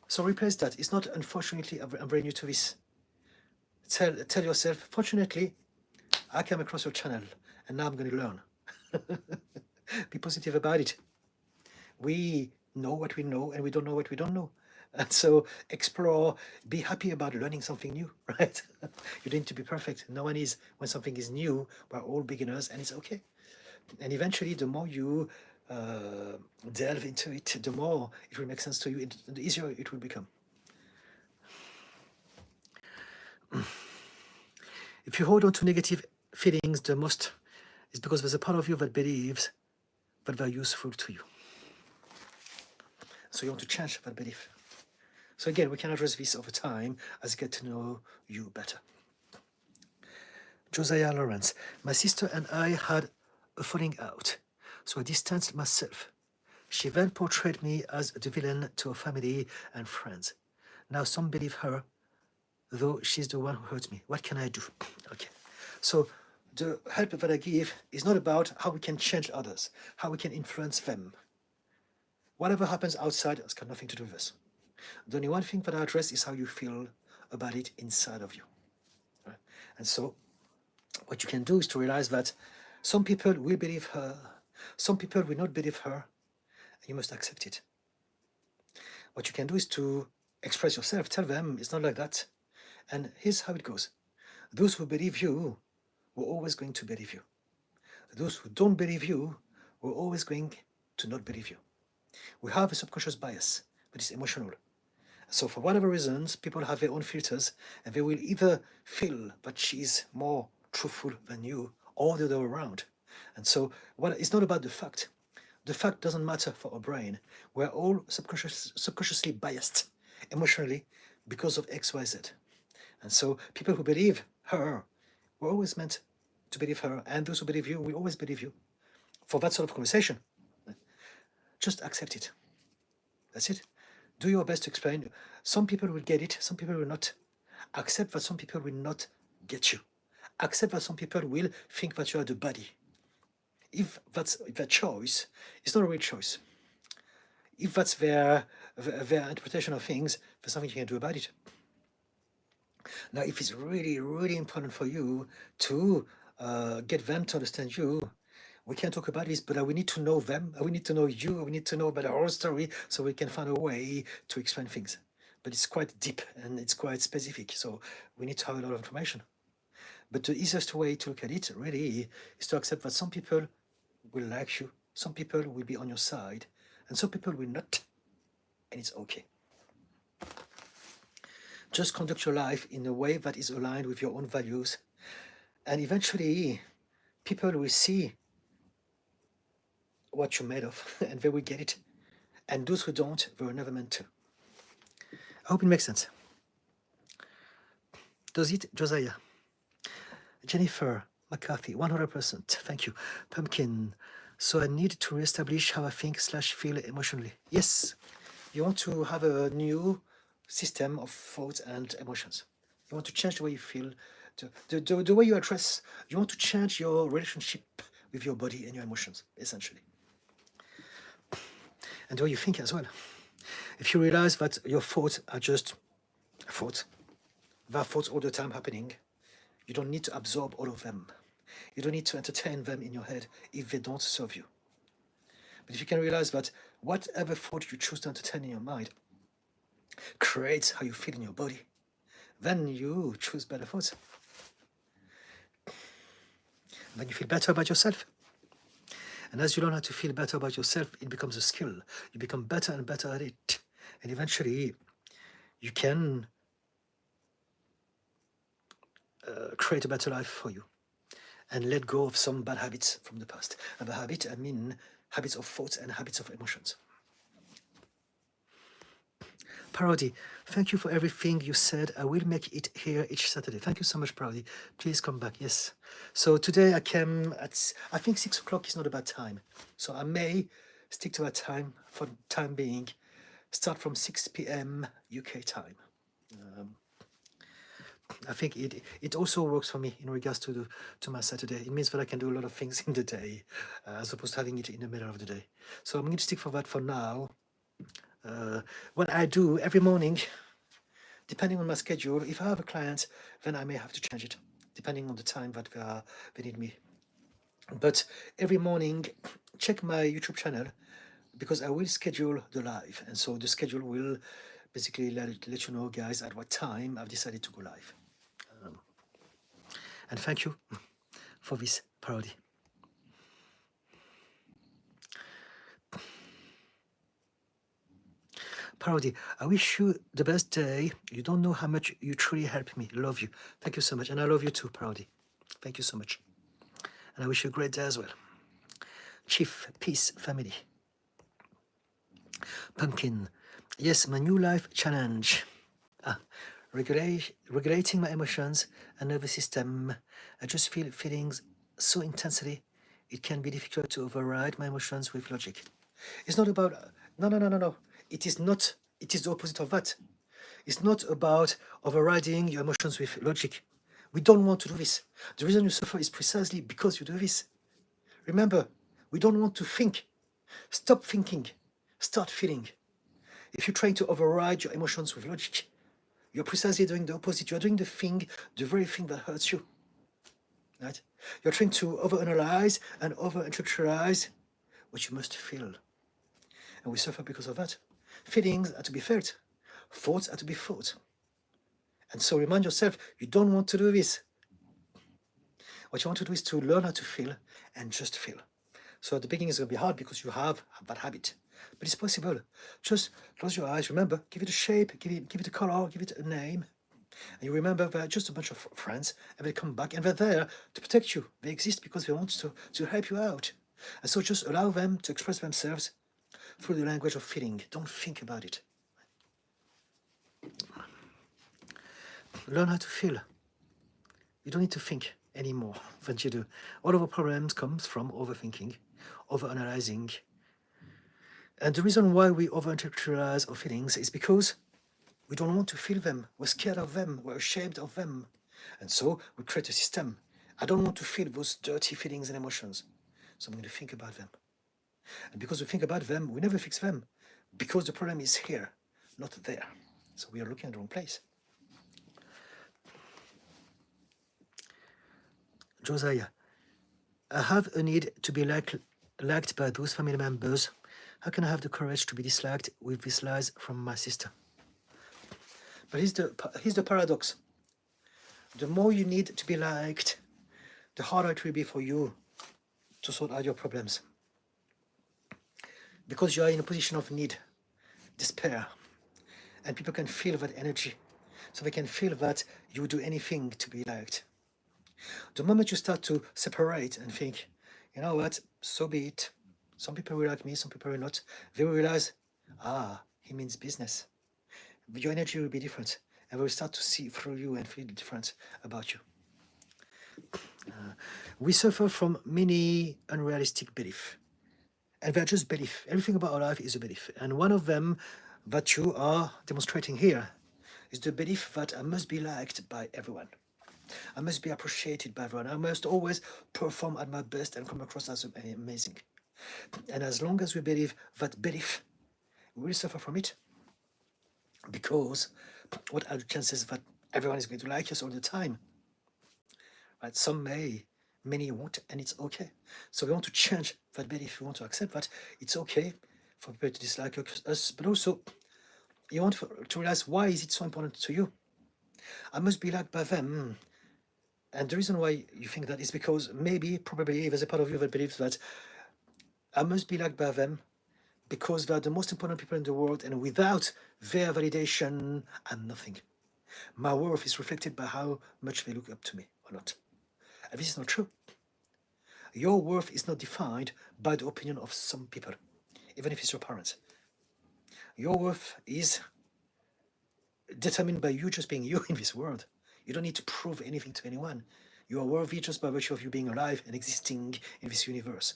So replace that. It's not unfortunately, I'm very new to this. Tell yourself, fortunately, I came across your channel and now I'm going to learn. Be positive about it. We know what we know and we don't know what we don't know. And so explore, be happy about learning something new, right? You don't need to be perfect. No one is. When something is new, we're all beginners and it's okay. And eventually, the more you delve into it, the more it will make sense to you, and the easier it will become. If you hold on to negative feelings the most, it's because there's a part of you that believes that they're useful to you. So you want to change that belief. So again, we can address this over time as you get to know you better. Josiah Lawrence, my sister and I had a falling out, so I distanced myself. She then portrayed me as the villain to her family and friends. Now some believe her, though she's the one who hurt me. What can I do? Okay, so the help that I give is not about how we can change others, how we can influence them. Whatever happens outside has got nothing to do with us. The only one thing that I address is how you feel about it inside of you. Right? And so what you can do is to realize that some people will believe her, some people will not believe her, and you must accept it. What you can do is to express yourself, tell them it's not like that. And here's how it goes. Those who believe you were always going to believe you. Those who don't believe you were always going to not believe you. We have a subconscious bias, but it's emotional. So for whatever reasons, people have their own filters, and they will either feel that she's more truthful than you, or the other way around. And so it's not about the fact. The fact doesn't matter for our brain. We're all subconsciously biased emotionally because of X, Y, Z. And so people who believe her were always meant to believe her, and those who believe you will always believe you. For that sort of conversation, just accept it. That's it. Do your best to explain. Some people will get it, some people will not. Accept that some people will not get you. Accept that some people will think that you are the body. If that's their choice, it's not a real choice. If that's their interpretation of things, there's something you can do about it. Now, if it's really, really important for you to get them to understand you, we can talk about this, but we need to know them, we need to know you, we need to know about our whole story so we can find a way to explain things. But it's quite deep and it's quite specific, so we need to have a lot of information. But the easiest way to look at it, really, is to accept that some people will like you, some people will be on your side, and some people will not, and it's okay. Just conduct your life in a way that is aligned with your own values, and eventually people will see what you're made of and they will get it. And those who don't, they were never meant to. I hope it makes sense. Does it, Josiah? Jennifer, McCarthy, 100%. Thank you. Pumpkin. So I need to reestablish how I think / feel emotionally. Yes. You want to have a new system of thoughts and emotions. You want to change the way you feel, the way you address. You want to change your relationship with your body and your emotions, essentially. And the way you think as well. If you realize that your thoughts are just thoughts, there are thoughts all the time happening, you don't need to absorb all of them. You don't need to entertain them in your head if they don't serve you. But if you can realize that whatever thought you choose to entertain in your mind creates how you feel in your body, then you choose better thoughts. And then you feel better about yourself. And as you learn how to feel better about yourself, it becomes a skill. You become better and better at it. And eventually, you can create a better life for you and let go of some bad habits from the past. And by habit, I mean habits of thoughts and habits of emotions. Parody, thank you for everything you said. I will make it here each Saturday. Thank you so much, Parody. Please come back. Yes. So today I came at, I think 6 o'clock is not a bad time. So I may stick to that time for the time being. Start from 6 p.m. UK time. I think it also works for me in regards to my Saturday. It means that I can do a lot of things in the day as opposed to having it in the middle of the day. So I'm going to stick for that for now. What I do every morning, depending on my schedule, if I have a client, then I may have to change it, depending on the time that they need me. But every morning, check my YouTube channel because I will schedule the live. And so the schedule will basically let you know, guys, at what time I've decided to go live. And thank you for this parody. Parody, I wish you the best day. You don't know how much you truly helped me. Love you. Thank you so much. And I love you too, Parody. Thank you so much. And I wish you a great day as well. Chief, peace, family. Pumpkin, yes, my new life challenge. Regulating my emotions and nervous system. I just feel feelings so intensely, it can be difficult to override my emotions with logic. It's not about, no. It is not, it is the opposite of that. It's not about overriding your emotions with logic. We don't want to do this. The reason you suffer is precisely because you do this. Remember, we don't want to think. Stop thinking. Start feeling. If you're trying to override your emotions with logic, you're precisely doing the opposite. You're doing the very thing that hurts you. Right? You're trying to overanalyze and over-intellectualize what you must feel. And we suffer because of that. Feelings are to be felt. Thoughts are to be thought. And so remind yourself, you don't want to do this. What you want to do is to learn how to feel and just feel. So at the beginning it's going to be hard because you have that habit. But it's possible. Just close your eyes. Remember, give it a shape, give it a color, give it a name. And you remember they're just a bunch of friends and they come back and they're there to protect you. They exist because they want to help you out. And so just allow them to express themselves through the language of feeling. Don't think about it. Learn how to feel. You don't need to think anymore than you do. All of our problems comes from overthinking, overanalyzing. And the reason why we over-intellectualize our feelings is because we don't want to feel them. We're scared of them. We're ashamed of them. And so we create a system. I don't want to feel those dirty feelings and emotions. So I'm going to think about them. And because we think about them, we never fix them. Because the problem is here, not there. So we are looking at the wrong place. Josiah, I have a need to be liked by those family members. How can I have the courage to be disliked with these lies from my sister? But here's the paradox. The more you need to be liked, the harder it will be for you to sort out your problems. Because you are in a position of need, despair, and people can feel that energy. So they can feel that you would do anything to be liked. The moment you start to separate and think, you know what, so be it. Some people will like me, some people will not. They will realize, he means business. Your energy will be different. And they will start to see through you and feel different about you. We suffer from many unrealistic beliefs. And they're just belief. Everything about our life is a belief. And one of them that you are demonstrating here is the belief that I must be liked by everyone. I must be appreciated by everyone. I must always perform at my best and come across as amazing. And as long as we believe that belief, we will suffer from it. Because what are the chances that everyone is going to like us all the time? Right? Some may, many won't, and it's okay. So we want to change that belief. We want to accept that it's okay for people to dislike us, but also you want to realize, why is it so important to you? I must be liked by them. And the reason why you think that is because maybe, probably, there's a part of you that believes that I must be liked by them because they're the most important people in the world, and without their validation, I'm nothing. My worth is reflected by how much they look up to me or not. And this is not true. Your worth is not defined by the opinion of some people, even if it's your parents. Your worth is determined by you just being you in this world. You don't need to prove anything to anyone. You are worthy just by virtue of you being alive and existing in this universe.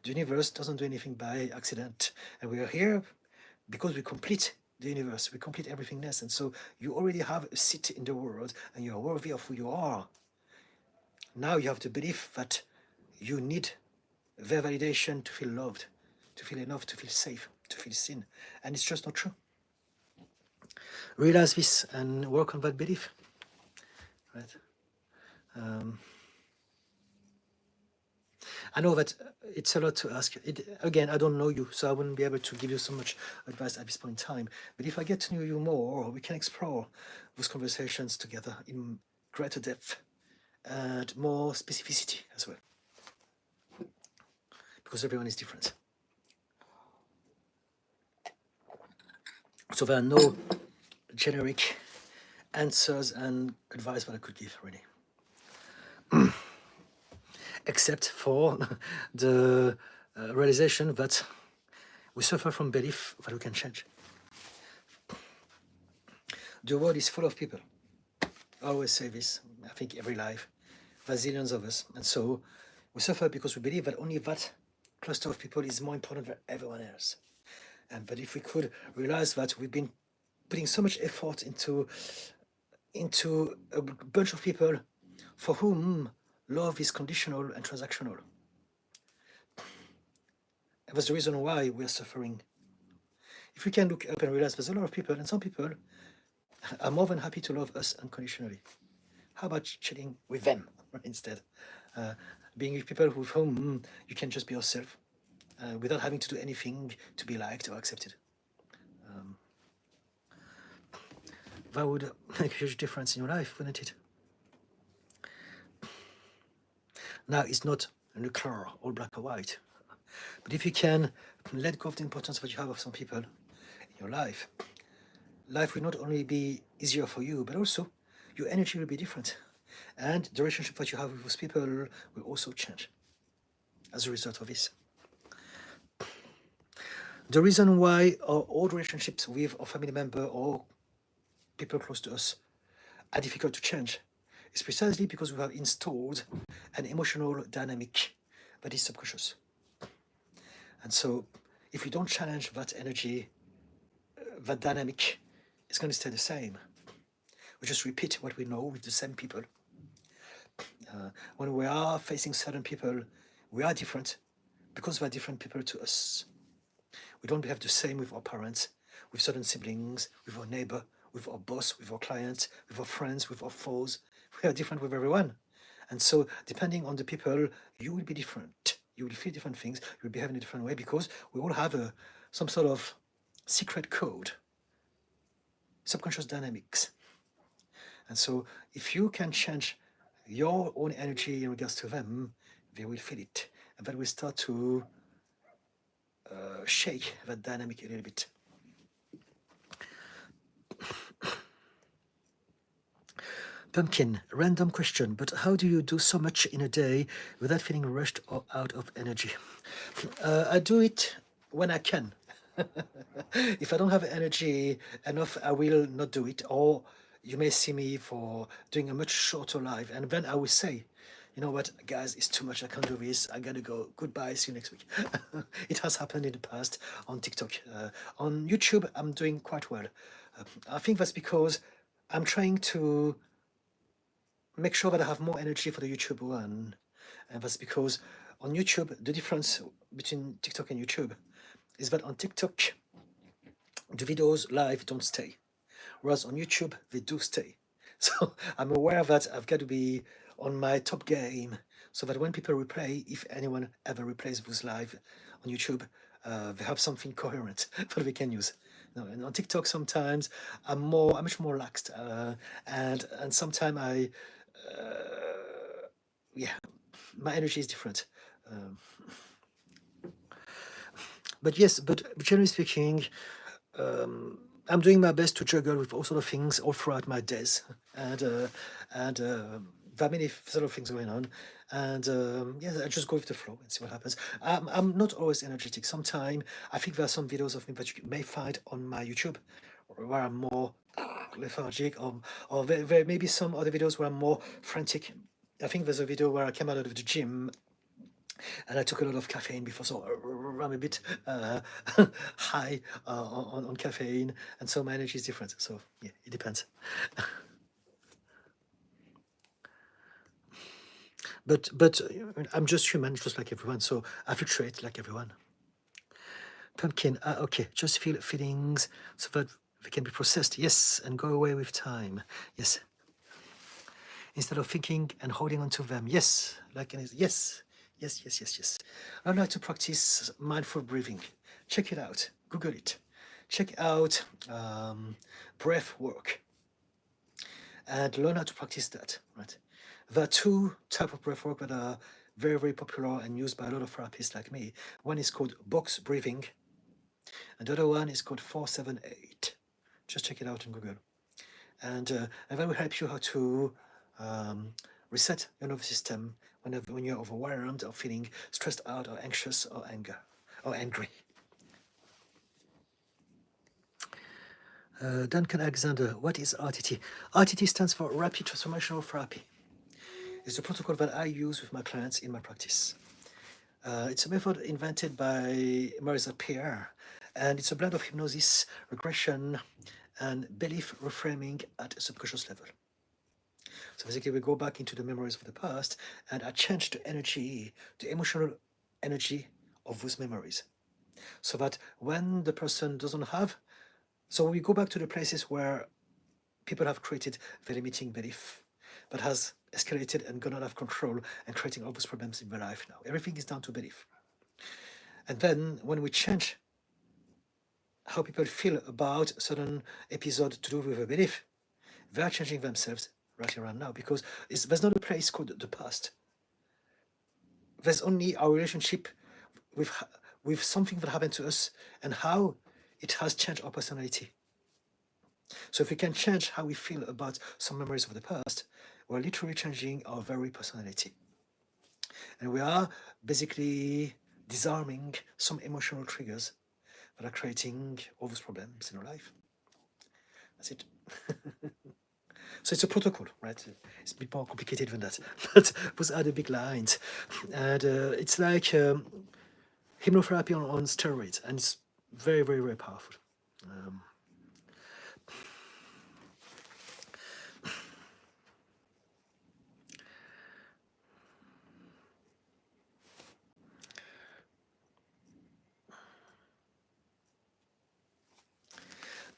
The universe doesn't do anything by accident. And we are here because we complete the universe, we complete everythingness. And so you already have a seat in the world and you are worthy of who you are. Now you have the belief that you need their validation to feel loved, to feel enough, to feel safe, to feel seen. And it's just not true. Realize this and work on that belief. Right? I know that it's a lot to ask. Again, I don't know you, so I wouldn't be able to give you so much advice at this point in time. But if I get to know you more, we can explore those conversations together in greater depth and more specificity as well. Because everyone is different. So there are no generic answers and advice that I could give, really. Except for the realization that we suffer from belief that we can change. The world is full of people. I always say this, I think every life. There's zillions of us. And so we suffer because we believe that only that cluster of people is more important than everyone else. But if we could realize that we've been putting so much effort into a bunch of people for whom love is conditional and transactional. And that's the reason why we're suffering. If we can look up and realize there's a lot of people, and some people are more than happy to love us unconditionally. How about chilling with them instead? Being with people with whom you can just be yourself without having to do anything to be liked or accepted. That would make a huge difference in your life, wouldn't it? Now, it's not nuclear, all black or white. But if you can let go of the importance that you have of some people in your life, life will not only be easier for you, but also your energy will be different. And the relationship that you have with those people will also change as a result of this. The reason why our old relationships with our family member or people close to us are difficult to change is precisely because we have installed an emotional dynamic that is subconscious. And so if we don't challenge that energy, that dynamic is going to stay the same. We just repeat what we know with the same people. When we are facing certain people, we are different because we are different people to us. We don't behave the same with our parents, with certain siblings, with our neighbor, with our boss, with our clients, with our friends, with our foes. We are different with everyone. And so depending on the people, you will be different. You will feel different things. You will behave in a different way because we all have some sort of secret code, subconscious dynamics. And so if you can change your own energy in regards to them, they will feel it. And that will start to shake that dynamic a little bit. Pumpkin, random question, but how do you do so much in a day without feeling rushed or out of energy? I do it when I can. If I don't have energy enough, I will not do it. Or you may see me for doing a much shorter live, and then I will say, you know what, guys, it's too much, I can't do this, I gotta go, goodbye, see you next week. It has happened in the past on TikTok. On YouTube, I'm doing quite well. I think that's because I'm trying to make sure that I have more energy for the YouTube one. And that's because on YouTube, the difference between TikTok and YouTube is that on TikTok, the videos live don't stay, whereas on YouTube, they do stay. So I'm aware that I've got to be on my top game so that when people replay, if anyone ever replays this live on YouTube, they have something coherent that they can use. And on TikTok, sometimes I'm much more laxed, and sometimes yeah, my energy is different. Um, but yes, but generally speaking, I'm doing my best to juggle with all sort of things all throughout my days, and there are many sort of things going on, and yes, I just go with the flow and see what happens. I'm not always energetic. Sometimes I think there are some videos of me that you may find on my YouTube where I'm more lethargic, or there may be some other videos where I'm more frantic. I think there's a video where I came out of the gym and I took a lot of caffeine before, so I'm a bit high on caffeine, and so my energy is different. So yeah, it depends. But I'm just human, just like everyone. So I fluctuate like everyone. Pumpkin. Okay, just feel feelings so that they can be processed. Yes, and go away with time. Yes. Instead of thinking and holding on to them. Yes, yes, yes, yes, yes, yes. I'd like to practice mindful breathing. Check it out. Google it. Check out breath work and learn how to practice that. Right. There are two types of breath work that are very, very popular and used by a lot of therapists like me. One is called box breathing, and the other one is called 478. Just check it out on Google. And that will help you how to reset your nervous system when you're overwhelmed or feeling stressed out or anxious or angry. Duncan Alexander, what is RTT? RTT stands for Rapid Transformational Therapy. It's a protocol that I use with my clients in my practice. It's a method invented by Marisa Peer, and it's a blend of hypnosis, regression, and belief reframing at a subconscious level. So basically, we go back into the memories of the past, and I change the energy, the emotional energy of those memories, so that when the person doesn't have, so we go back to the places where people have created the limiting belief, but has escalated and gone out of control and creating all those problems in their life now. Everything is down to belief. And then when we change how people feel about certain episode to do with a belief, they are changing themselves right around now, because there's not a place called the past. There's only our relationship with something that happened to us and how it has changed our personality. So if we can change how we feel about some memories of the past, we're literally changing our very personality. And we are basically disarming some emotional triggers that are creating all those problems in our life. That's it. So it's a protocol, right? It's a bit more complicated than that. But those are the big lines. And it's like hypnotherapy on steroids. And it's very, very, very powerful.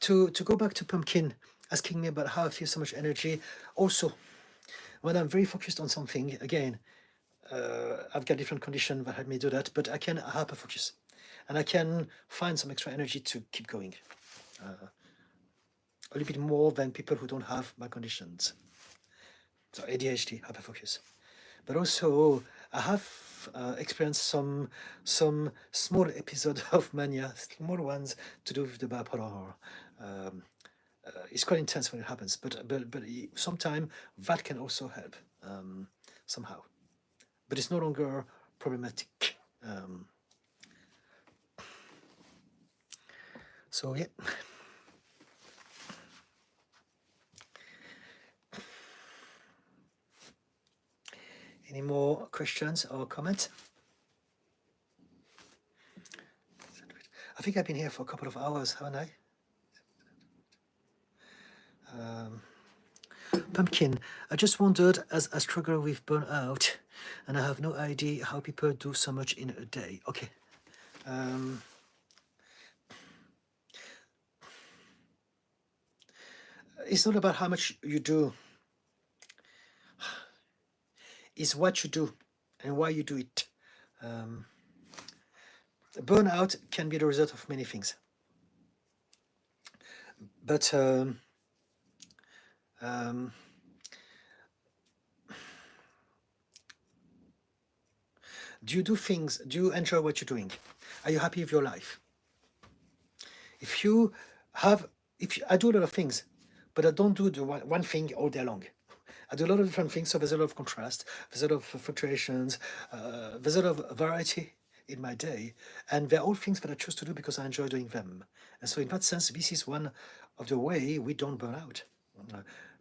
To go back to Pumpkin asking me about how I feel so much energy, also, when I'm very focused on something, again, I've got different conditions that help me do that, but I can hyper focus and I can find some extra energy to keep going. A little bit more than people who don't have my conditions. So ADHD, hyper focus. But also, I have experienced some small episodes of mania, small ones to do with the bipolar. It's quite intense when it happens, but sometimes that can also help somehow. But it's no longer problematic. So yeah. Any more questions or comments? I think I've been here for a couple of hours, haven't I? Pumpkin, I just wondered, as I struggle with burnout, and I have no idea how people do so much in a day. Okay. It's not about how much you do. It's what you do and why you do it. Burnout can be the result of many things. But do you do things? Do you enjoy what you're doing? Are you happy with your life? If I do a lot of things, but I don't do the one thing all day long. I do a lot of different things, so there's a lot of contrast, there's a lot of fluctuations, there's a lot of variety in my day, and they're all things that I choose to do because I enjoy doing them. And so in that sense, this is one of the way we don't burn out.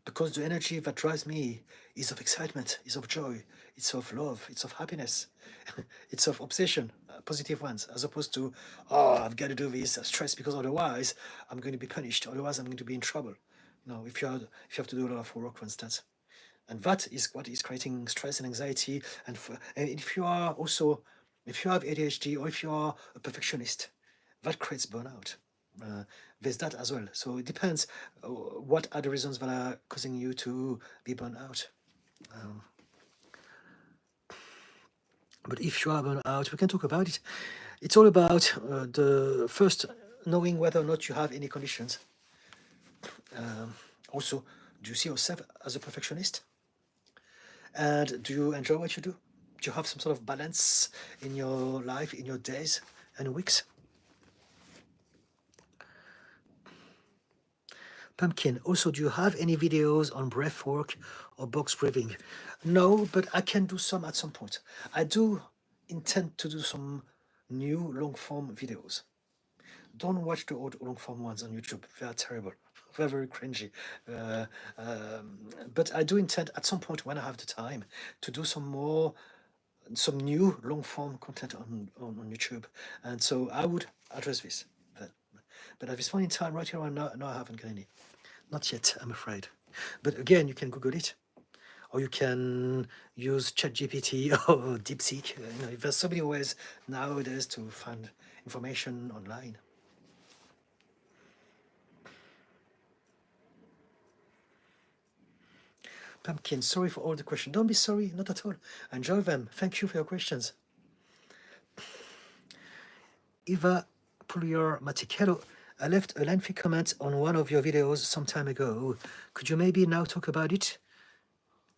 Because the energy that drives me is of excitement, is of joy, it's of love, it's of happiness, it's of obsession, positive ones, as opposed to, oh, I've got to do this, stress, because otherwise I'm going to be punished, otherwise I'm going to be in trouble. If you have to do a lot of work, for instance. And that is what is creating stress and anxiety. And if you have ADHD, or if you are a perfectionist, that creates burnout. There's that as well. So it depends what are the reasons that are causing you to be burned out. But if you are burned out, we can talk about it. It's all about the first knowing whether or not you have any conditions. Also, do you see yourself as a perfectionist? And do you enjoy what you do? Do you have some sort of balance in your life, in your days and weeks? Pumpkin, also, do you have any videos on breath work or box breathing? No, but I can do some at some point. I do intend to do some new long-form videos. Don't watch the old long-form ones on YouTube. They are terrible. They're very cringy. But I do intend at some point, when I have the time, to do some new long-form content on YouTube. And so I would address this. But at this point in time, right here, no, I haven't got any. Not yet, I'm afraid. But again, you can Google it, or you can use ChatGPT or DeepSeek. There's so many ways nowadays to find information online. Pumpkin, sorry for all the questions. Don't be sorry, not at all. Enjoy them. Thank you for your questions. Eva Pulior Maticello, I left a lengthy comment on one of your videos some time ago. Could you maybe now talk about it?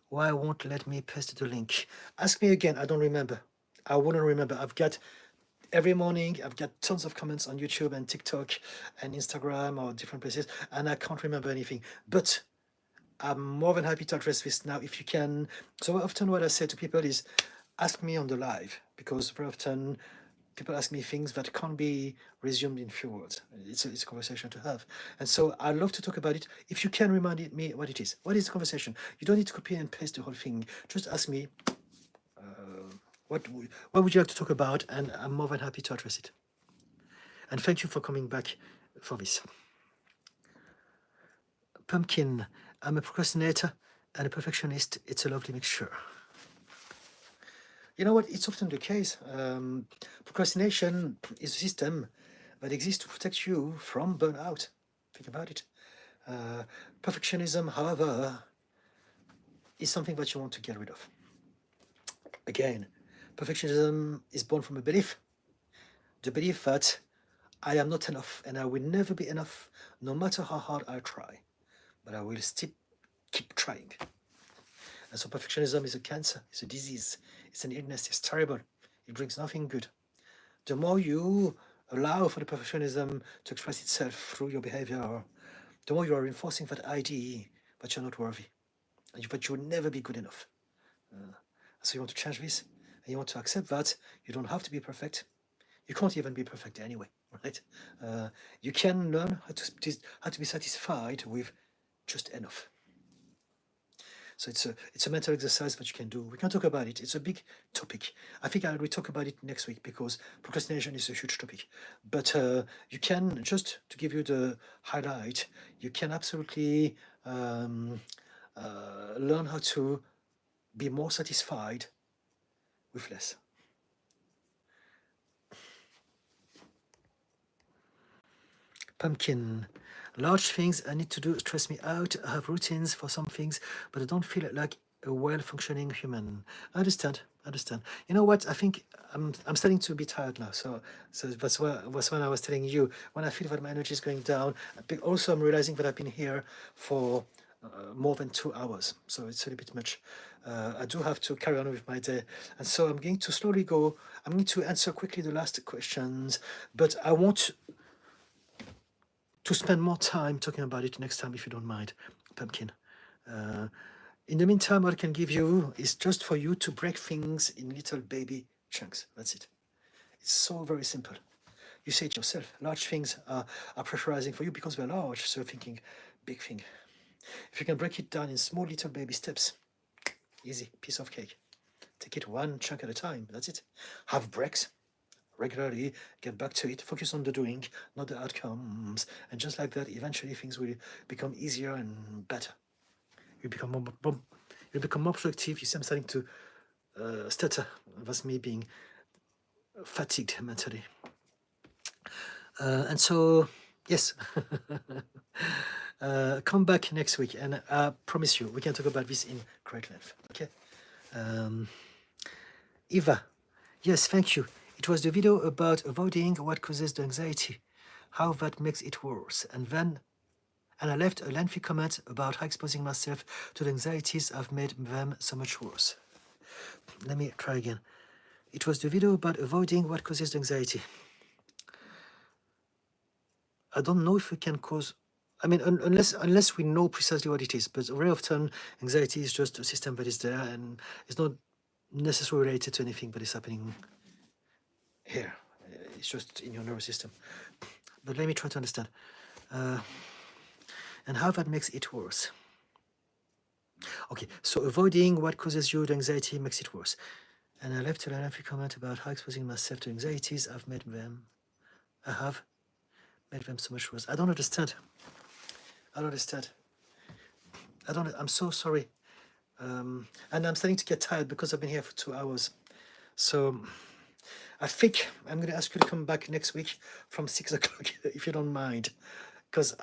Why won't let me paste the link? Ask me again. I don't remember. I wouldn't remember. Every morning, I've got tons of comments on YouTube and TikTok and Instagram or different places, and I can't remember anything. But I'm more than happy to address this now if you can. So often what I say to people is, ask me on the live, because very often people ask me things that can't be resumed in few words. It's a conversation to have. And so I'd love to talk about it. If you can remind me what it is. What is the conversation? You don't need to copy and paste the whole thing. Just ask me, what would you like to talk about? And I'm more than happy to address it. And thank you for coming back for this. Pumpkin, I'm a procrastinator and a perfectionist. It's a lovely mixture. You know what? It's often the case. Procrastination is a system that exists to protect you from burnout. Think about it. Perfectionism, however, is something that you want to get rid of. Again, perfectionism is born from a belief. The belief that I am not enough and I will never be enough, no matter how hard I try. But I will still keep trying. And so perfectionism is a cancer, it's a disease, it's an illness, it's terrible. It brings nothing good. The more you allow for the perfectionism to express itself through your behavior, the more you are reinforcing that idea that you're not worthy, and that you will never be good enough. So you want to change this, and you want to accept that you don't have to be perfect. You can't even be perfect anyway, right? You can learn how to be satisfied with just enough. So it's a mental exercise that you can do. We can talk about it. It's a big topic. I think I will talk about it next week because procrastination is a huge topic. But you can, just to give you the highlight, you can absolutely learn how to be more satisfied with less. Pumpkin. Large things I need to do stress me out. I have routines for some things, but I don't feel like a well-functioning human. I understand. You know what? I think I'm starting to be tired now. So that's when I was telling you, when I feel that my energy is going down. Also, I'm realizing that I've been here for more than 2 hours, so it's a little bit much. I do have to carry on with my day, and so I'm going to slowly go. I'm going to answer quickly the last questions, but I want to spend more time talking about it next time, if you don't mind, Pumpkin. In the meantime, what I can give you is just for you to break things in little baby chunks. That's it. It's so very simple. You say it yourself. Large things are pressurizing for you because they're large, so you're thinking big thing. If you can break it down in small little baby steps, easy, piece of cake. Take it one chunk at a time. That's it. Have breaks regularly, get back to it, focus on the doing, not the outcomes. And just like that, eventually things will become easier and better. You become more productive. You see, I'm starting to stutter. That's me being fatigued mentally. And so, yes, come back next week, and I promise you, we can talk about this in great length. Okay. Eva, yes, thank you. It was the video about avoiding what causes the anxiety, how that makes it worse, and I left a lengthy comment about how exposing myself to the anxieties have made them so much worse. Let me try again. It was the video about avoiding what causes the anxiety. I don't know if we can cause, I mean, unless we know precisely what it is, but very often anxiety is just a system that is there and it's not necessarily related to anything that is happening here. It's just in your nervous system. But let me try to understand. And how that makes it worse. Okay, so avoiding what causes you the anxiety makes it worse. And I left a lengthy comment about how exposing myself to anxieties I have made them so much worse. I don't understand. I'm so sorry. And I'm starting to get tired because I've been here for 2 hours. So I think I'm going to ask you to come back next week from 6 o'clock, if you don't mind. Because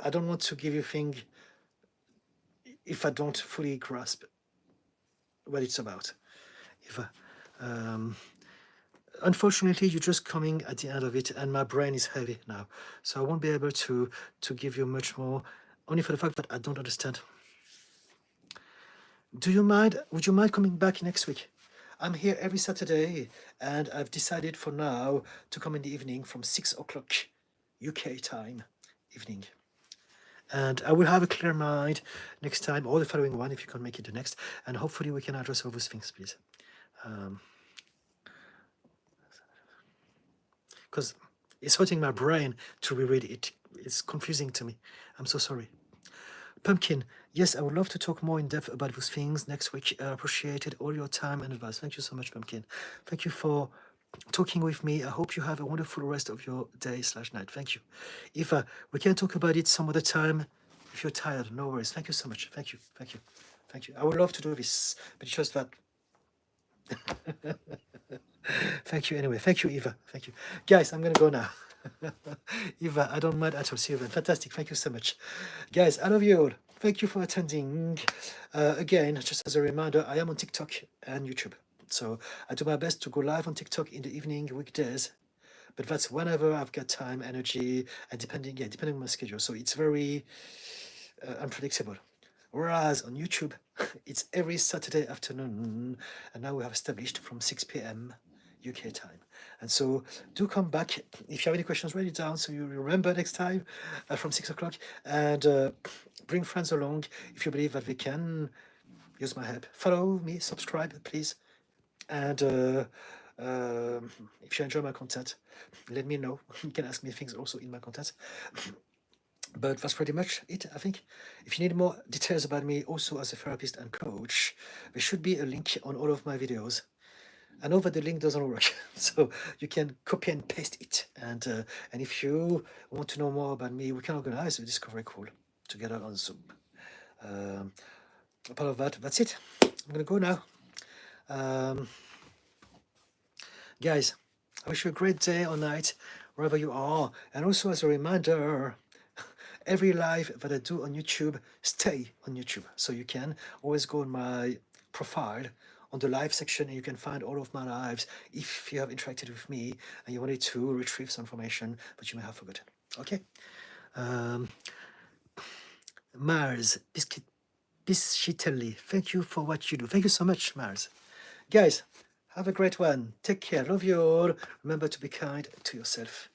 I don't want to give you thing if I don't fully grasp what it's about. Unfortunately, you're just coming at the end of it, and my brain is heavy now, so I won't be able to give you much more, only for the fact that I don't understand. Would you mind coming back next week? I'm here every Saturday, and I've decided for now to come in the evening from 6 o'clock UK time evening. And I will have a clear mind next time, or the following one, if you can make it the next, and hopefully we can address all those things, please. Because it's hurting my brain to reread it. It's confusing to me. I'm so sorry. Pumpkin, yes, I would love to talk more in depth about those things next week. I appreciated all your time and advice. Thank you so much, Pumpkin. Thank you for talking with me. I hope you have a wonderful rest of your day/night. Thank you. If we can talk about it some other time, if you're tired, no worries. Thank you so much. Thank you. I would love to do this, but it's just that. Thank you anyway. Thank you, Eva. Thank you. Guys, I'm going to go now. Eva, I don't mind at all. See you then. Fantastic. Thank you so much. Guys, I love you all. Thank you for attending. Again, just as a reminder, I am on TikTok and YouTube. So I do my best to go live on TikTok in the evening, weekdays. But that's whenever I've got time, energy, and depending on my schedule. So it's very unpredictable. Whereas on YouTube, it's every Saturday afternoon, and now we have established from 6 p.m. UK time. And so do come back. If you have any questions, write it down so you remember next time from 6 o'clock. And bring friends along if you believe that they can use my help. Follow me, subscribe, please. And if you enjoy my content, let me know. You can ask me things also in my content. But that's pretty much it, I think. If you need more details about me, also as a therapist and coach, there should be a link on all of my videos. I know that the link doesn't work, so you can copy and paste it. And if you want to know more about me, we can organize a discovery call together on Zoom. Apart of that, that's it. I'm gonna go now. Guys, I wish you a great day or night, wherever you are. And also as a reminder, every live that I do on YouTube stay on YouTube. So you can always go on my profile on the live section and you can find all of my lives if you have interacted with me and you wanted to retrieve some information that you may have forgotten. Okay. Mars, Biscitelli, thank you for what you do. Thank you so much, Mars. Guys, have a great one. Take care. Love you all. Remember to be kind to yourself.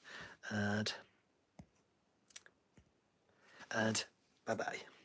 And bye-bye.